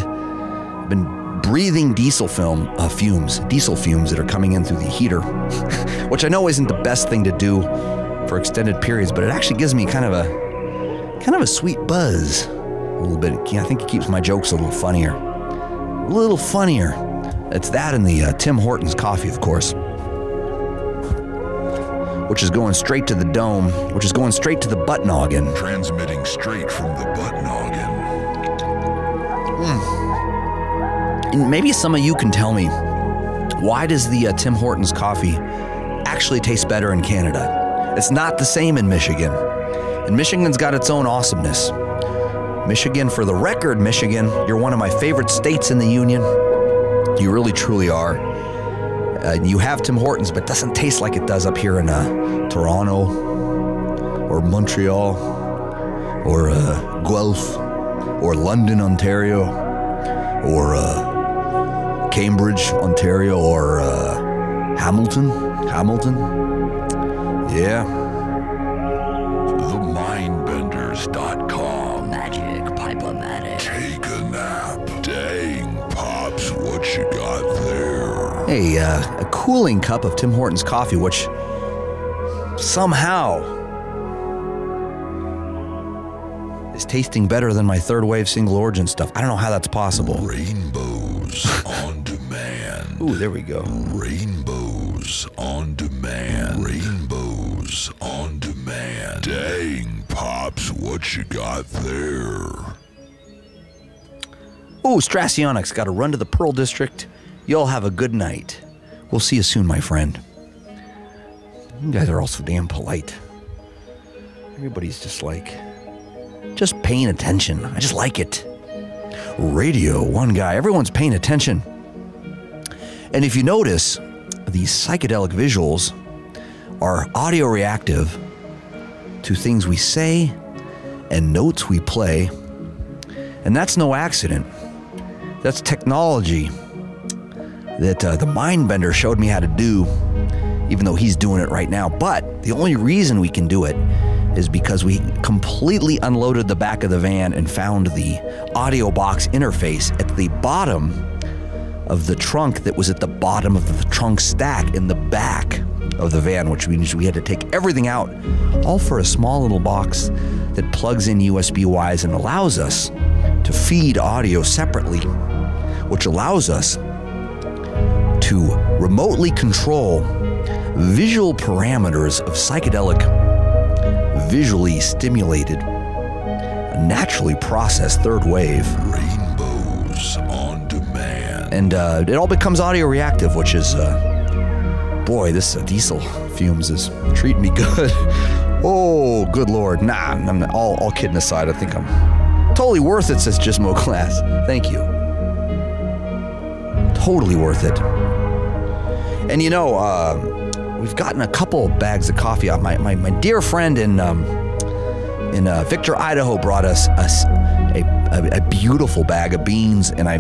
been breathing diesel fumes that are coming in through the heater, which I know isn't the best thing to do for extended periods, but it actually gives me kind of a sweet buzz. A little bit. I think it keeps my jokes a little funnier. It's that and the Tim Hortons coffee, of course, which is going straight to the dome, which is going straight to the butt noggin. Transmitting straight from the butt noggin. And maybe some of you can tell me, why does the Tim Hortons coffee actually taste better in Canada? It's not the same in Michigan. And Michigan's got its own awesomeness. Michigan, for the record, Michigan, you're one of my favorite states in the union. You really, truly are. You have Tim Hortons, but it doesn't taste like it does up here in Toronto or Montreal or Guelph or London, Ontario or Cambridge, Ontario or Hamilton? Yeah. TheMindbenders.com. Magic Pipe-O-Matic. Take a nap. Dang, Pops, what you got there? Hey, a cooling cup of Tim Hortons coffee, which somehow is tasting better than my third wave single origin stuff. I don't know how that's possible. Rainbows on demand. Ooh, there we go. Rainbows on demand. Rainbows on demand. Dang, Pops, what you got there? Ooh, Strassionics, got to run to the Pearl District. Y'all have a good night. We'll see you soon, my friend. You guys are all so damn polite. Everybody's just paying attention. I just like it. Radio1Guy, everyone's paying attention. And if you notice, these psychedelic visuals are audio reactive to things we say and notes we play. And that's no accident. That's technology that the Mindbender showed me how to do, even though he's doing it right now. But the only reason we can do it is because we completely unloaded the back of the van and found the audio box interface at the bottom of the trunk that was at the bottom of the trunk stack in the back of the van, which means we had to take everything out, all for a small little box that plugs in USB-wise and allows us to feed audio separately, which allows us to remotely control visual parameters of psychedelic, visually stimulated, naturally processed third wave. Rainbows on demand. And it all becomes audio reactive, which is, boy, this diesel fumes is treating me good. Oh, good Lord. Nah, I'm not, all kidding aside, I think I'm totally worth it, says Gizmo Class. Thank you. Totally worth it. And you know, we've gotten a couple bags of coffee out. My dear friend in Victor, Idaho brought us a beautiful bag of beans, and I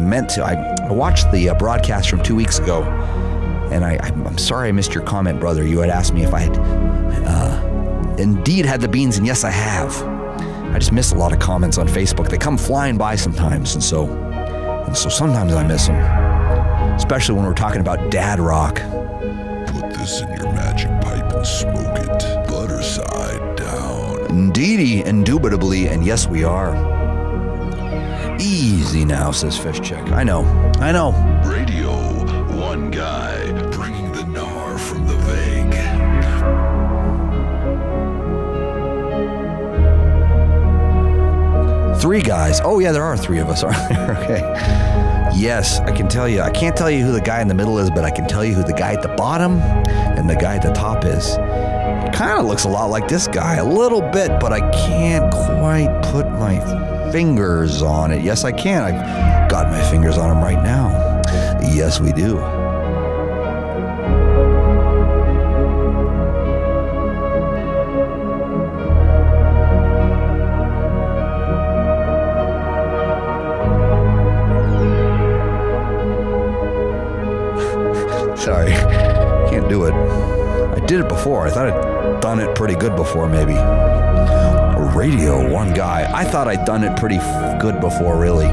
watched the broadcast from 2 weeks ago, and I'm sorry I missed your comment, brother. You had asked me if I had indeed had the beans, and yes, I have. I just miss a lot of comments on Facebook. They come flying by sometimes, and so sometimes I miss them, especially when we're talking about dad rock. Put this in your magic pipe and smoke it. Butter side down. Indeedy, indubitably, and yes, we are. Easy now, says Fish Check. I know. Radio1Guy, bringing the gnar from the vague. Three guys. Oh, yeah, there are three of us, aren't there? Okay. Yes, I can tell you. I can't tell you who the guy in the middle is, but I can tell you who the guy at the bottom and the guy at the top is. It kind of looks a lot like this guy, a little bit, but I can't quite put my fingers on it. Yes, I can. I've got my fingers on him right now. Yes, we do. Sorry, can't do it. I did it before. I thought I'd done it pretty good before, maybe. Radio1Guy. I thought I'd done it pretty good before, really.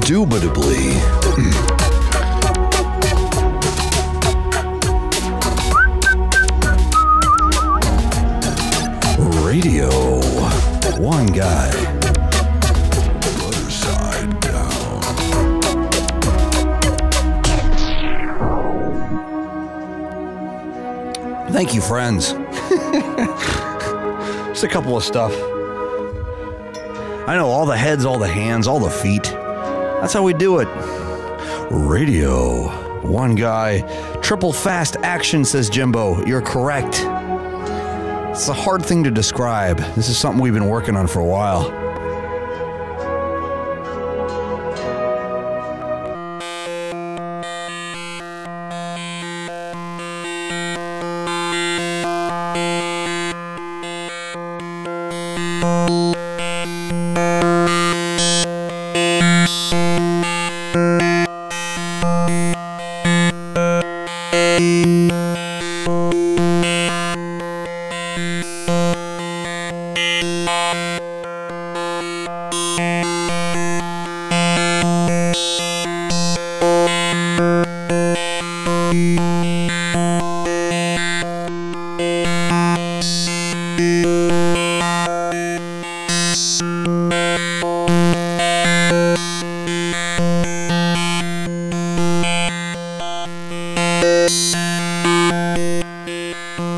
Indubitably. Radio 1 Guy. Other side down. Thank you, friends. Just a couple of stuff. I know, all the heads, all the hands, all the feet. That's how we do it. Radio 1 Guy. Triple fast action, says Jimbo. You're correct. It's a hard thing to describe. This is something we've been working on for a while.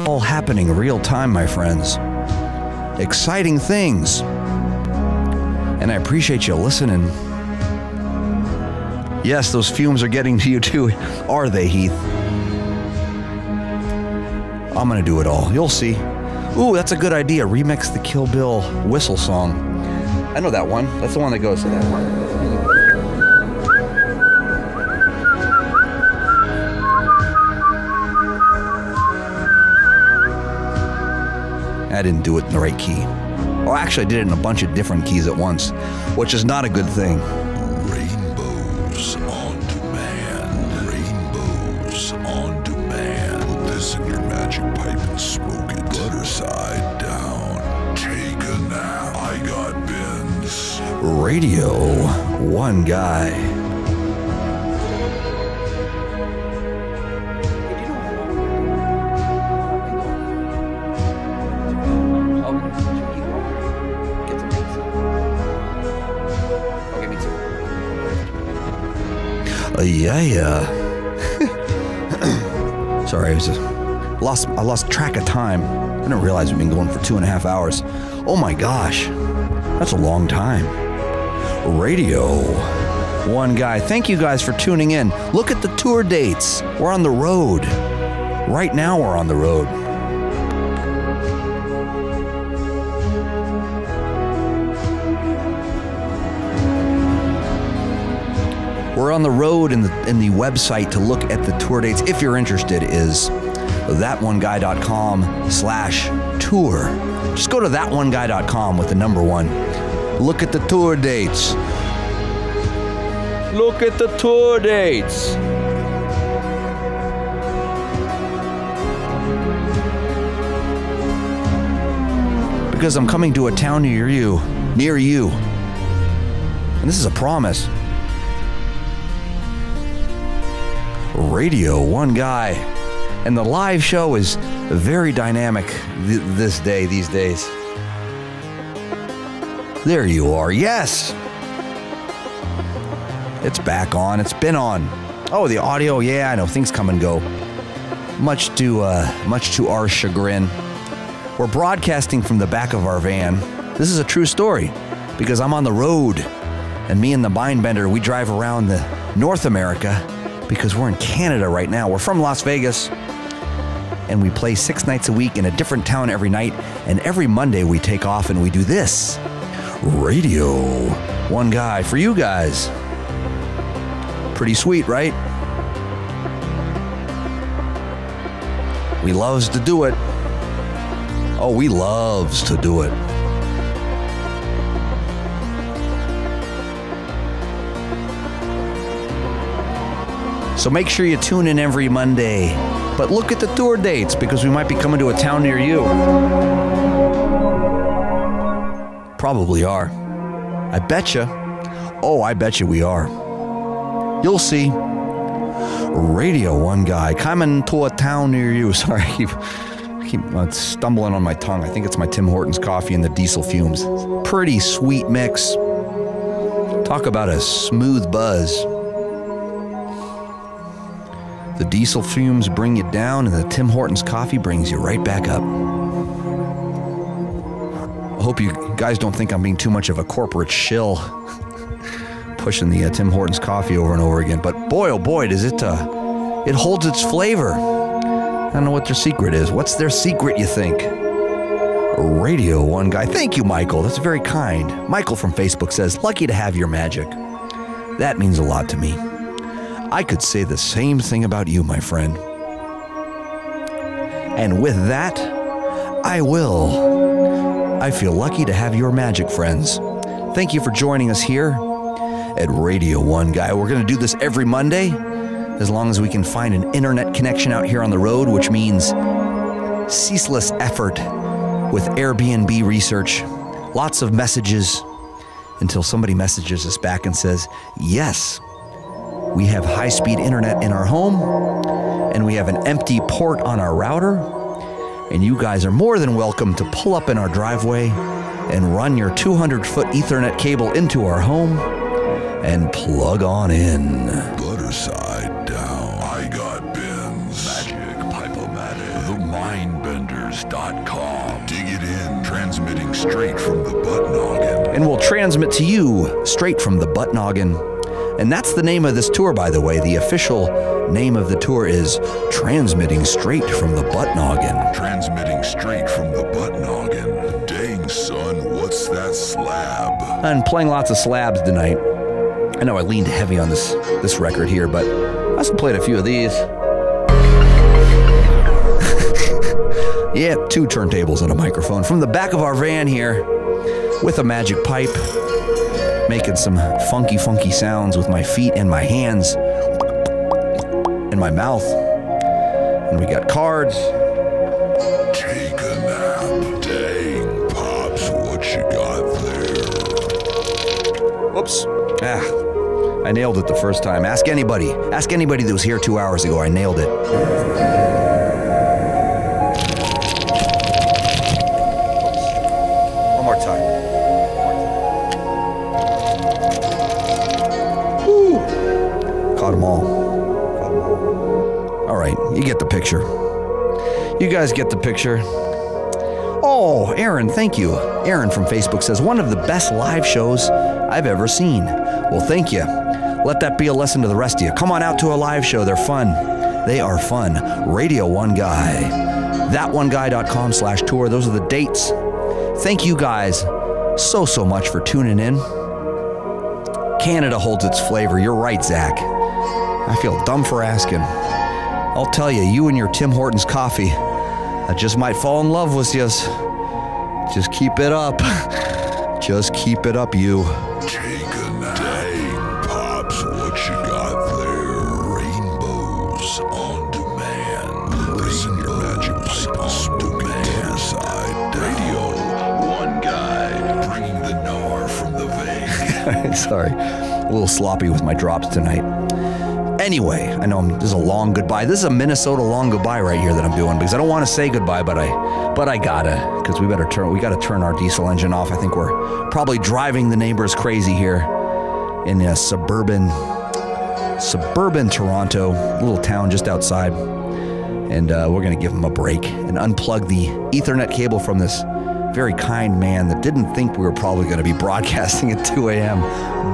All happening real time, my friends. Exciting things. And I appreciate you listening. Yes, those fumes are getting to you too. Are they, Heath? I'm gonna do it all. You'll see. Ooh, that's a good idea. Remix the Kill Bill whistle song. I know that one. That's the one that goes. I didn't do it in the right key. Well, actually, I did it in a bunch of different keys at once, which is not a good thing. Rainbows on demand. Rainbows on demand. Put this in your magic pipe and smoke it. Gutter side down. Take a nap. I got bins. Radio 1 Guy. Yeah. Sorry, I lost track of time. I didn't realize we've been going for 2.5 hours. Oh my gosh, that's a long time. Radio 1 Guy. Thank you guys for tuning in. Look at the tour dates. We're on the road. Right now we're on the road. We're on the road, and the website to look at the tour dates, if you're interested, is thatoneguy.com/tour. Just go to thatoneguy.com with the number 1. Look at the tour dates. Look at the tour dates. Because I'm coming to a town near you. And this is a promise. Radio 1 Guy. And the live show is very dynamic these days. There you are. Yes! It's back on. It's been on. Oh, the audio. Yeah, I know. Things come and go. Much to our chagrin. We're broadcasting from the back of our van. This is a true story because I'm on the road. And me and the Mindbender, we drive around the North America because we're in Canada right now. We're from Las Vegas, and we play 6 nights a week in a different town every night, and every Monday we take off and we do this. Radio 1 Guy for you guys. Pretty sweet, right? We loves to do it. Oh, we loves to do it. So make sure you tune in every Monday. But look at the tour dates because we might be coming to a town near you. Probably are. I betcha. Oh, I betcha we are. You'll see. Radio 1 Guy coming to a town near you. Sorry, I keep stumbling on my tongue. I think it's my Tim Hortons coffee and the diesel fumes. Pretty sweet mix. Talk about a smooth buzz. The diesel fumes bring you down, and the Tim Hortons coffee brings you right back up. I hope you guys don't think I'm being too much of a corporate shill, pushing the Tim Hortons coffee over and over again. But boy, oh boy, does it holds its flavor. I don't know what their secret is. What's their secret, you think? Radio 1 Guy. Thank you, Michael. That's very kind. Michael from Facebook says, lucky to have your magic. That means a lot to me. I could say the same thing about you, my friend. And with that, I will. I feel lucky to have your magic, friends. Thank you for joining us here at Radio 1 Guy. We're going to do this every Monday, as long as we can find an internet connection out here on the road, which means ceaseless effort with Airbnb research, lots of messages, until somebody messages us back and says, yes, we have high-speed internet in our home, and we have an empty port on our router, and you guys are more than welcome to pull up in our driveway and run your 200-foot Ethernet cable into our home and plug on in. Butter side down. I got bins. Magic Pipe-O-Matic. TheMindbenders.com. Dig it in. Transmitting straight from the butt noggin. And we'll transmit to you straight from the butt noggin. And that's the name of this tour, by the way. The official name of the tour is Transmitting Straight from the Butt Noggin. Transmitting straight from the butt noggin. Dang, son, what's that slab? I'm playing lots of slabs tonight. I know I leaned heavy on this record here, but I also played a few of these. Yeah, 2 turntables and a microphone from the back of our van here with a magic pipe, making some funky sounds with my feet and my hands and my mouth. And we got cards. Take a nap. Dang, Pops, what you got there? Whoops. I nailed it the first time. Ask anybody that was here 2 hours ago. I nailed it. One more time. Woo. Caught them all. All right, you get the picture. You guys get the picture. Oh, Aaron, thank you. Aaron from Facebook says, one of the best live shows I've ever seen. Well, thank you. Let that be a lesson to the rest of you. Come on out to a live show. They're fun. They are fun. Radio 1 Guy. That1Guy.com/tour. Those are the dates. Thank you guys so much for tuning in. Canada holds its flavor. You're right, Zach. I feel dumb for asking. I'll tell you, you and your Tim Hortons coffee, I just might fall in love with you. Just keep it up. Just keep it up, you. Take a nap. Dang, Pops, what you got there? Rainbows on demand. Listen, your magic pipe on demand. Side Radio 1 Guy, bringing the gnar from the vein. Sorry, a little sloppy with my drops tonight. Anyway, I know this is a long goodbye. This is a Minnesota long goodbye right here that I'm doing because I don't want to say goodbye, but I gotta, because we gotta turn our diesel engine off. I think we're probably driving the neighbors crazy here in suburban Toronto, little town just outside, and we're gonna give them a break and unplug the Ethernet cable from this very kind man that didn't think we were probably going to be broadcasting at 2 a.m.,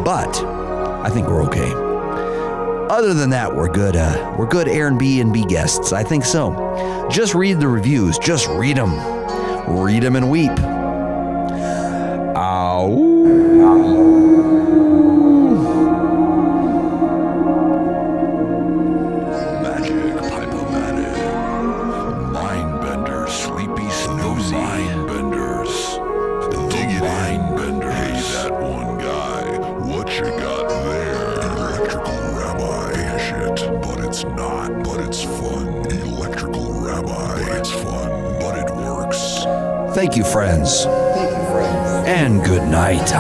but I think we're okay. Other than that, we're good Airbnb guests. I think so. Just read the reviews. Just read them. Read them and weep. Magic Pipe-O-Matic. Mindbenders, sleepy, snoozy. Mindbenders. Dig it in. Hey, that 1 guy. What you got there? Electrical rabbi shit. But it's not. But it's fun. Electrical rabbi. But it's fun. But it works. Thank you, friends. And good night.